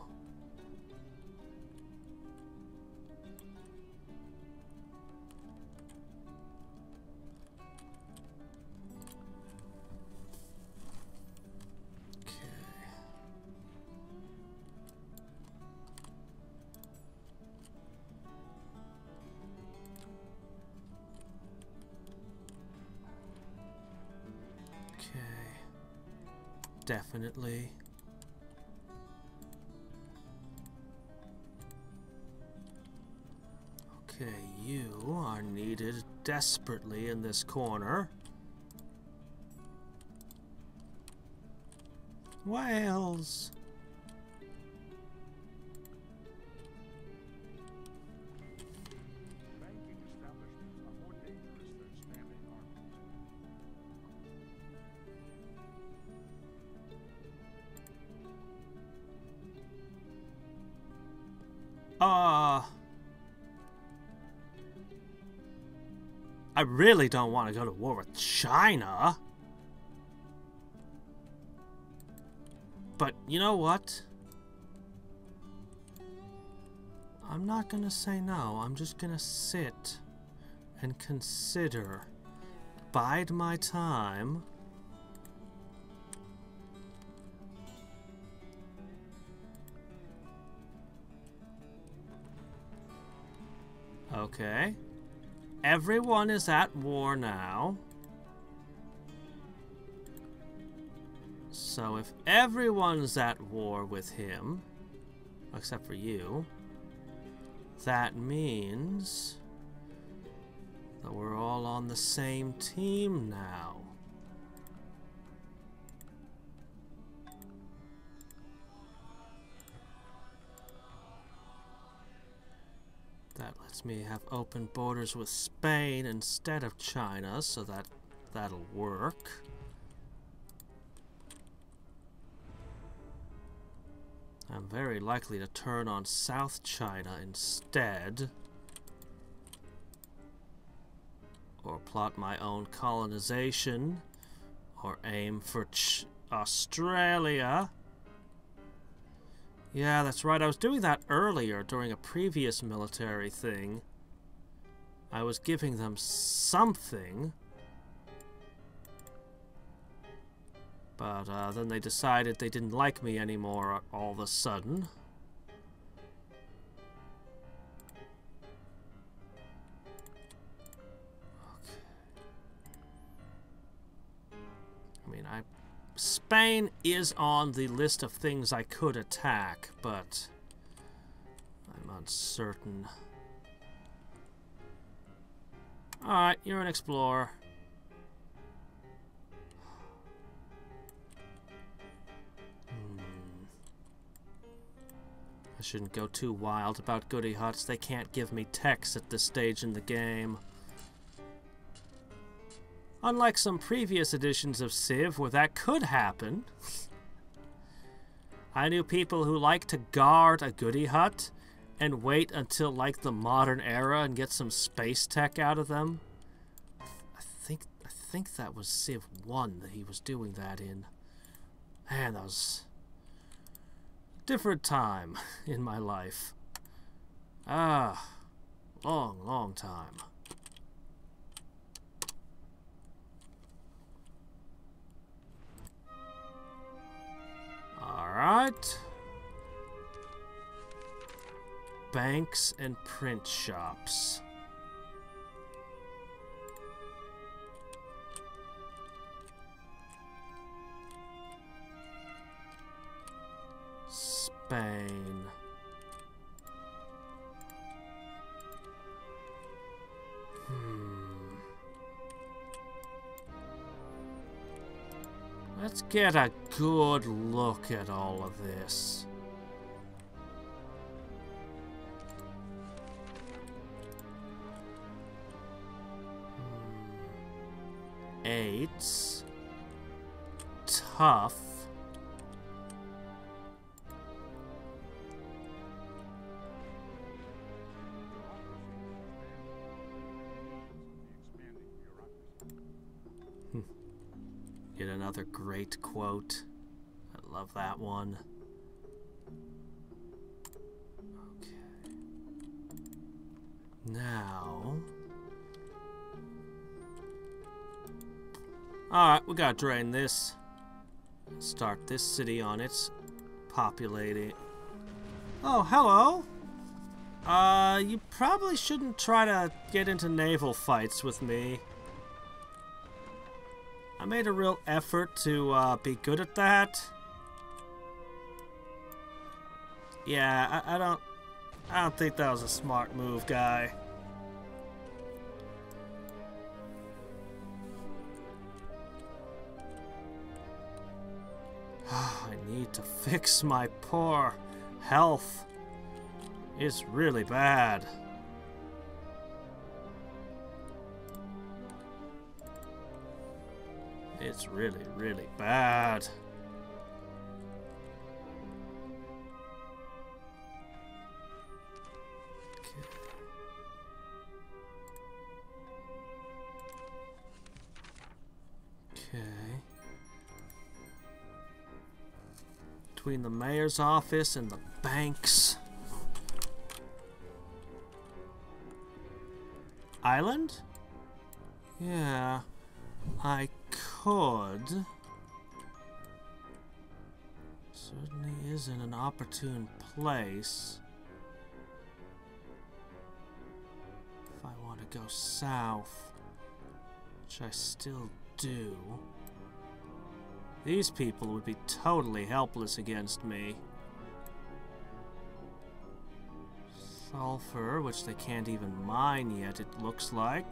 Definitely. Okay, you are needed desperately in this corner. Whales! Banking establishments are more dangerous than standing armies. I really don't want to go to war with China. But you know what? I'm not gonna say no. I'm just gonna sit and consider. Bide my time. Okay. Everyone is at war now. So if everyone's at war with him, except for you, that means that we're all on the same team now. That lets me have open borders with Spain instead of China, so that'll work. I'm very likely to turn on South China instead. Or plot my own colonization. Or aim for Australia. Yeah, that's right. I was doing that earlier during a previous military thing. I was giving them something. But then they decided they didn't like me anymore all of a sudden. Okay. I mean, Spain is on the list of things I could attack, but I'm uncertain. Alright, you're an explorer. I shouldn't go too wild about goody huts. They can't give me techs at this stage in the game. Unlike some previous editions of Civ where that could happen. I knew people who like to guard a goody hut and wait until like the modern era and get some space tech out of them. I think that was Civ 1 that he was doing that in. Man, that was a different time in my life. Long time. Alright. Banks and print shops. Spain. Let's get a good look at all of this. Eights. Tough. Yet another great quote. I love that one. Okay. Now... Alright, we gotta drain this. Start this city on its populating. Oh, hello! You probably shouldn't try to get into naval fights with me. I made a real effort to be good at that. Yeah, I don't think that was a smart move, guy. I need to fix my poor health. It's really bad. It's really, really bad. Okay. Between the mayor's office and the banks. Island? Yeah, I could. Certainly is in an opportune place. If I want to go south, which I still do, these people would be totally helpless against me. Sulfur, which they can't even mine yet, it looks like.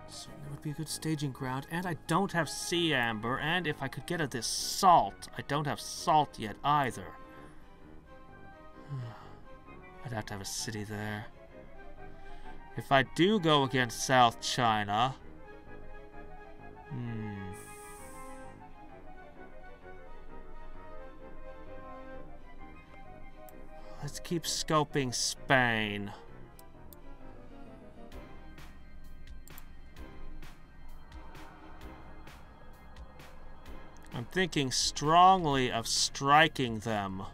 Certainly would be a good staging ground, and I don't have sea amber, and if I could get at this salt, I don't have salt yet either. I'd have to have a city there. If I do go against South China... Let's keep scoping Spain. I'm thinking strongly of striking them.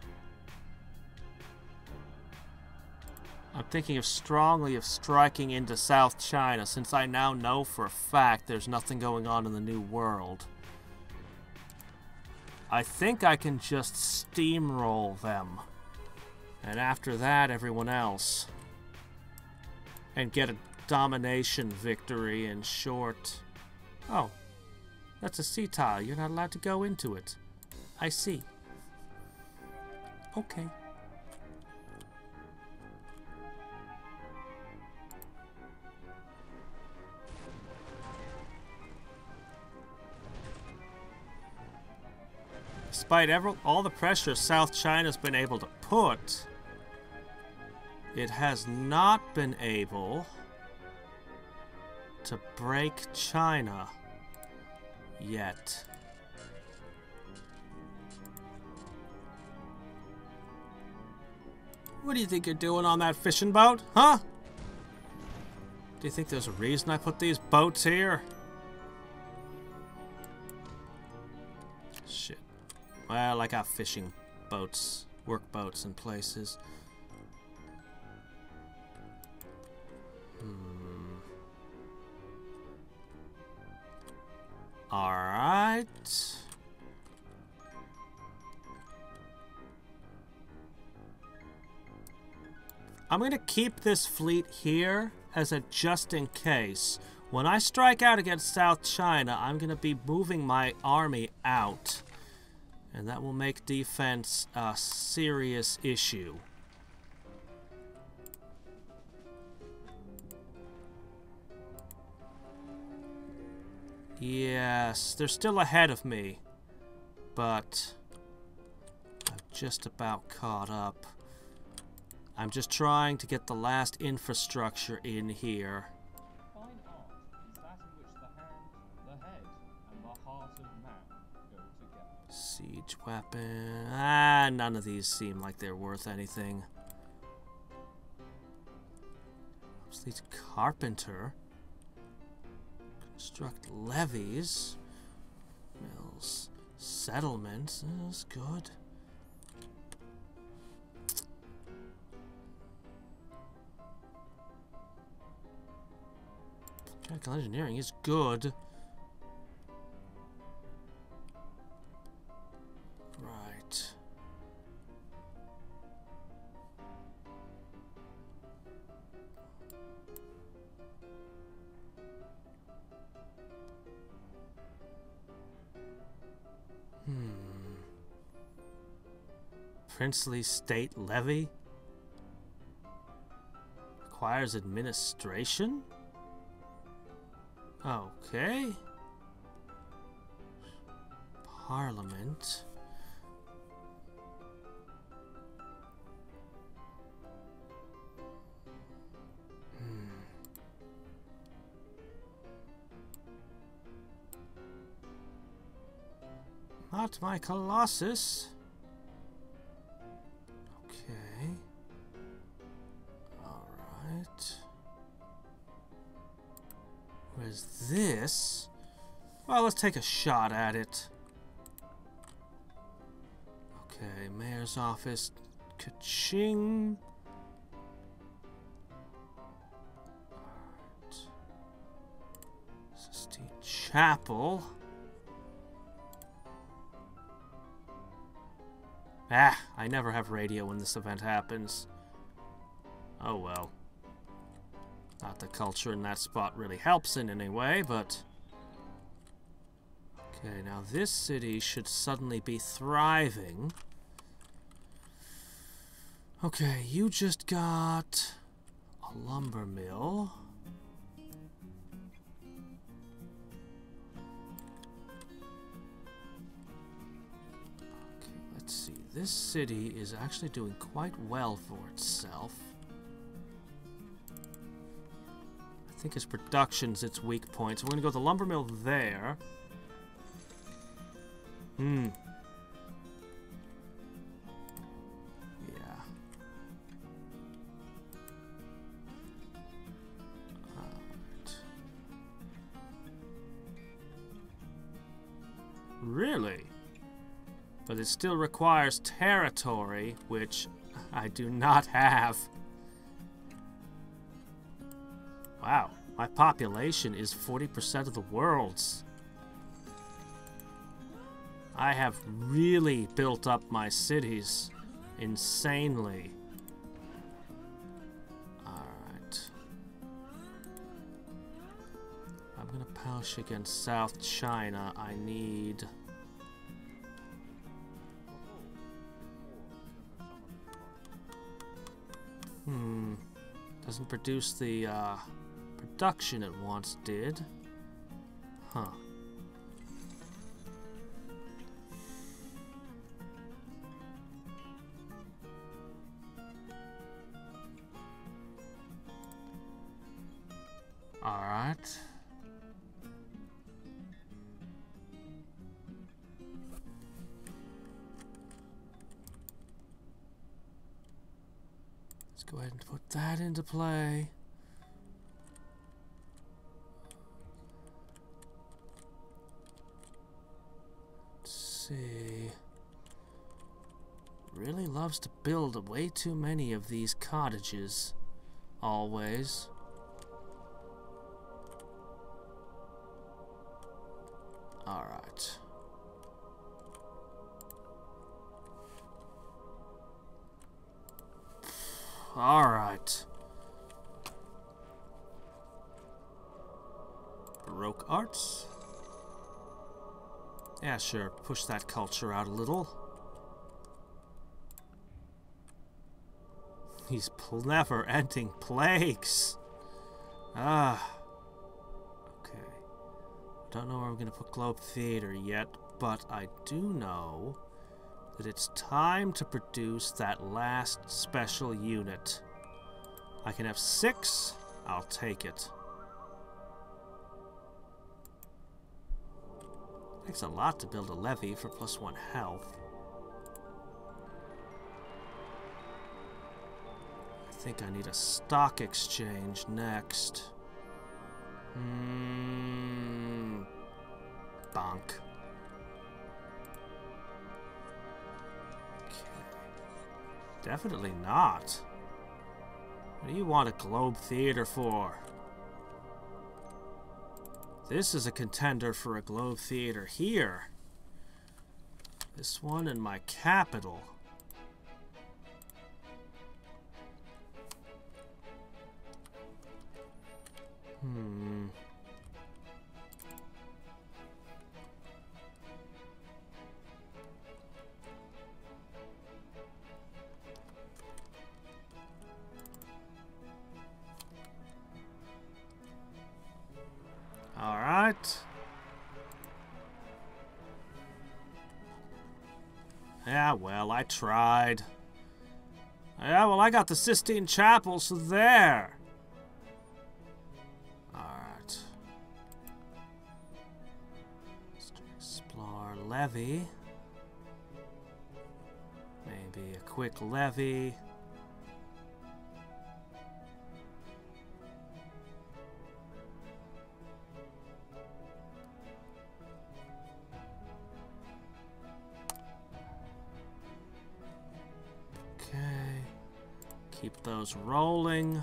I'm thinking strongly of striking into South China, since I now know for a fact there's nothing going on in the New World. I think I can just steamroll them. And after that, everyone else. And get a domination victory in short. Oh, that's a sea tile. You're not allowed to go into it. I see. Okay. Despite all the pressure South China's been able to put, it has not been able to break China yet. What do you think you're doing on that fishing boat, huh? Do you think there's a reason I put these boats here? Shit. Well, I got fishing boats, work boats in places. Alright. I'm going to keep this fleet here as a just in case. When I strike out against South China, I'm going to be moving my army out. And that will make defense a serious issue. Yes, they're still ahead of me. But I've just about caught up. I'm just trying to get the last infrastructure in here. Fine art is that in which the hand, the head, and the heart of man go together. Siege weapon. Ah, none of these seem like they're worth anything. Obsolete carpenter. Construct levies. Mills. Settlements. That's good. Mechanical engineering is good. Right. Princely state levy? Requires administration? Okay. Parliament. Not my Colossus. Okay. Alright. Where's this? Well, let's take a shot at it. Okay, mayor's office. Ka-ching. Alright. Sistine Chapel. Ah, I never have radio when this event happens. Oh well. Not that culture in that spot really helps in any way, but... Okay, now this city should suddenly be thriving. Okay, you just got a lumber mill. Okay, let's see. This city is actually doing quite well for itself. I think its production's its weak point, so we're gonna go with the lumber mill there. Yeah. Really? But it still requires territory, which I do not have. Wow, my population is 40% of the world's. I have really built up my cities insanely. Alright. I'm gonna push against South China. I need... Doesn't produce the production it once did. Huh. Alright. Let's go ahead and put that into play. Let's see. Really loves to build way too many of these cottages. Always. Alright. Alright. Baroque arts? Yeah, sure. Push that culture out a little. These never-ending plagues. Ah. Okay. Don't know where I'm gonna put Globe Theater yet, but I do know that it's time to produce that last special unit. I can have 6, I'll take it. Takes a lot to build a levy for +1 health. I think I need a stock exchange next. Bonk. Definitely not. What do you want a Globe Theater for? This is a contender for a Globe Theater here. This one in my capital. Alright. Yeah, well, I tried. Yeah, well, I got the Sistine Chapel, so there. Alright. Let's explore levy. Maybe a quick levy. Keep those rolling.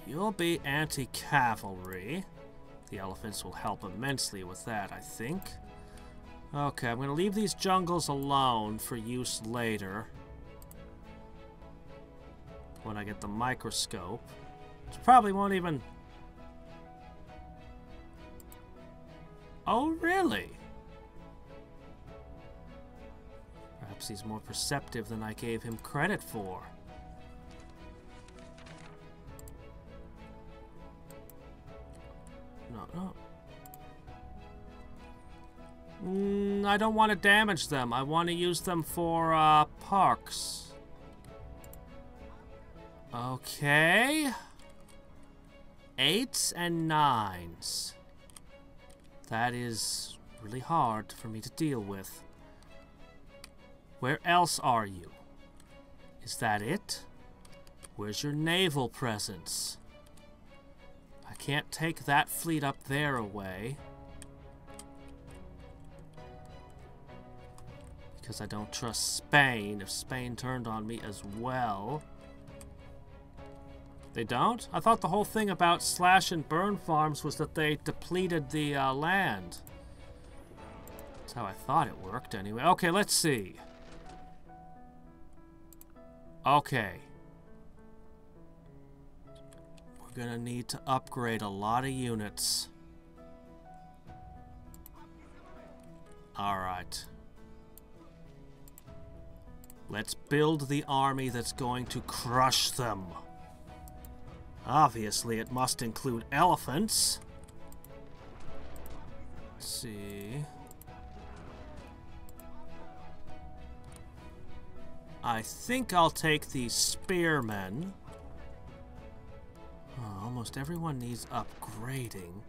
You'll be anti-cavalry. The elephants will help immensely with that, I think. Okay, I'm going to leave these jungles alone for use later. When I get the microscope. Which probably won't even... Oh, really? Perhaps he's more perceptive than I gave him credit for. No. I don't want to damage them. I want to use them for, parks. Okay. 8s and 9s. That is really hard for me to deal with. Where else are you? Is that it? Where's your naval presence? I can't take that fleet up there away. Because I don't trust Spain, if Spain turned on me as well. They don't? I thought the whole thing about slash and burn farms was that they depleted the land. That's how I thought it worked anyway. Okay, let's see. Okay. We're gonna need to upgrade a lot of units. Alright. Let's build the army that's going to crush them. Obviously, it must include elephants. Let's see. I think I'll take the spearmen. Oh, almost everyone needs upgrading.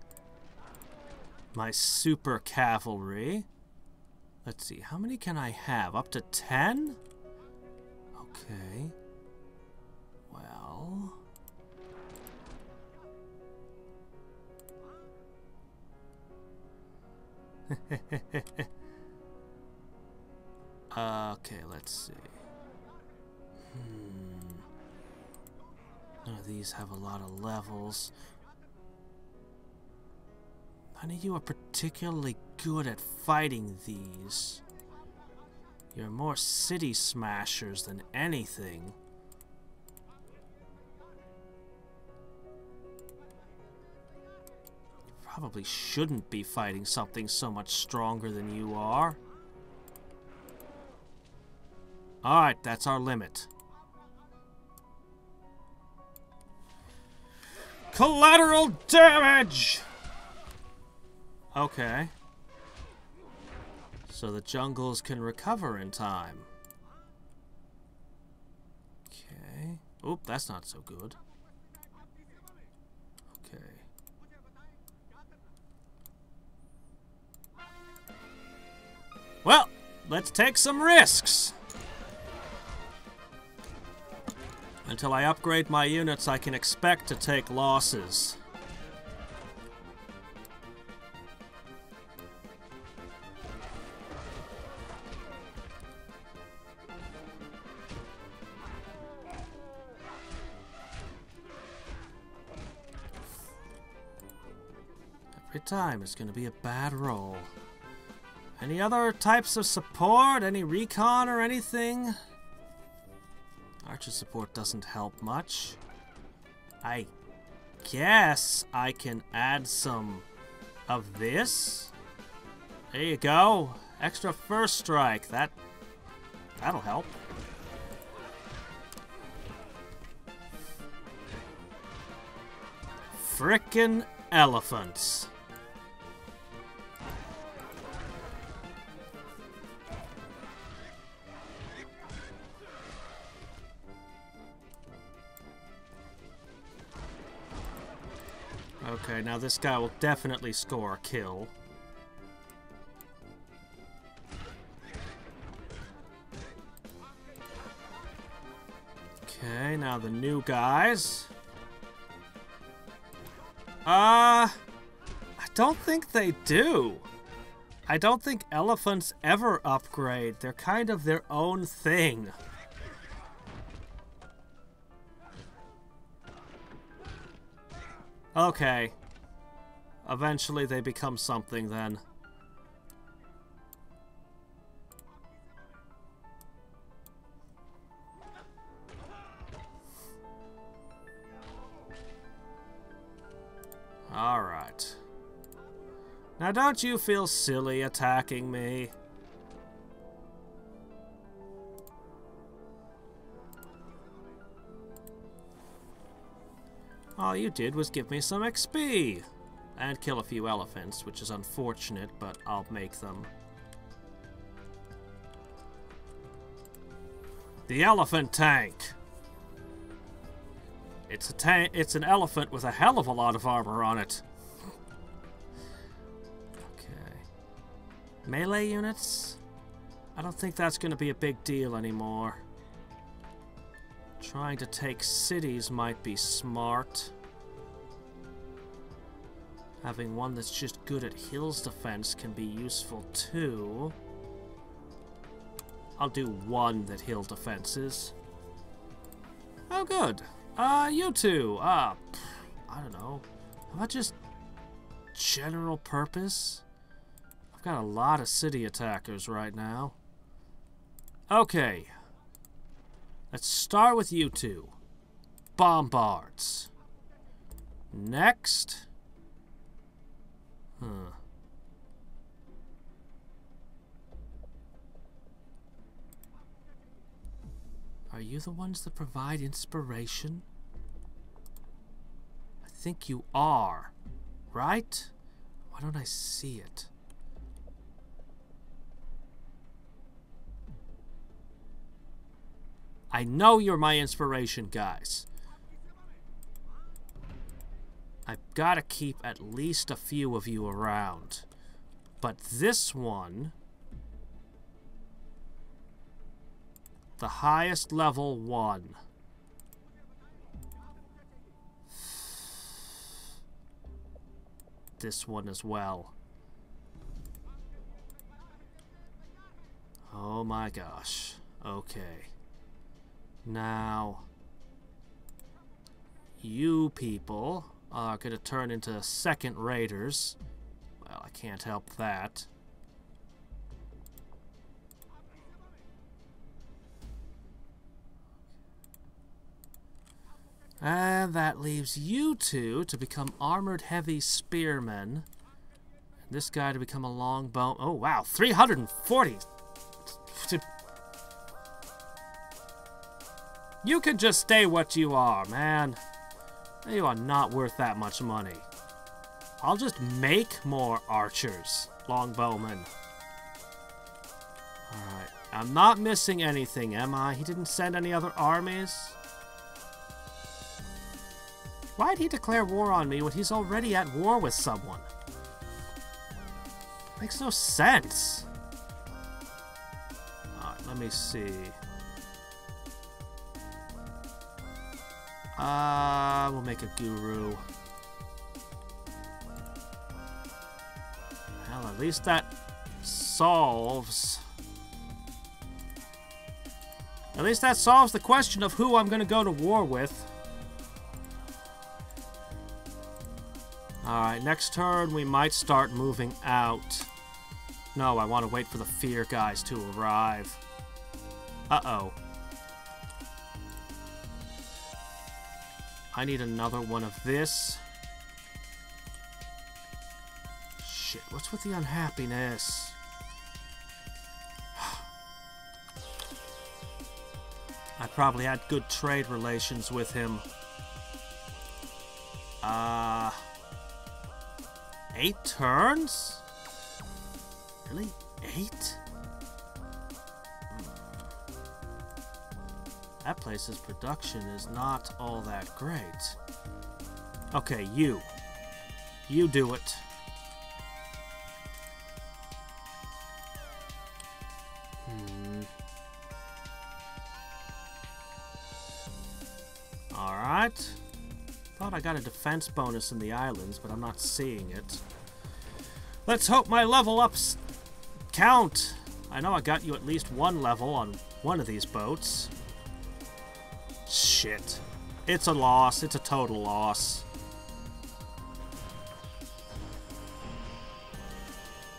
My super cavalry. Let's see, how many can I have? Up to 10? Okay. Well... okay, let's see. None of these have a lot of levels. None of you are particularly good at fighting these. You're more city smashers than anything. Probably shouldn't be fighting something so much stronger than you are. Alright, that's our limit. Collateral damage! Okay. So the jungles can recover in time. Okay. Oop, that's not so good. Okay. Well, let's take some risks. Until I upgrade my units, I can expect to take losses. Every time it's going to be a bad roll. Any other types of support? Any recon or anything? Archer support doesn't help much. I guess I can add some of this. There you go. Extra first strike. That'll help. Frickin' elephants. Okay, now this guy will definitely score a kill. Okay, now the new guys. I don't think they do. I don't think elephants ever upgrade. They're kind of their own thing. Okay. Eventually they become something then. Alright. Now don't you feel silly attacking me? All you did was give me some XP. And kill a few elephants, which is unfortunate, but I'll make them. The elephant tank. It's a tank. It's an elephant with a hell of a lot of armor on it. Okay. Melee units? I don't think that's going to be a big deal anymore. Trying to take cities might be smart. Having one that's just good at hills defense can be useful too. I'll do one that hill defenses. Oh, good. You two. I don't know. How about just general purpose? I've got a lot of city attackers right now. Okay. Let's start with you two. Bombards. Next. Are you the ones that provide inspiration? I think you are, right? Why don't I see it? I know you're my inspiration, guys. I've got to keep at least a few of you around. But this one... the highest level 1. This one as well. Oh my gosh. Okay. Now... you people are going to turn into second raiders. Well, I can't help that. And that leaves you two to become armored heavy spearmen. And this guy to become a longbow. Oh, wow. 340. You can just stay what you are, man. You are not worth that much money. I'll just make more archers, longbowmen. Alright. I'm not missing anything, am I? He didn't send any other armies? Why'd he declare war on me when he's already at war with someone? Makes no sense. Alright, let me see. We'll make a guru. Well, at least that solves... at least that solves the question of who I'm gonna go to war with. Alright, next turn we might start moving out. No, I want to wait for the fear guys to arrive. Uh-oh. I need another one of this. Shit, what's with the unhappiness? I probably had good trade relations with him. 8 turns? Really? 8? That place's production is not all that great. Okay, you. You do it. Alright. Thought I got a defense bonus in the islands, but I'm not seeing it. Let's hope my level ups count. I know I got you at least 1 level on one of these boats. Shit. It's a loss. It's a total loss.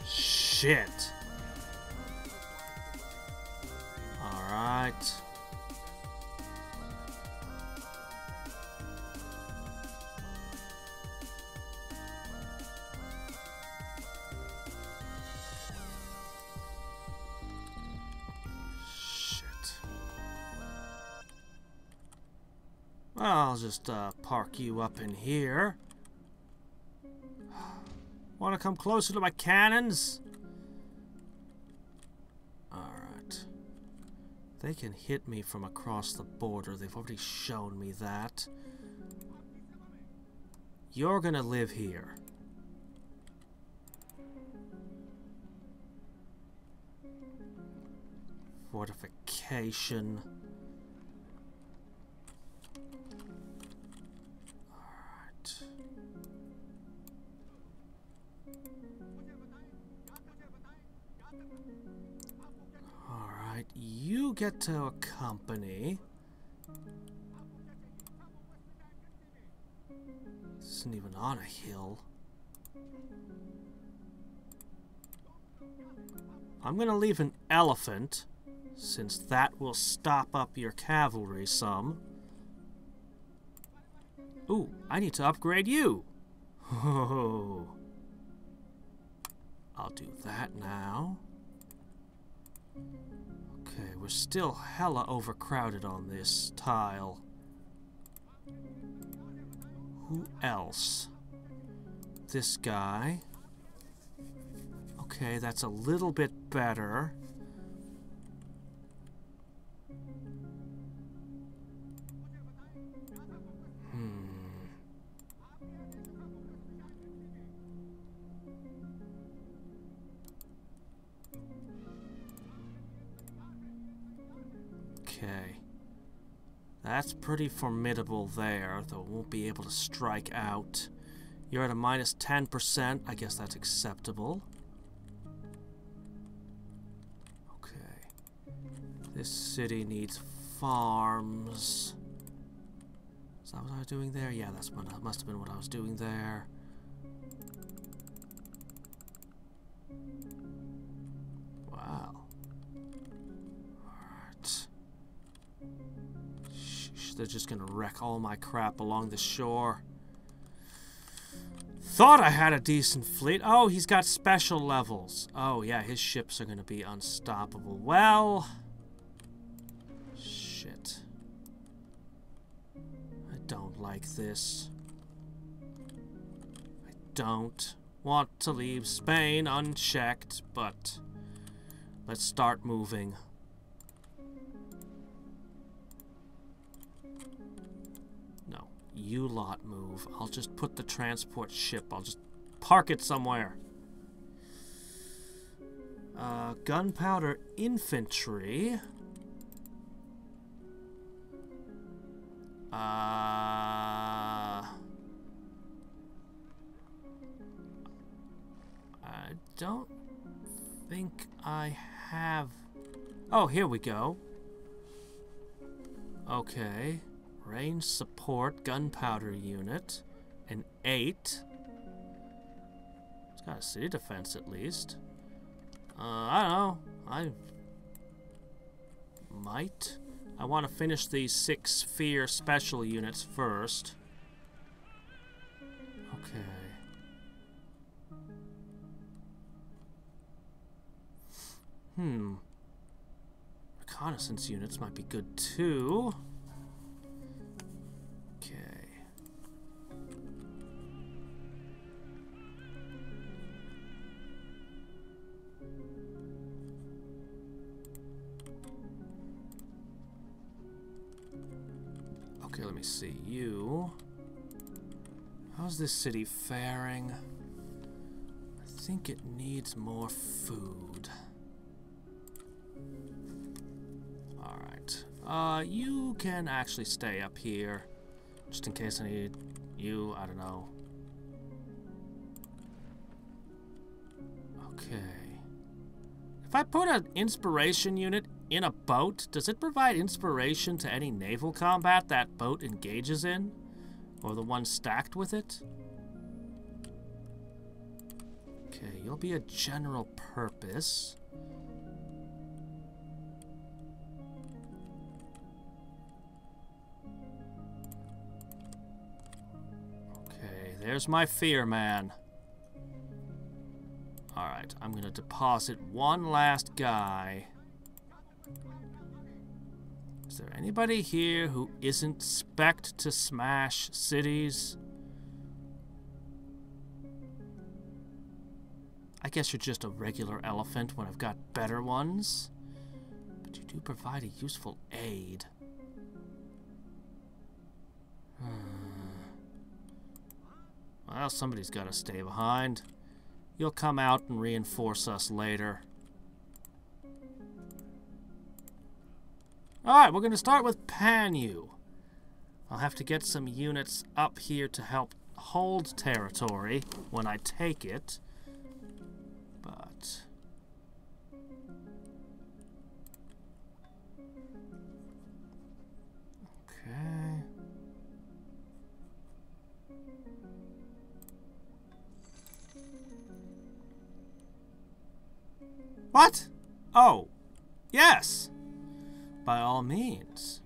Shit. Alright. I'll just park you up in here. Want to come closer to my cannons? Alright. They can hit me from across the border. They've already shown me that. You're gonna live here. Fortification. get to a company. This isn't even on a hill. I'm gonna leave an elephant, since that will stop up your cavalry some. Ooh, I need to upgrade you. Oh. I'll do that now. Okay, we're still hella overcrowded on this tile. Who else? This guy. Okay, that's a little bit better. Okay. That's pretty formidable there, though it won't be able to strike out. You're at a minus 10%. I guess that's acceptable. Okay. This city needs farms. Is that what I was doing there? Yeah, that's what must have been what I was doing there. Wow. Alright. They're just gonna wreck all my crap along the shore. Thought I had a decent fleet. Oh, he's got special levels. Oh, yeah, his ships are gonna be unstoppable. Well... shit. I don't like this. I don't want to leave Spain unchecked, but... let's start moving. You lot move. I'll just put the transport ship. I'll just park it somewhere. Gunpowder infantry. I don't think I have... oh, here we go. Okay. Range support, gunpowder unit, an 8. It's got a city defense at least. I don't know. I might. I want to finish these 6 sphere special units first. Okay. Reconnaissance units might be good too. Okay, let me see you. How's this city faring? I think it needs more food. Alright. You can actually stay up here. Just in case I need you, I don't know. Okay. If I put an inspiration unit in a boat, does it provide inspiration to any naval combat that boat engages in? Or the one stacked with it? Okay, you'll be a general purpose. Okay, there's my fear man. Alright, I'm gonna deposit one last guy. Is there anybody here who isn't spec'd to smash cities? I guess you're just a regular elephant when I've got better ones. But you do provide a useful aid. Well, somebody's got to stay behind. You'll come out and reinforce us later. Alright, we're going to start with Panyu. I'll have to get some units up here to help hold territory when I take it. But... What? Oh, yes. By all means.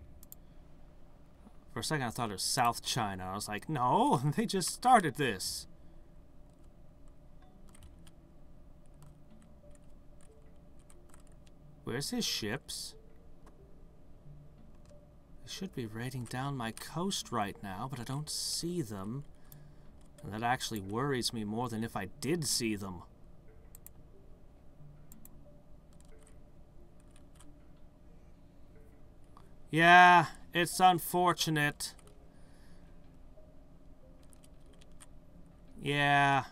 For a second I thought it was South China. I was like, no, they just started this. Where's his ships? They should be raiding down my coast right now, but I don't see them. And that actually worries me more than if I did see them. Yeah, it's unfortunate. Yeah.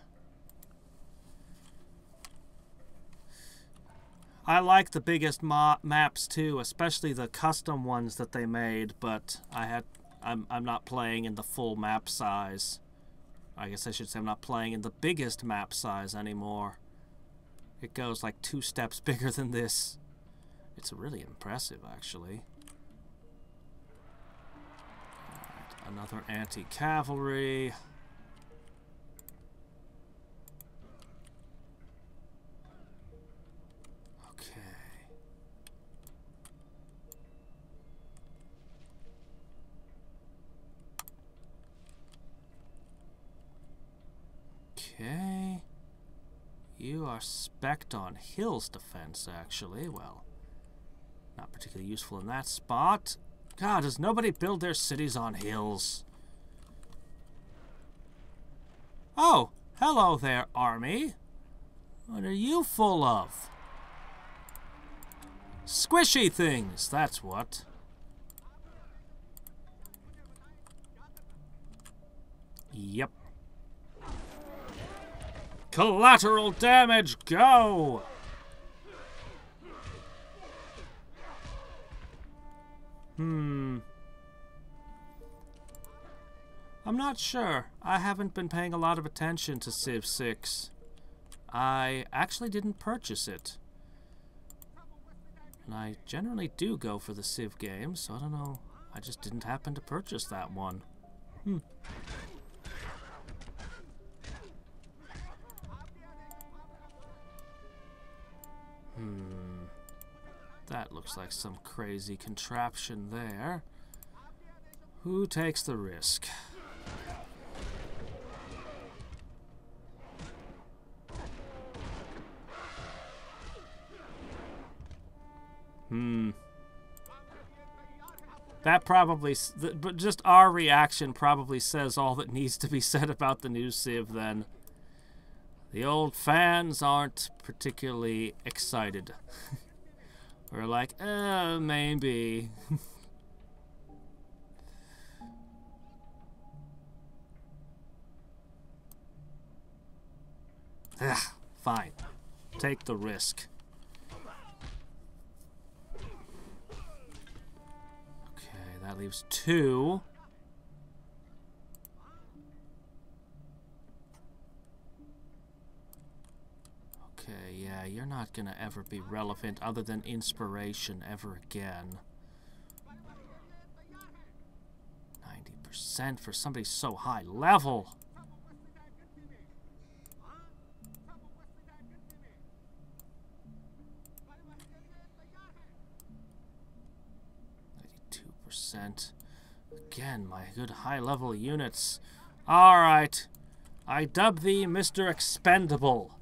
I like the biggest maps too, especially the custom ones that they made, but I'm not playing in the full map size. I guess I should say I'm not playing in the biggest map size anymore. It goes like 2 steps bigger than this. It's really impressive, actually. Alright, another anti-cavalry. Okay. You are spec'd on hills defense, actually. Well, not particularly useful in that spot. God, does nobody build their cities on hills? Oh, hello there, army. What are you full of? Squishy things, that's what. Yep. Collateral damage, go! I'm not sure. I haven't been paying a lot of attention to Civ 6. I actually didn't purchase it. And I generally do go for the Civ games, so I don't know. I just didn't happen to purchase that one. That looks like some crazy contraption there. Who takes the risk? That probably, but just our reaction probably says all that needs to be said about the new Civ then. The old fans aren't particularly excited. We're like, maybe. Fine. Take the risk. Okay, that leaves 2. Okay, yeah, you're not gonna ever be relevant other than inspiration ever again. 90% for somebody so high level. Again, my good high-level units. Alright. I dub thee Mr. Expendable.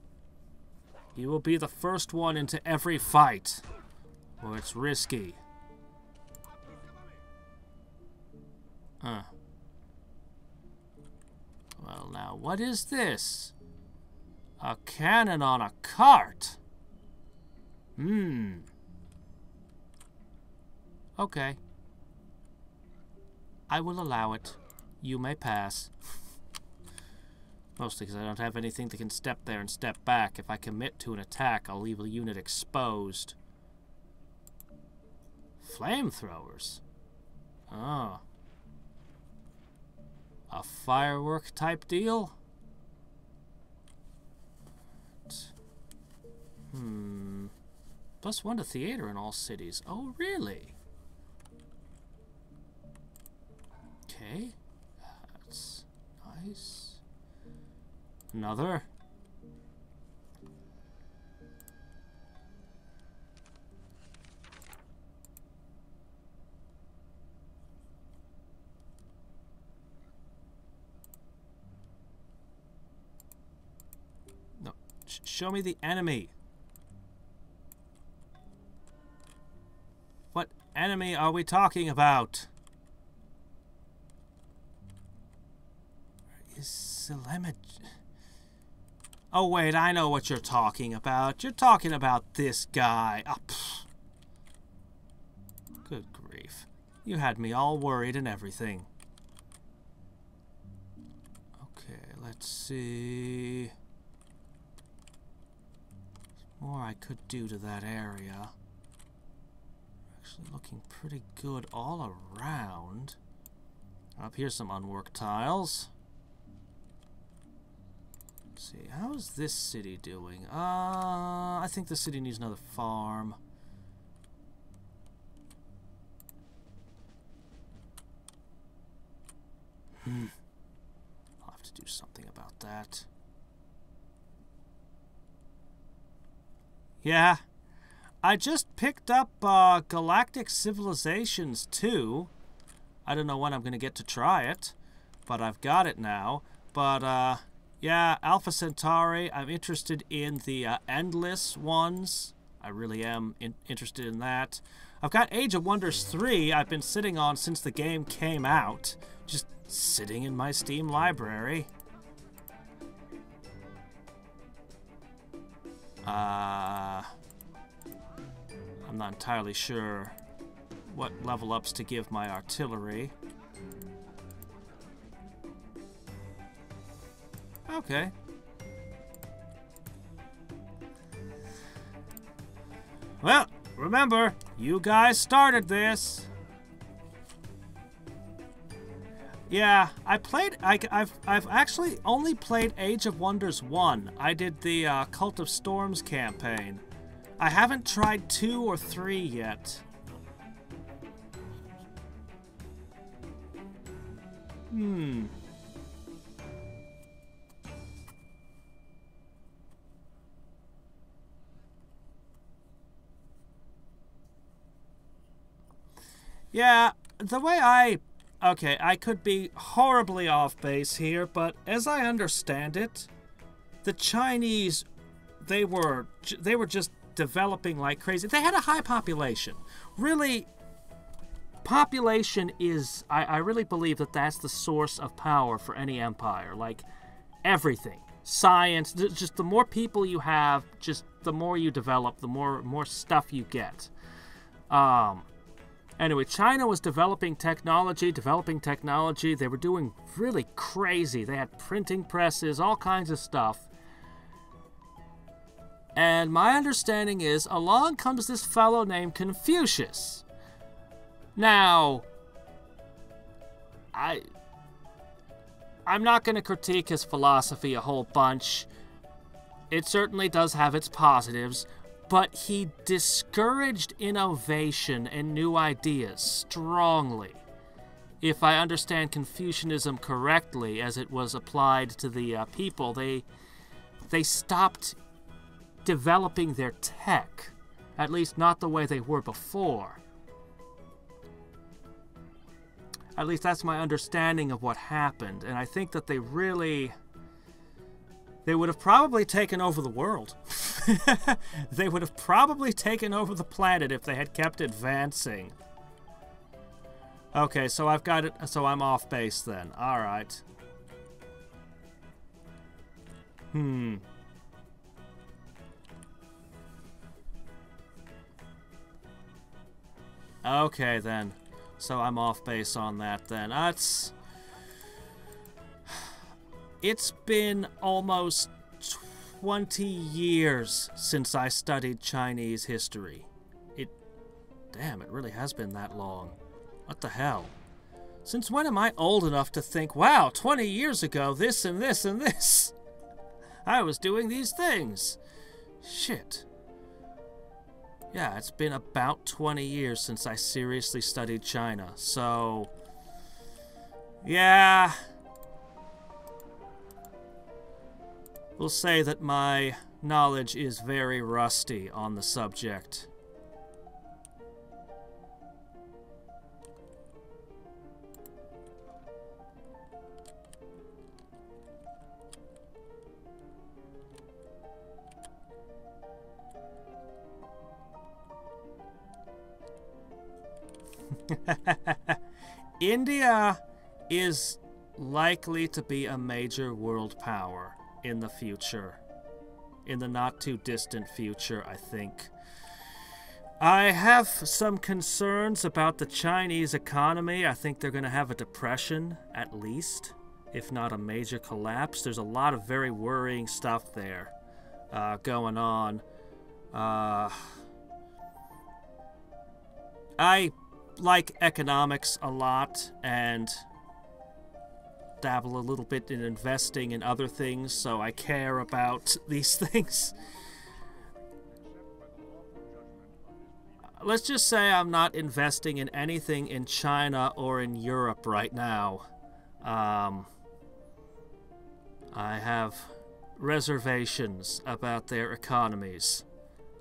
You will be the first one into every fight. Or it's risky. Well, now, what is this? A cannon on a cart? Okay. I will allow it. You may pass. Mostly because I don't have anything that can step there and step back. If I commit to an attack, I'll leave a unit exposed. Flamethrowers? Oh. A firework type deal? +1 to theater in all cities. Oh, really? Okay, that's nice. Another. Show me the enemy. What enemy are we talking about? Where is Sabotage? Oh wait, I know what you're talking about. You're talking about this guy. Oh, good grief. You had me all worried and everything. Okay, let's see. There's more I could do to that area. Actually looking pretty good all around. Up here's some unworked tiles. Let's see, how is this city doing? I think the city needs another farm. I'll have to do something about that. Yeah, I just picked up Galactic Civilizations 2. I don't know when I'm going to get to try it, but I've got it now. But, yeah, Alpha Centauri, I'm interested in the Endless ones. I really am interested in that. I've got Age of Wonders 3 I've been sitting on since the game came out. Just sitting in my Steam library. I'm not entirely sure what level ups to give my artillery. Okay. Well, remember, you guys started this. Yeah, I've actually only played Age of Wonders 1. I did the Cult of Storms campaign. I haven't tried 2 or 3 yet. Yeah, the way okay, I could be horribly off base here, but as I understand it, the Chinese, they were just developing like crazy. They had a high population. Really, population is, I really believe that that's the source of power for any empire. Like, everything. Science, just the more people you have, just the more you develop, the more stuff you get. Anyway, China was developing technology. They were doing really crazy. They had printing presses, all kinds of stuff. And my understanding is, along comes this fellow named Confucius. Now, I'm not going to critique his philosophy a whole bunch. It certainly does have its positives. But he discouraged innovation and new ideas strongly. If I understand Confucianism correctly, as it was applied to the people, they stopped developing their tech, at least not the way they were before. At least that's my understanding of what happened, and I think that they would have probably taken over the world. They would have probably taken over the planet if they had kept advancing. Okay, so I've got it, so I'm off base then. Alright. Okay then. So I'm off base on that then. It's been almost 20 years since I studied Chinese history. Damn, it really has been that long. What the hell? Since when am I old enough to think, wow, 20 years ago, this and this and this? I was doing these things. Shit. Yeah, it's been about 20 years since I seriously studied China, so... yeah... we'll say that my knowledge is very rusty on the subject. India is likely to be a major world power in the future. In the not too distant future, I think. I have some concerns about the Chinese economy. I think they're going to have a depression, at least, if not a major collapse. There's a lot of very worrying stuff there going on. I like economics a lot and dabble a little bit in investing in other things, so I care about these things. Let's just say I'm not investing in anything in China or in Europe right now. I have reservations about their economies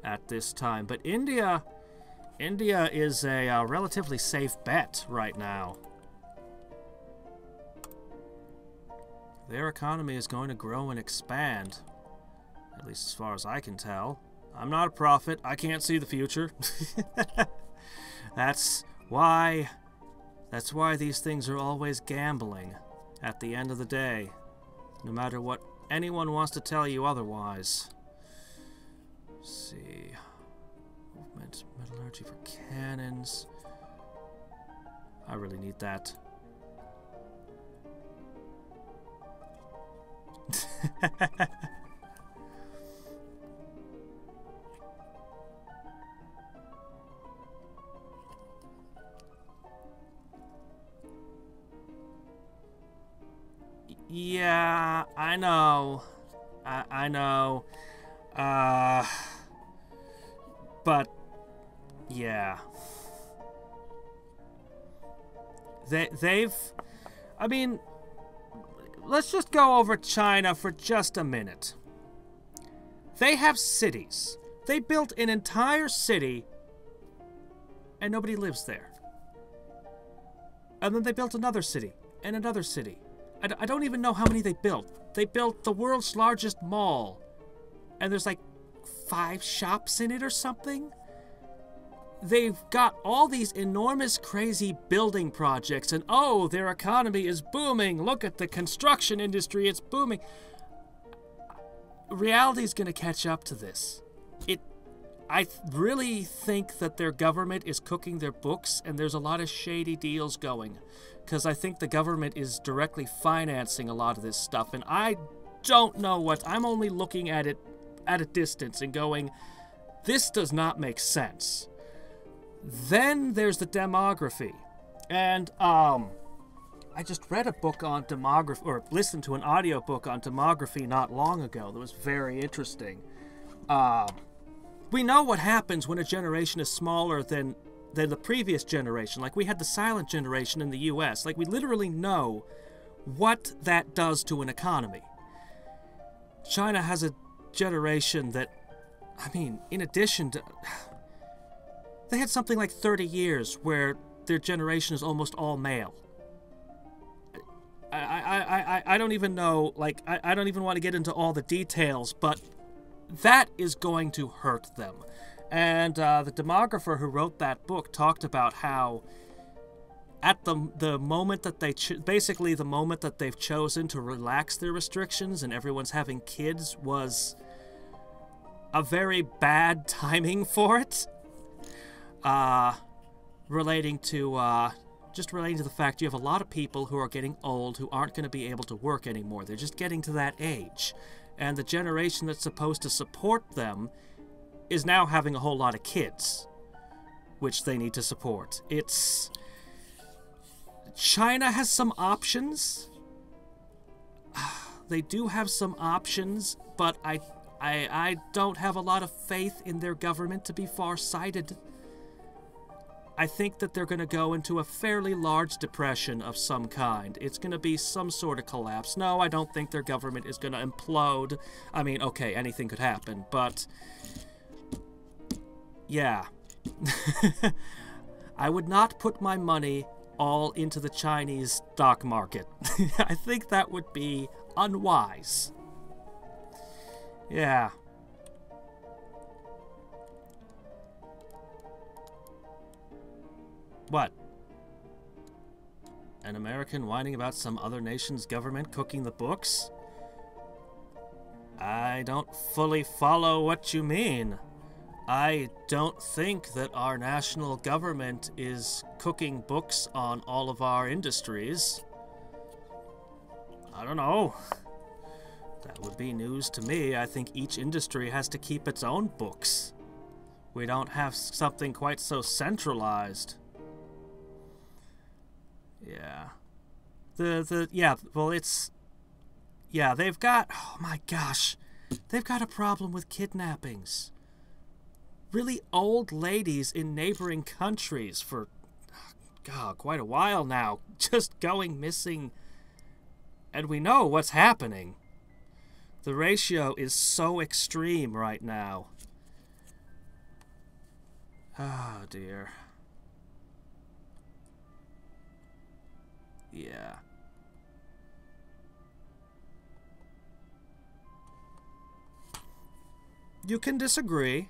at this time, but India is a relatively safe bet right now. Their economy is going to grow and expand, at least as far as I can tell. I'm not a prophet. I can't see the future. That's why these things are always gambling at the end of the day, no matter what anyone wants to tell you otherwise. Let's see. Movement, metallurgy for cannons. I really need that. Yeah, I know. I know. But yeah. They've I mean, let's just go over China for just a minute. They have cities. They built an entire city and nobody lives there. And then they built another city and another city. I don't even know how many they built. They built the world's largest mall. And there's like 5 shops in it or something. They've got all these enormous, crazy building projects. And oh, their economy is booming. Look at the construction industry. It's booming. Reality is going to catch up to this. I really think that their government is cooking their books. And there's a lot of shady deals going. Because I think the government is directly financing a lot of this stuff. And I don't know what... I'm only looking at it at a distance and going, this does not make sense. Then there's the demography. And I just read a book on demography, or listened to an audiobook on demography not long ago that was very interesting. We know what happens when a generation is smaller than the previous generation. Like, we had the silent generation in the US. Like, we literally know what that does to an economy. China has a generation that, I mean, in addition to... They had something like 30 years where their generation is almost all male. I don't even know, like, I don't even want to get into all the details, but that is going to hurt them. And the demographer who wrote that book talked about how at the moment that they basically the moment that they've chosen to relax their restrictions and everyone's having kids was a very bad timing for it. Relating to the fact you have a lot of people who are getting old who aren't going to be able to work anymore. They're just getting to that age. And the generation that's supposed to support them is now having a whole lot of kids, which they need to support. China has some options. They do have some options, but I don't have a lot of faith in their government to be far-sighted. I think that they're going to go into a fairly large depression of some kind. It's going to be some sort of collapse. No, I don't think their government is going to implode. I mean, okay, anything could happen, but... yeah. I would not put my money all into the Chinese stock market. I think that would be unwise. Yeah. What? An American whining about some other nation's government cooking the books? I don't fully follow what you mean. I don't think that our national government is cooking books on all of our industries. I don't know. That would be news to me. I think each industry has to keep its own books. We don't have something quite so centralized. Yeah. Yeah, they've got, oh my gosh, they've got a problem with kidnappings. Really old ladies in neighboring countries for, God, quite a while now, just going missing. And we know what's happening. The ratio is so extreme right now. Oh, dear. Yeah. You can disagree.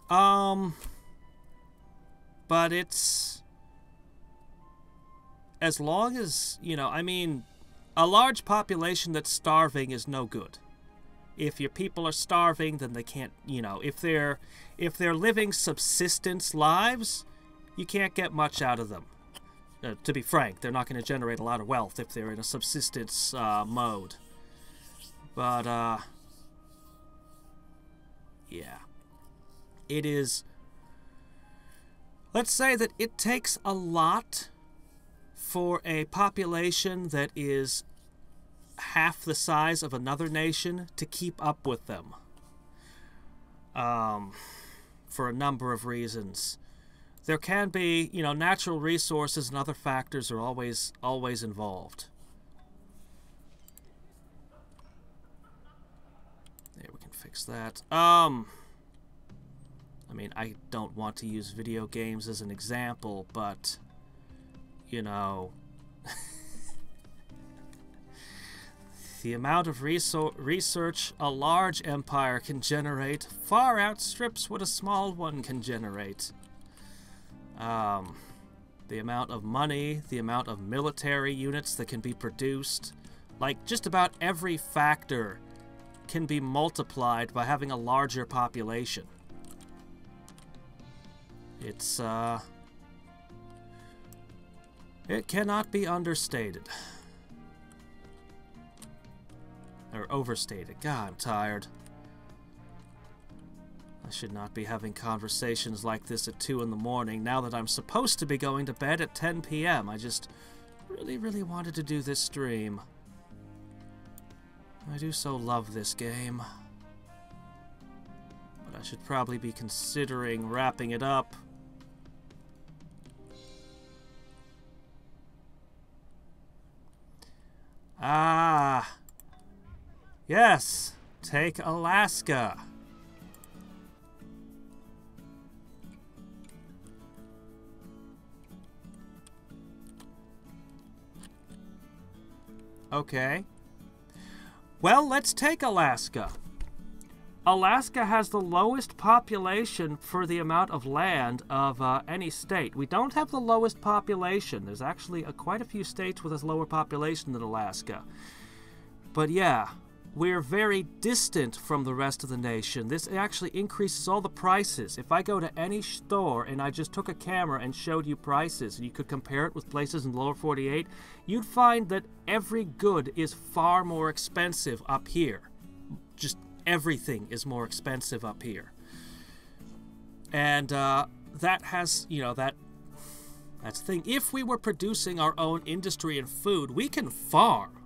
But it's... As long as, you know, I mean, a large population that's starving is no good. If your people are starving, then they can't, you know, if they're living subsistence lives, you can't get much out of them. To be frank, they're not going to generate a lot of wealth if they're in a subsistence mode. But, yeah. It is... Let's say that it takes a lot for a population that is half the size of another nation to keep up with them. For a number of reasons. There can be, you know, natural resources and other factors are always involved. There, we can fix that. I mean, I don't want to use video games as an example, but, you know, the amount of research a large empire can generate far outstrips what a small one can generate. The amount of money, the amount of military units that can be produced, like just about every factor can be multiplied by having a larger population. It's, it cannot be understated. Or overstated. God, I'm tired. I should not be having conversations like this at 2 in the morning now that I'm supposed to be going to bed at 10 p.m. I just really wanted to do this stream. I do so love this game. But I should probably be considering wrapping it up. Ah, yes, take Alaska. Okay. Well, let's take Alaska. Alaska has the lowest population for the amount of land of any state. We don't have the lowest population. There's actually quite a few states with a lower population than Alaska. But yeah, we're very distant from the rest of the nation. This actually increases all the prices. If I go to any store and I just took a camera and showed you prices, and you could compare it with places in the lower 48, you'd find that every good is far more expensive up here. Just everything is more expensive up here. And that has, you know, that's the thing. If we were producing our own industry and food, we can farm.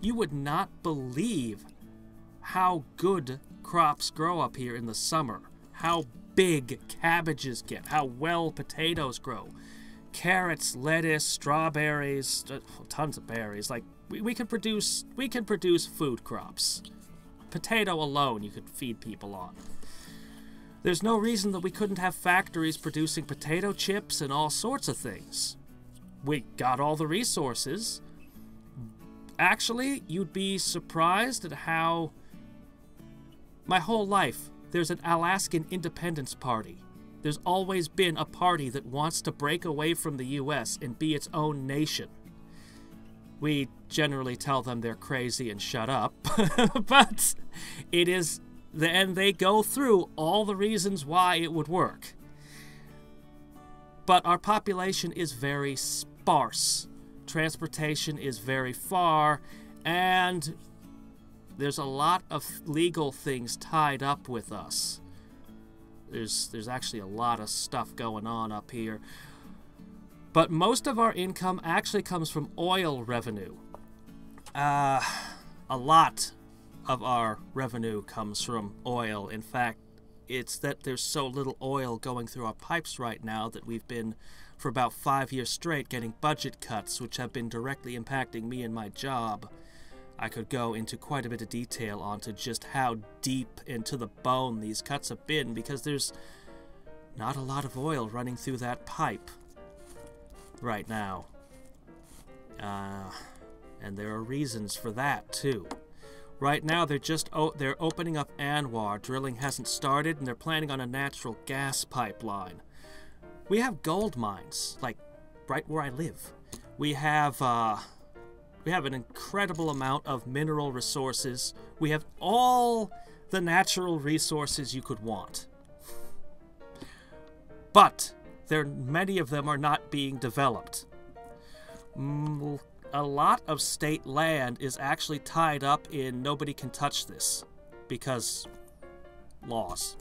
You would not believe how good crops grow up here in the summer. How big cabbages get. How well potatoes grow. Carrots, lettuce, strawberries, tons of berries. Like we can produce food crops. Potato alone you could feed people on. There's no reason that we couldn't have factories producing potato chips and all sorts of things. We got all the resources. Actually, you'd be surprised at how my whole life there's an Alaskan Independence Party. There's always been a party that wants to break away from the US and be its own nation. We generally tell them they're crazy and shut up, but it is, and they go through all the reasons why it would work. But our population is very sparse. Transportation is very far, and there's a lot of legal things tied up with us. There's actually a lot of stuff going on up here. But most of our income actually comes from oil revenue. A lot of our revenue comes from oil. In fact, it's that there's so little oil going through our pipes right now that we've been, for about 5 years straight, getting budget cuts, which have been directly impacting me and my job. I could go into quite a bit of detail onto just how deep into the bone these cuts have been, because there's not a lot of oil running through that pipe right now. And there are reasons for that, too. Right now, they're opening up Anwar. Drilling hasn't started, and they're planning on a natural gas pipeline. We have gold mines, like, right where I live. We have an incredible amount of mineral resources. We have all the natural resources you could want. But many of them are not being developed. A lot of state land is actually tied up in nobody can touch this because laws.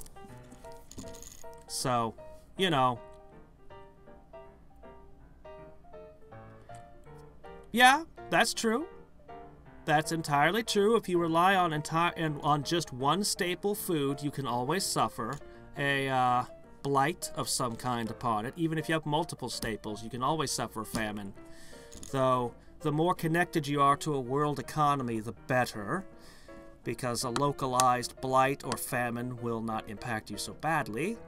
So, you know. Yeah, that's true. That's entirely true. If you rely on just one staple food, you can always suffer a blight of some kind upon it. Even if you have multiple staples, you can always suffer famine. Though, the more connected you are to a world economy, the better, because a localized blight or famine will not impact you so badly.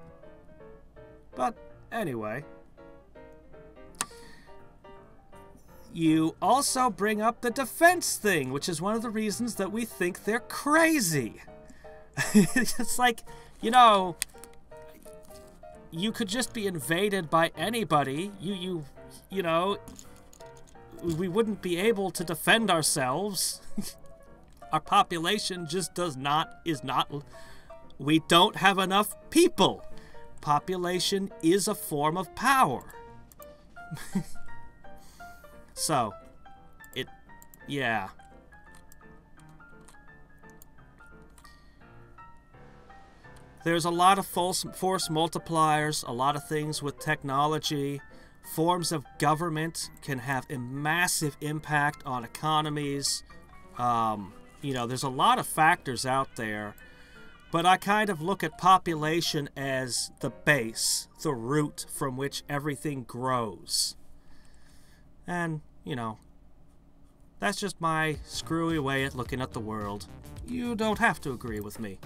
But anyway. You also bring up the defense thing, which is one of the reasons that we think they're crazy. It's like, you know, you could just be invaded by anybody. You know, we wouldn't be able to defend ourselves. Our population just we don't have enough people. Population is a form of power. So, yeah. There's a lot of force multipliers, a lot of things with technology. Forms of government can have a massive impact on economies. You know, there's a lot of factors out there. But I kind of look at population as the base, the root from which everything grows. And, you know, that's just my screwy way at looking at the world. You don't have to agree with me.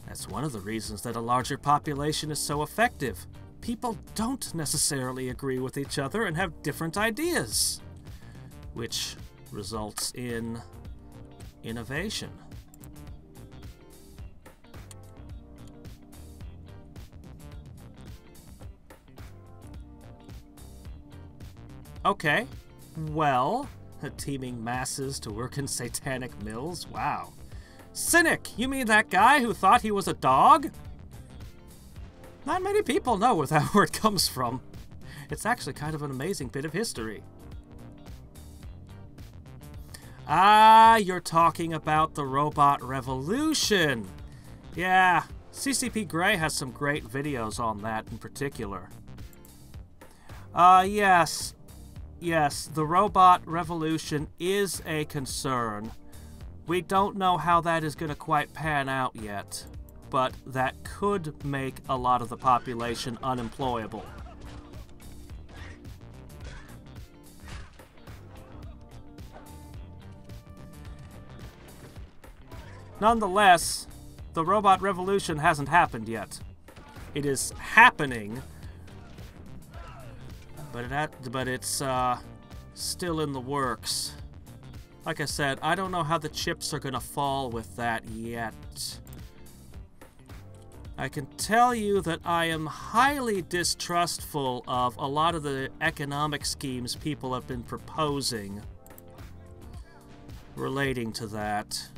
That's one of the reasons that a larger population is so effective. People don't necessarily agree with each other and have different ideas, which results in innovation. Okay, well, teaming masses to work in satanic mills? Wow. Cynic! You mean that guy who thought he was a dog? Not many people know where that word comes from. It's actually kind of an amazing bit of history. Ah, you're talking about the robot revolution. Yeah, CCP Grey has some great videos on that in particular. Yes, the robot revolution is a concern. We don't know how that is going to quite pan out yet, but that could make a lot of the population unemployable. Nonetheless, the robot revolution hasn't happened yet. It is happening, but it's still in the works. Like I said, I don't know how the chips are gonna fall with that yet. I can tell you that I am highly distrustful of a lot of the economic schemes people have been proposing relating to that.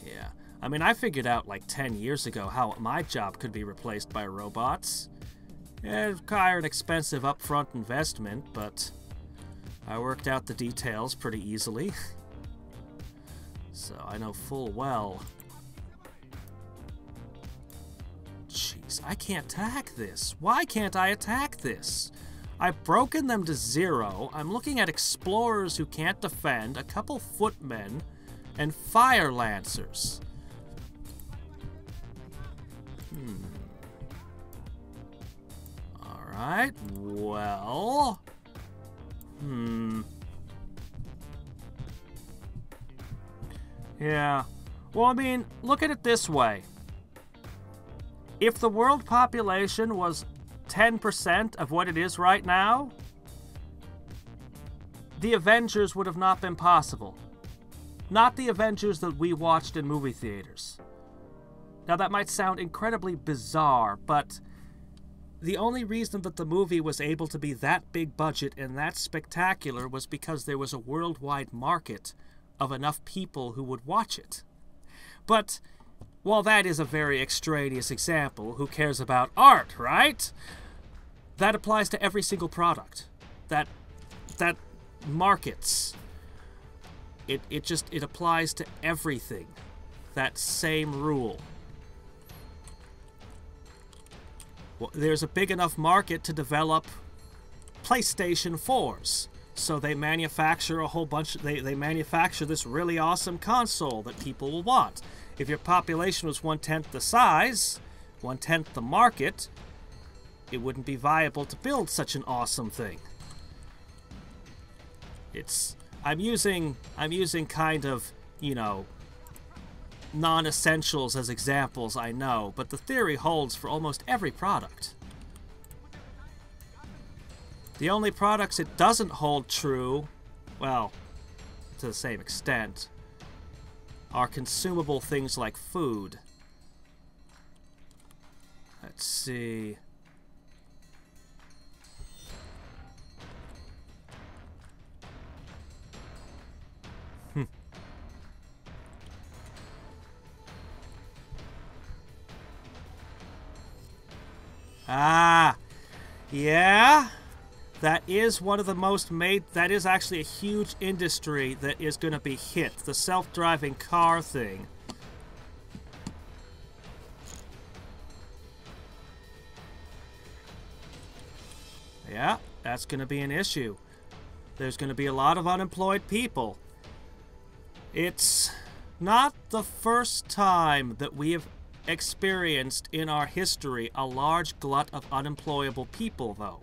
Yeah. I mean, I figured out like 10 years ago how my job could be replaced by robots. It required an expensive upfront investment, but I worked out the details pretty easily. So I know full well. Jeez, I can't attack this. Why can't I attack this? I've broken them to 0. I'm looking at explorers who can't defend, a couple footmen, and fire lancers. Alright, well... Yeah. Well, I mean, look at it this way. If the world population was 10% of what it is right now, the Avengers would have not been possible. Not the Avengers that we watched in movie theaters. Now, that might sound incredibly bizarre, but the only reason that the movie was able to be that big budget and that spectacular was because there was a worldwide market of enough people who would watch it. But while that is a very extraneous example, who cares about art, right? That applies to every single product. That markets. It applies to everything. That same rule. Well, there's a big enough market to develop PlayStation 4s. So they manufacture a whole bunch, they manufacture this really awesome console that people will want. If your population was 1/10 the size, 1/10 the market, it wouldn't be viable to build such an awesome thing. I'm using kind of, you know, non-essentials as examples, I know, but the theory holds for almost every product. The only products it doesn't hold true, well, to the same extent, are consumable things like food. Let's see. Ah, yeah. That is one of the most that is actually a huge industry that is going to be hit. The self-driving car thing. Yeah, that's going to be an issue. There's going to be a lot of unemployed people. It's not the first time that we have experienced in our history a large glut of unemployable people, though.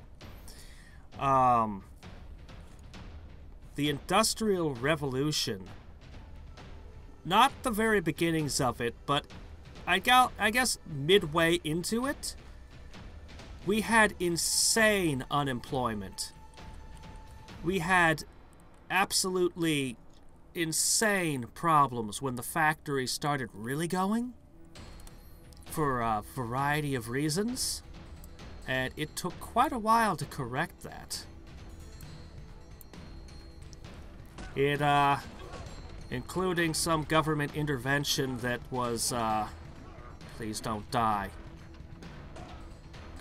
The Industrial Revolution, not the very beginnings of it, but I guess midway into it, we had insane unemployment. We had absolutely insane problems when the factories started really going, for a variety of reasons. And it took quite a while to correct that. It, including some government intervention that was, please don't die.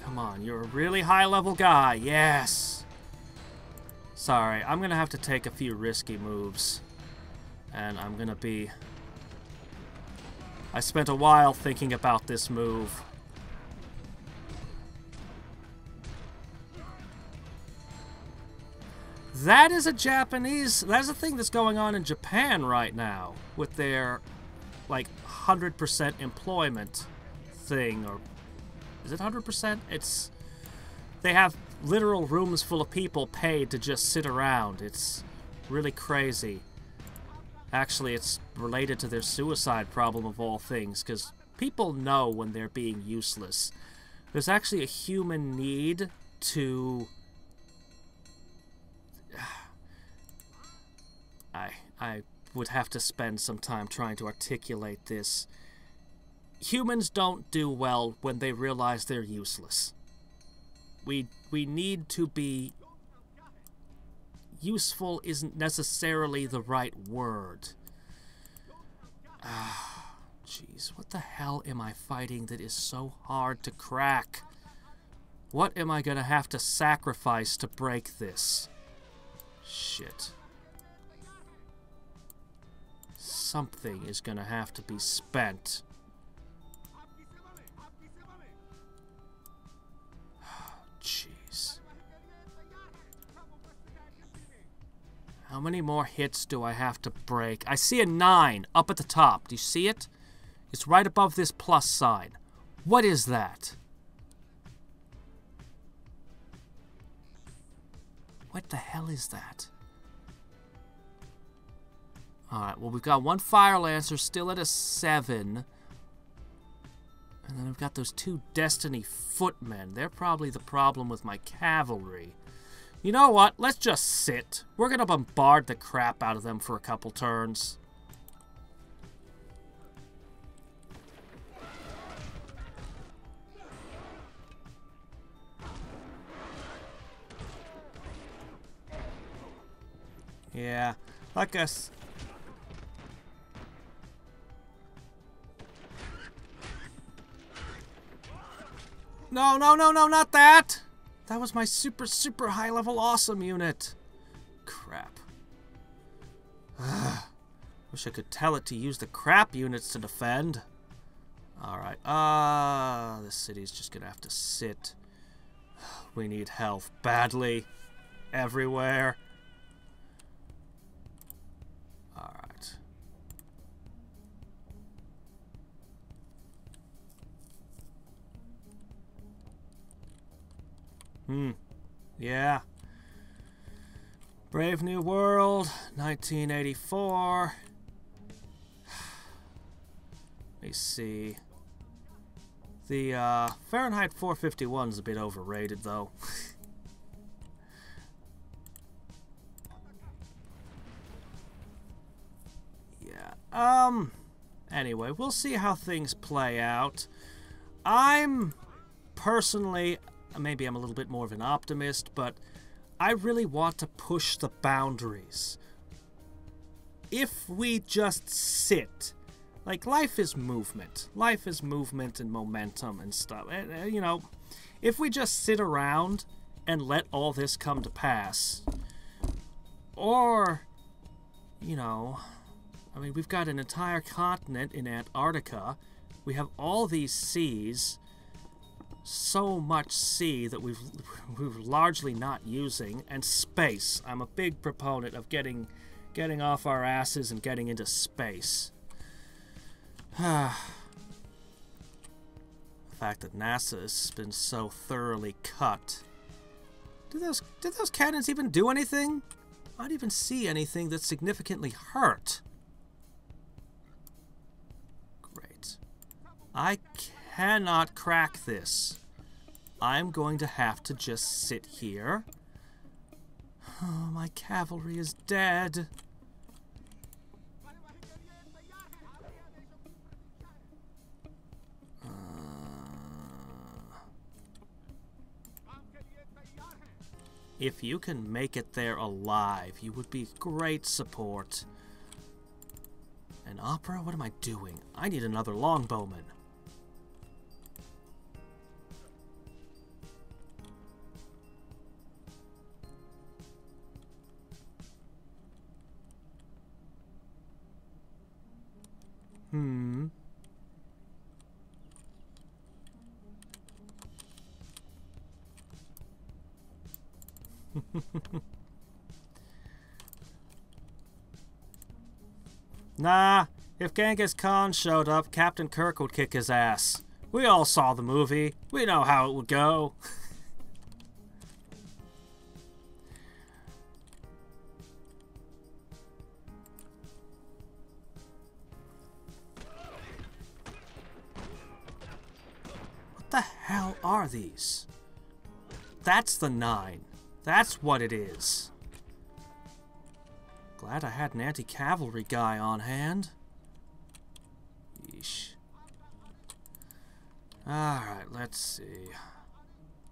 Come on, you're a really high-level guy, yes! Sorry, I'm gonna have to take a few risky moves. And I'm gonna be... I spent a while thinking about this move. That is a Japanese... That's a thing that's going on in Japan right now. With their, like, 100% employment thing. Or... Is it 100%? It's... They have literal rooms full of people paid to just sit around. It's really crazy. Actually, it's related to their suicide problem of all things. Because people know when they're being useless. There's actually a human need to... would have to spend some time trying to articulate this. Humans don't do well when they realize they're useless. We need to be... Useful isn't necessarily the right word. Ah, jeez, what the hell am I fighting that is so hard to crack? What am I gonna have to sacrifice to break this? Shit. Something is gonna have to be spent. Jeez. How many more hits do I have to break? I see a 9 up at the top. Do you see it? It's right above this plus sign. What is that? What the hell is that? Alright, well, we've got one Fire Lancer still at a 7. And then we've got those 2 Destiny Footmen. They're probably the problem with my cavalry. You know what? Let's just sit. We're gonna bombard the crap out of them for a couple turns. Yeah, like us. No, no, no, no, not that! That was my super, super high-level awesome unit. Crap. Wish I could tell it to use the crap units to defend. Alright, this city's just gonna have to sit. We need health badly. Everywhere. Alright. Yeah. Brave New World, 1984. Let me see. The Fahrenheit 451 is a bit overrated, though. Yeah. Anyway, we'll see how things play out. I'm personally... Maybe I'm a little bit more of an optimist, but I really want to push the boundaries. If we just sit, like, life is movement. Life is movement and momentum and stuff. And, you know, if we just sit around and let all this come to pass, or, you know, I mean, we've got an entire continent in Antarctica. We have all these seas. So much sea that we're largely not using, and space. I'm a big proponent of getting off our asses and getting into space. The fact that NASA has been so thoroughly cut. Did those cannons even do anything? I didn't even see anything that significantly hurt. Great. I cannot crack this. I'm going to have to just sit here. Oh, my cavalry is dead. If you can make it there alive, you would be great support. An opera? What am I doing? I need another longbowman. Nah, if Genghis Khan showed up, Captain Kirk would kick his ass. We all saw the movie. We know how it would go. What the hell are these? That's the 9. That's what it is. Glad I had an anti-cavalry guy on hand. Yeesh. Alright, let's see.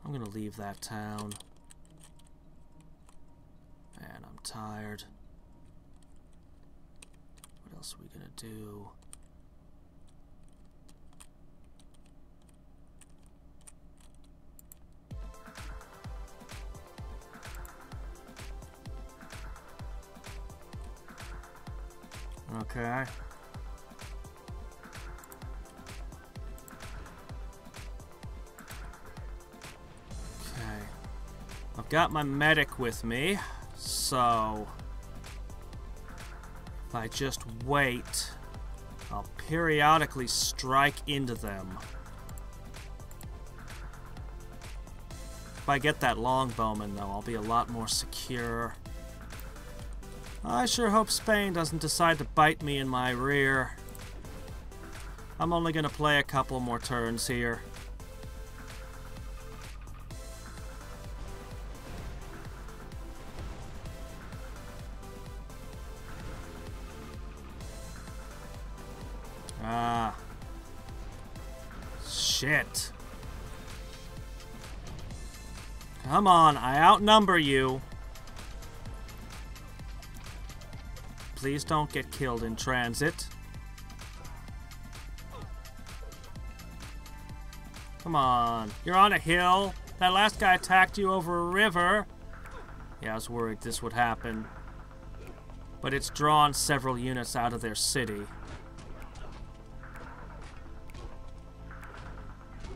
I'm gonna leave that town. Man, I'm tired. What else are we gonna do? Okay. I've got my medic with me, so if I just wait, I'll periodically strike into them. If I get that longbowman, though, I'll be a lot more secure. I sure hope Spain doesn't decide to bite me in my rear. I'm only gonna play a couple more turns here. Ah. Shit. Come on, I outnumber you. Please don't get killed in transit. Come on. You're on a hill. That last guy attacked you over a river. Yeah, I was worried this would happen. But it's drawn several units out of their city.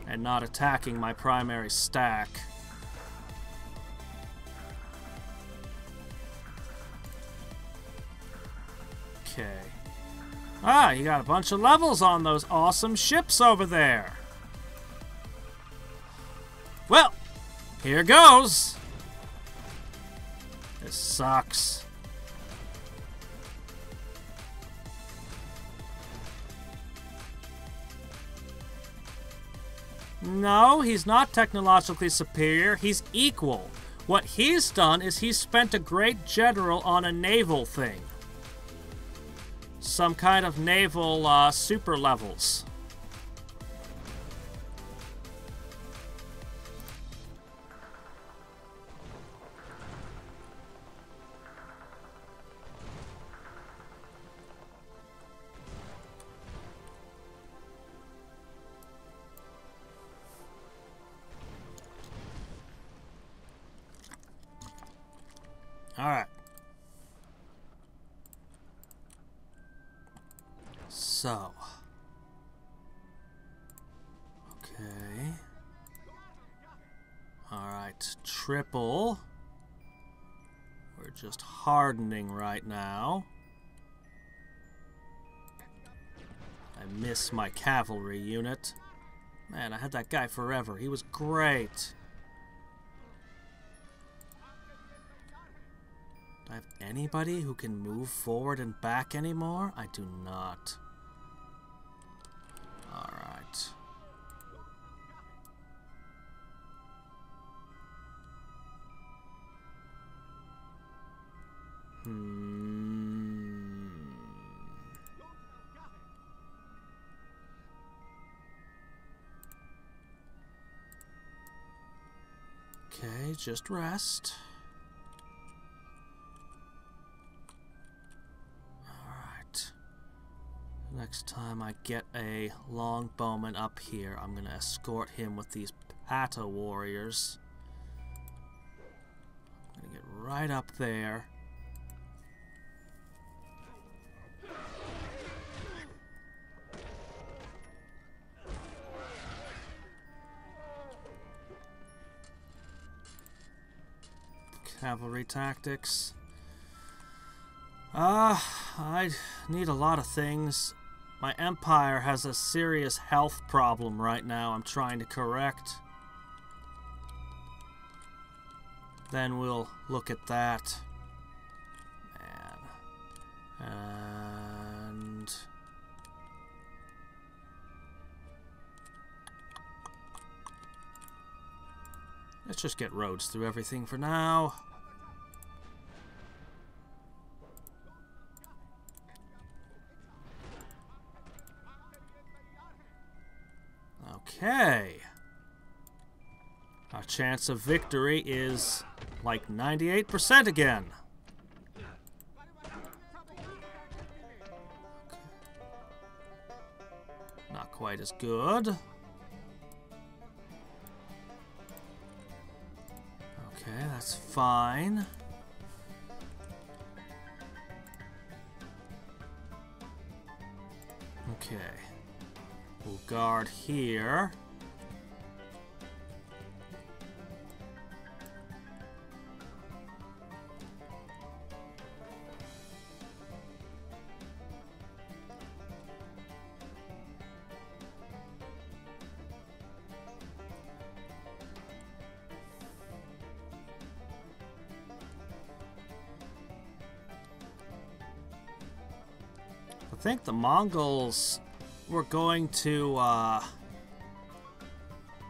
And not attacking my primary stack. Okay. Ah, you got a bunch of levels on those awesome ships over there. Well, here goes. This sucks. No, he's not technologically superior. He's equal. What he's done is he's spent a great general on a naval thing. Some kind of naval super levels. All right. So. Okay. All right. Triple. We're just hardening right now. I miss my cavalry unit. Man, I had that guy forever. He was great. Do I have anybody who can move forward and back anymore? I do not. Alright. Okay, just rest. Alright. Next time I get a longbowman up here, I'm gonna escort him with these Pata warriors. I'm gonna get right up there. Cavalry tactics. I need a lot of things. My empire has a serious health problem right now I'm trying to correct. Then we'll look at that. Man. And... let's just get roads through everything for now. Okay. Our chance of victory is like 98% again. Not quite as good. Okay, that's fine. Okay. We'll guard here. I think the Mongols were going to,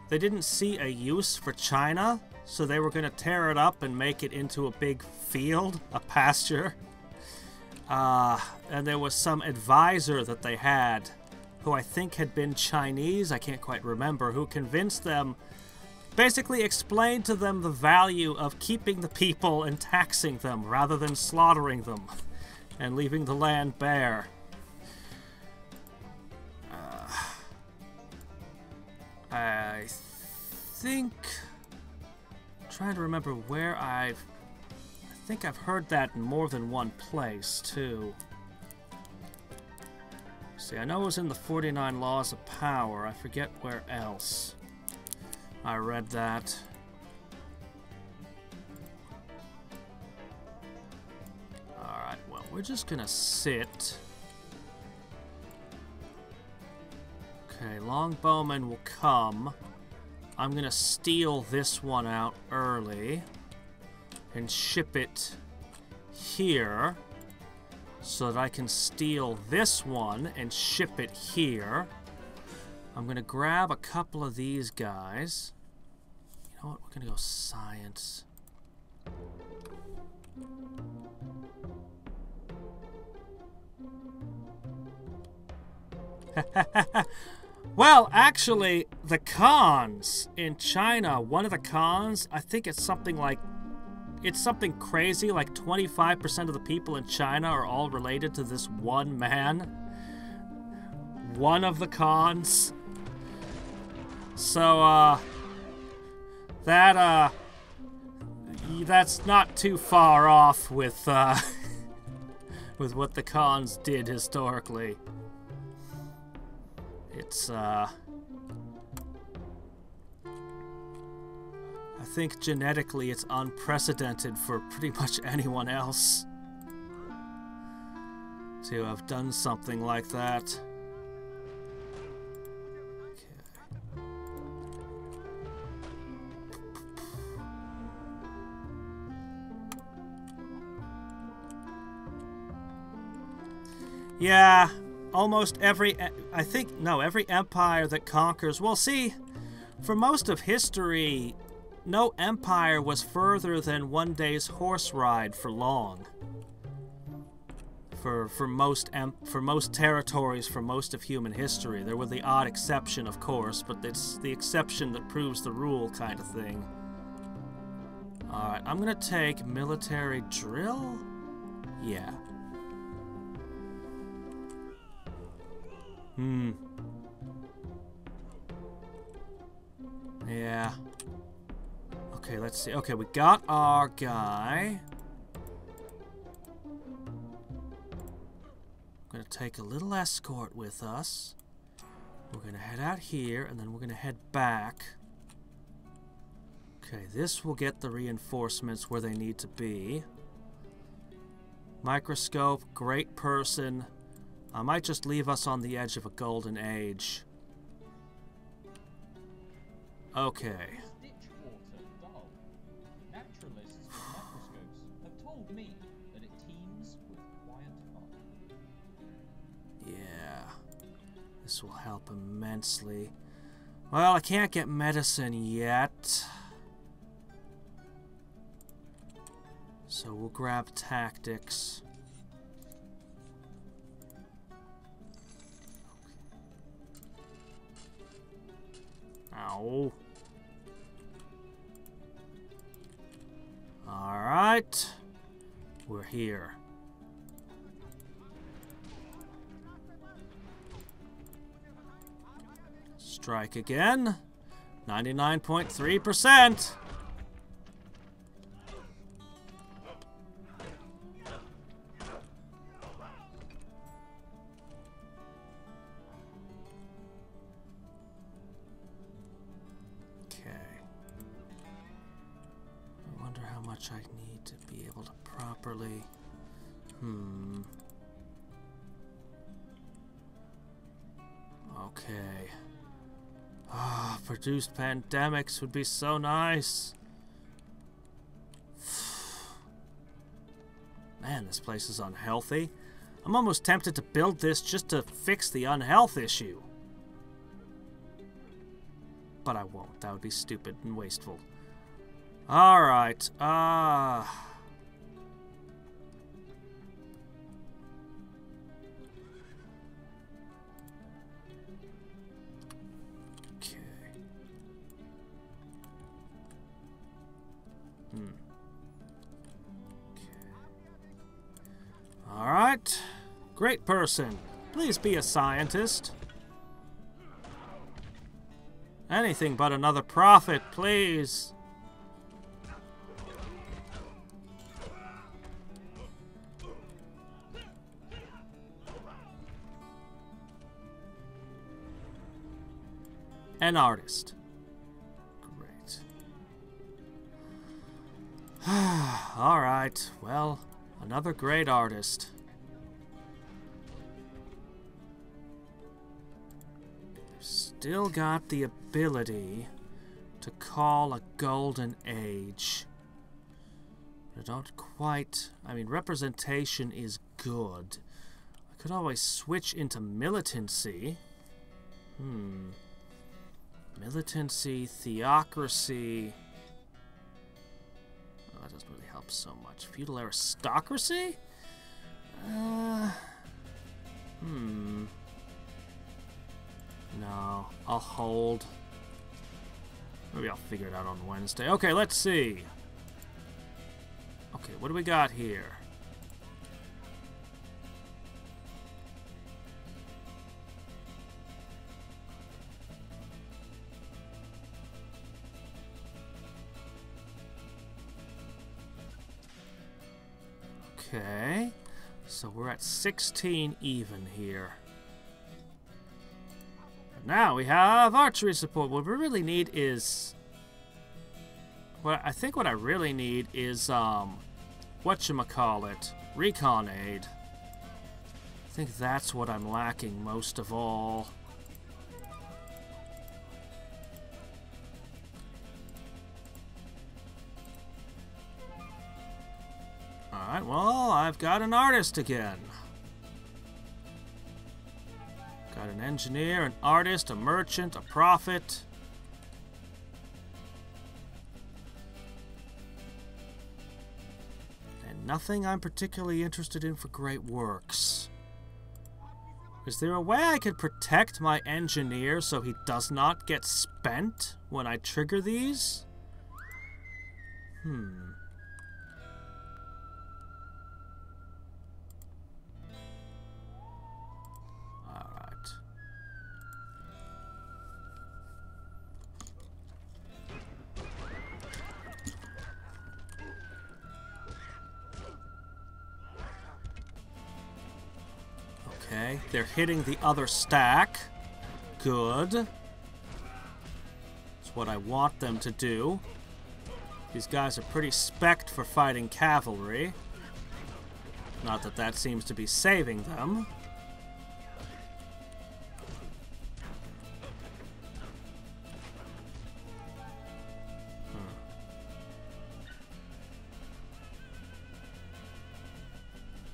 they didn't see a use for China, so they were going to tear it up and make it into a big field, a pasture. And there was some advisor that they had, who I think had been Chinese, I can't quite remember, who convinced them, basically explained to them the value of keeping the people and taxing them rather than slaughtering them and leaving the land bare. I think... I'm trying to remember where I think I've heard that in more than one place, too. See, I know it was in the 49 Laws of Power. I forget where else I read that. Alright, well, we're just gonna sit. Okay, Longbowmen will come. I'm gonna steal this one out early and ship it here so that I can steal this one and ship it here. I'm gonna grab a couple of these guys. You know what? We're gonna go science. Well, actually, the cons in China, one of the cons, I think it's something like, it's something crazy, like 25% of the people in China are all related to this one man. One of the cons. So, that's not too far off with, with what the cons did historically. It's, I think genetically it's unprecedented for pretty much anyone else to have done something like that. Okay. Yeah. Almost every, I think, no, every empire that conquers, well, see, for most of history, no empire was further than one day's horse ride for long. For most territories, for most of human history. There were the odd exception, of course, but it's the exception that proves the rule kind of thing. Alright, I'm gonna take military drill? Yeah. Yeah. Okay, let's see. Okay, we got our guy. I'm gonna take a little escort with us. We're gonna head out here, and then we're gonna head back. Okay, this will get the reinforcements where they need to be. Microscope, great person. I might just leave us on the edge of a golden age. Okay. Ditch water dull. Naturalists with microscopes have told me that it teems with quiet fun. Yeah. This will help immensely. Well, I can't get medicine yet. So we'll grab tactics. Ow. Alright. We're here. Strike again. 99.3%. I need to be able to properly... Okay. Ah, produced pandemics would be so nice. Man, this place is unhealthy. I'm almost tempted to build this just to fix the unhealth issue. But I won't. That would be stupid and wasteful. Alright, Okay. Okay. Alright. Great person. Please be a scientist. Anything but another prophet, please. An artist. Great. Alright, well, another great artist. Still got the ability to call a golden age. But I don't quite... I mean, representation is good. I could always switch into militancy. Militancy, theocracy... Oh, that doesn't really help so much. Feudal aristocracy? No, I'll hold. Maybe I'll figure it out on Wednesday. Okay, let's see. Okay, what do we got here? Okay, so we're at 16 even here. Now we have archery support. What we really need is... I think what I really need is, whatchamacallit, recon aid. I think that's what I'm lacking most of all. Alright, well, I've got an artist again. Got an engineer, an artist, a merchant, a prophet. And nothing I'm particularly interested in for great works. Is there a way I could protect my engineer so he does not get spent when I trigger these? Okay, they're hitting the other stack. Good. That's what I want them to do. These guys are pretty spec'd for fighting cavalry. Not that that seems to be saving them.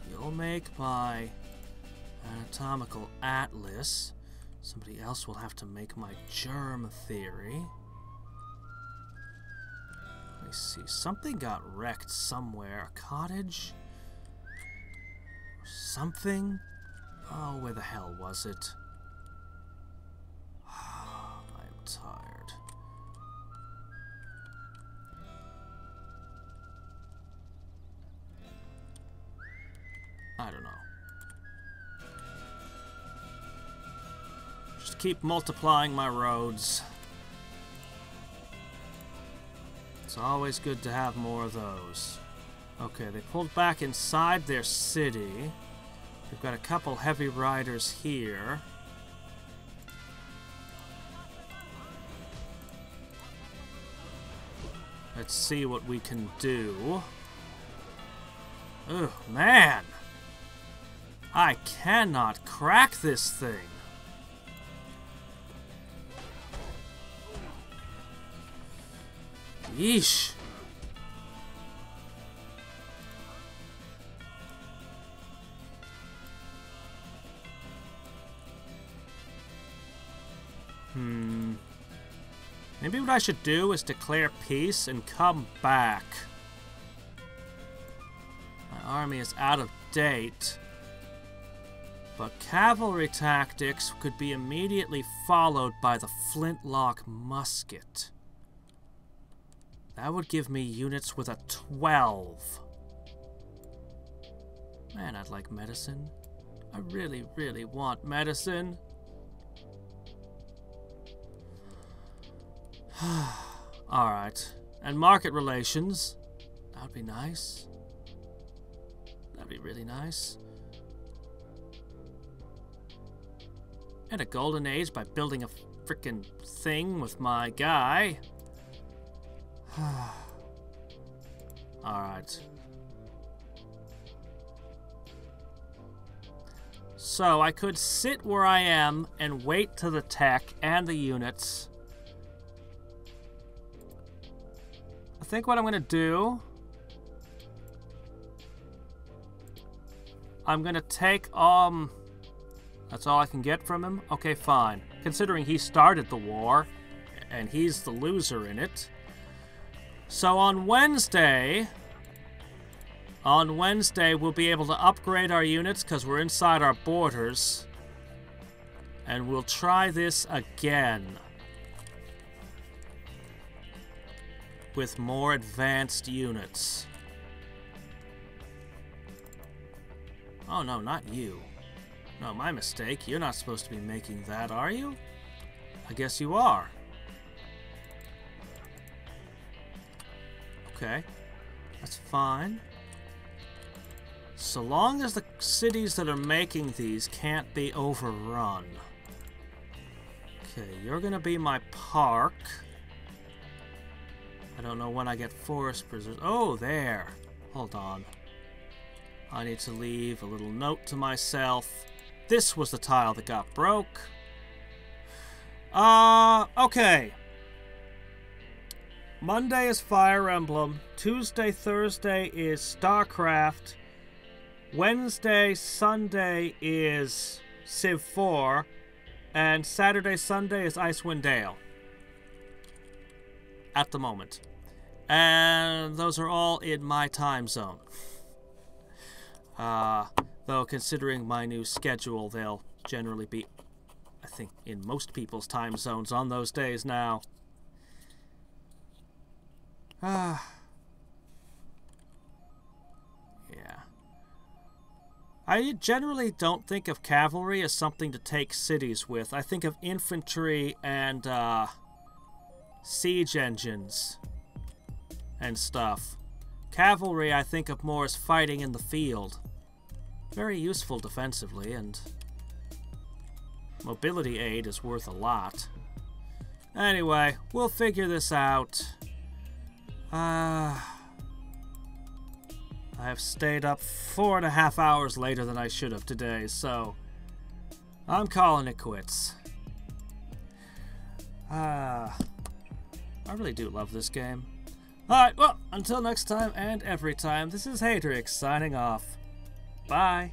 You'll make my anatomical atlas. Somebody else will have to make my germ theory. Let me see. Something got wrecked somewhere. A cottage? Or something? Oh, where the hell was it? I'm tired. I don't know. Just keep multiplying my roads. It's always good to have more of those. Okay, they pulled back inside their city. We've got a couple heavy riders here. Let's see what we can do. Oh, man! I cannot crack this thing. Yeesh. Maybe what I should do is declare peace and come back. My army is out of date. But cavalry tactics could be immediately followed by the flintlock musket. That would give me units with a 12. Man, I'd like medicine. I really, really want medicine. Alright. And market relations. That would be nice. That'd be really nice. And a golden age by building a frickin' thing with my guy. Alright. So I could sit where I am and wait to the tech and the units. I think what I'm gonna do, I'm gonna take, that's all I can get from him? Okay, fine. Considering he started the war, and he's the loser in it. So on Wednesday we'll be able to upgrade our units because we're inside our borders. And we'll try this again. With more advanced units. Oh no, not you. No, my mistake. You're not supposed to be making that, are you? I guess you are. Okay. That's fine. So long as the cities that are making these can't be overrun. Okay, you're gonna be my park. I don't know when I get forest preserves. Oh, there. Hold on. I need to leave a little note to myself. This was the tile that got broke. Okay. Monday is Fire Emblem. Tuesday, Thursday is StarCraft. Wednesday, Sunday is Civ 4. And Saturday, Sunday is Icewind Dale. At the moment. And those are all in my time zone. Though considering my new schedule, they'll generally be, I think, in most people's time zones on those days now. Yeah. I generally don't think of cavalry as something to take cities with. I think of infantry and, siege engines and stuff. Cavalry I think of more as fighting in the field. Very useful defensively, and mobility aid is worth a lot. Anyway, we'll figure this out. I have stayed up 4.5 hours later than I should have today, so I'm calling it quits. I really do love this game. Alright, well, until next time and every time, this is Hadriex signing off. Bye.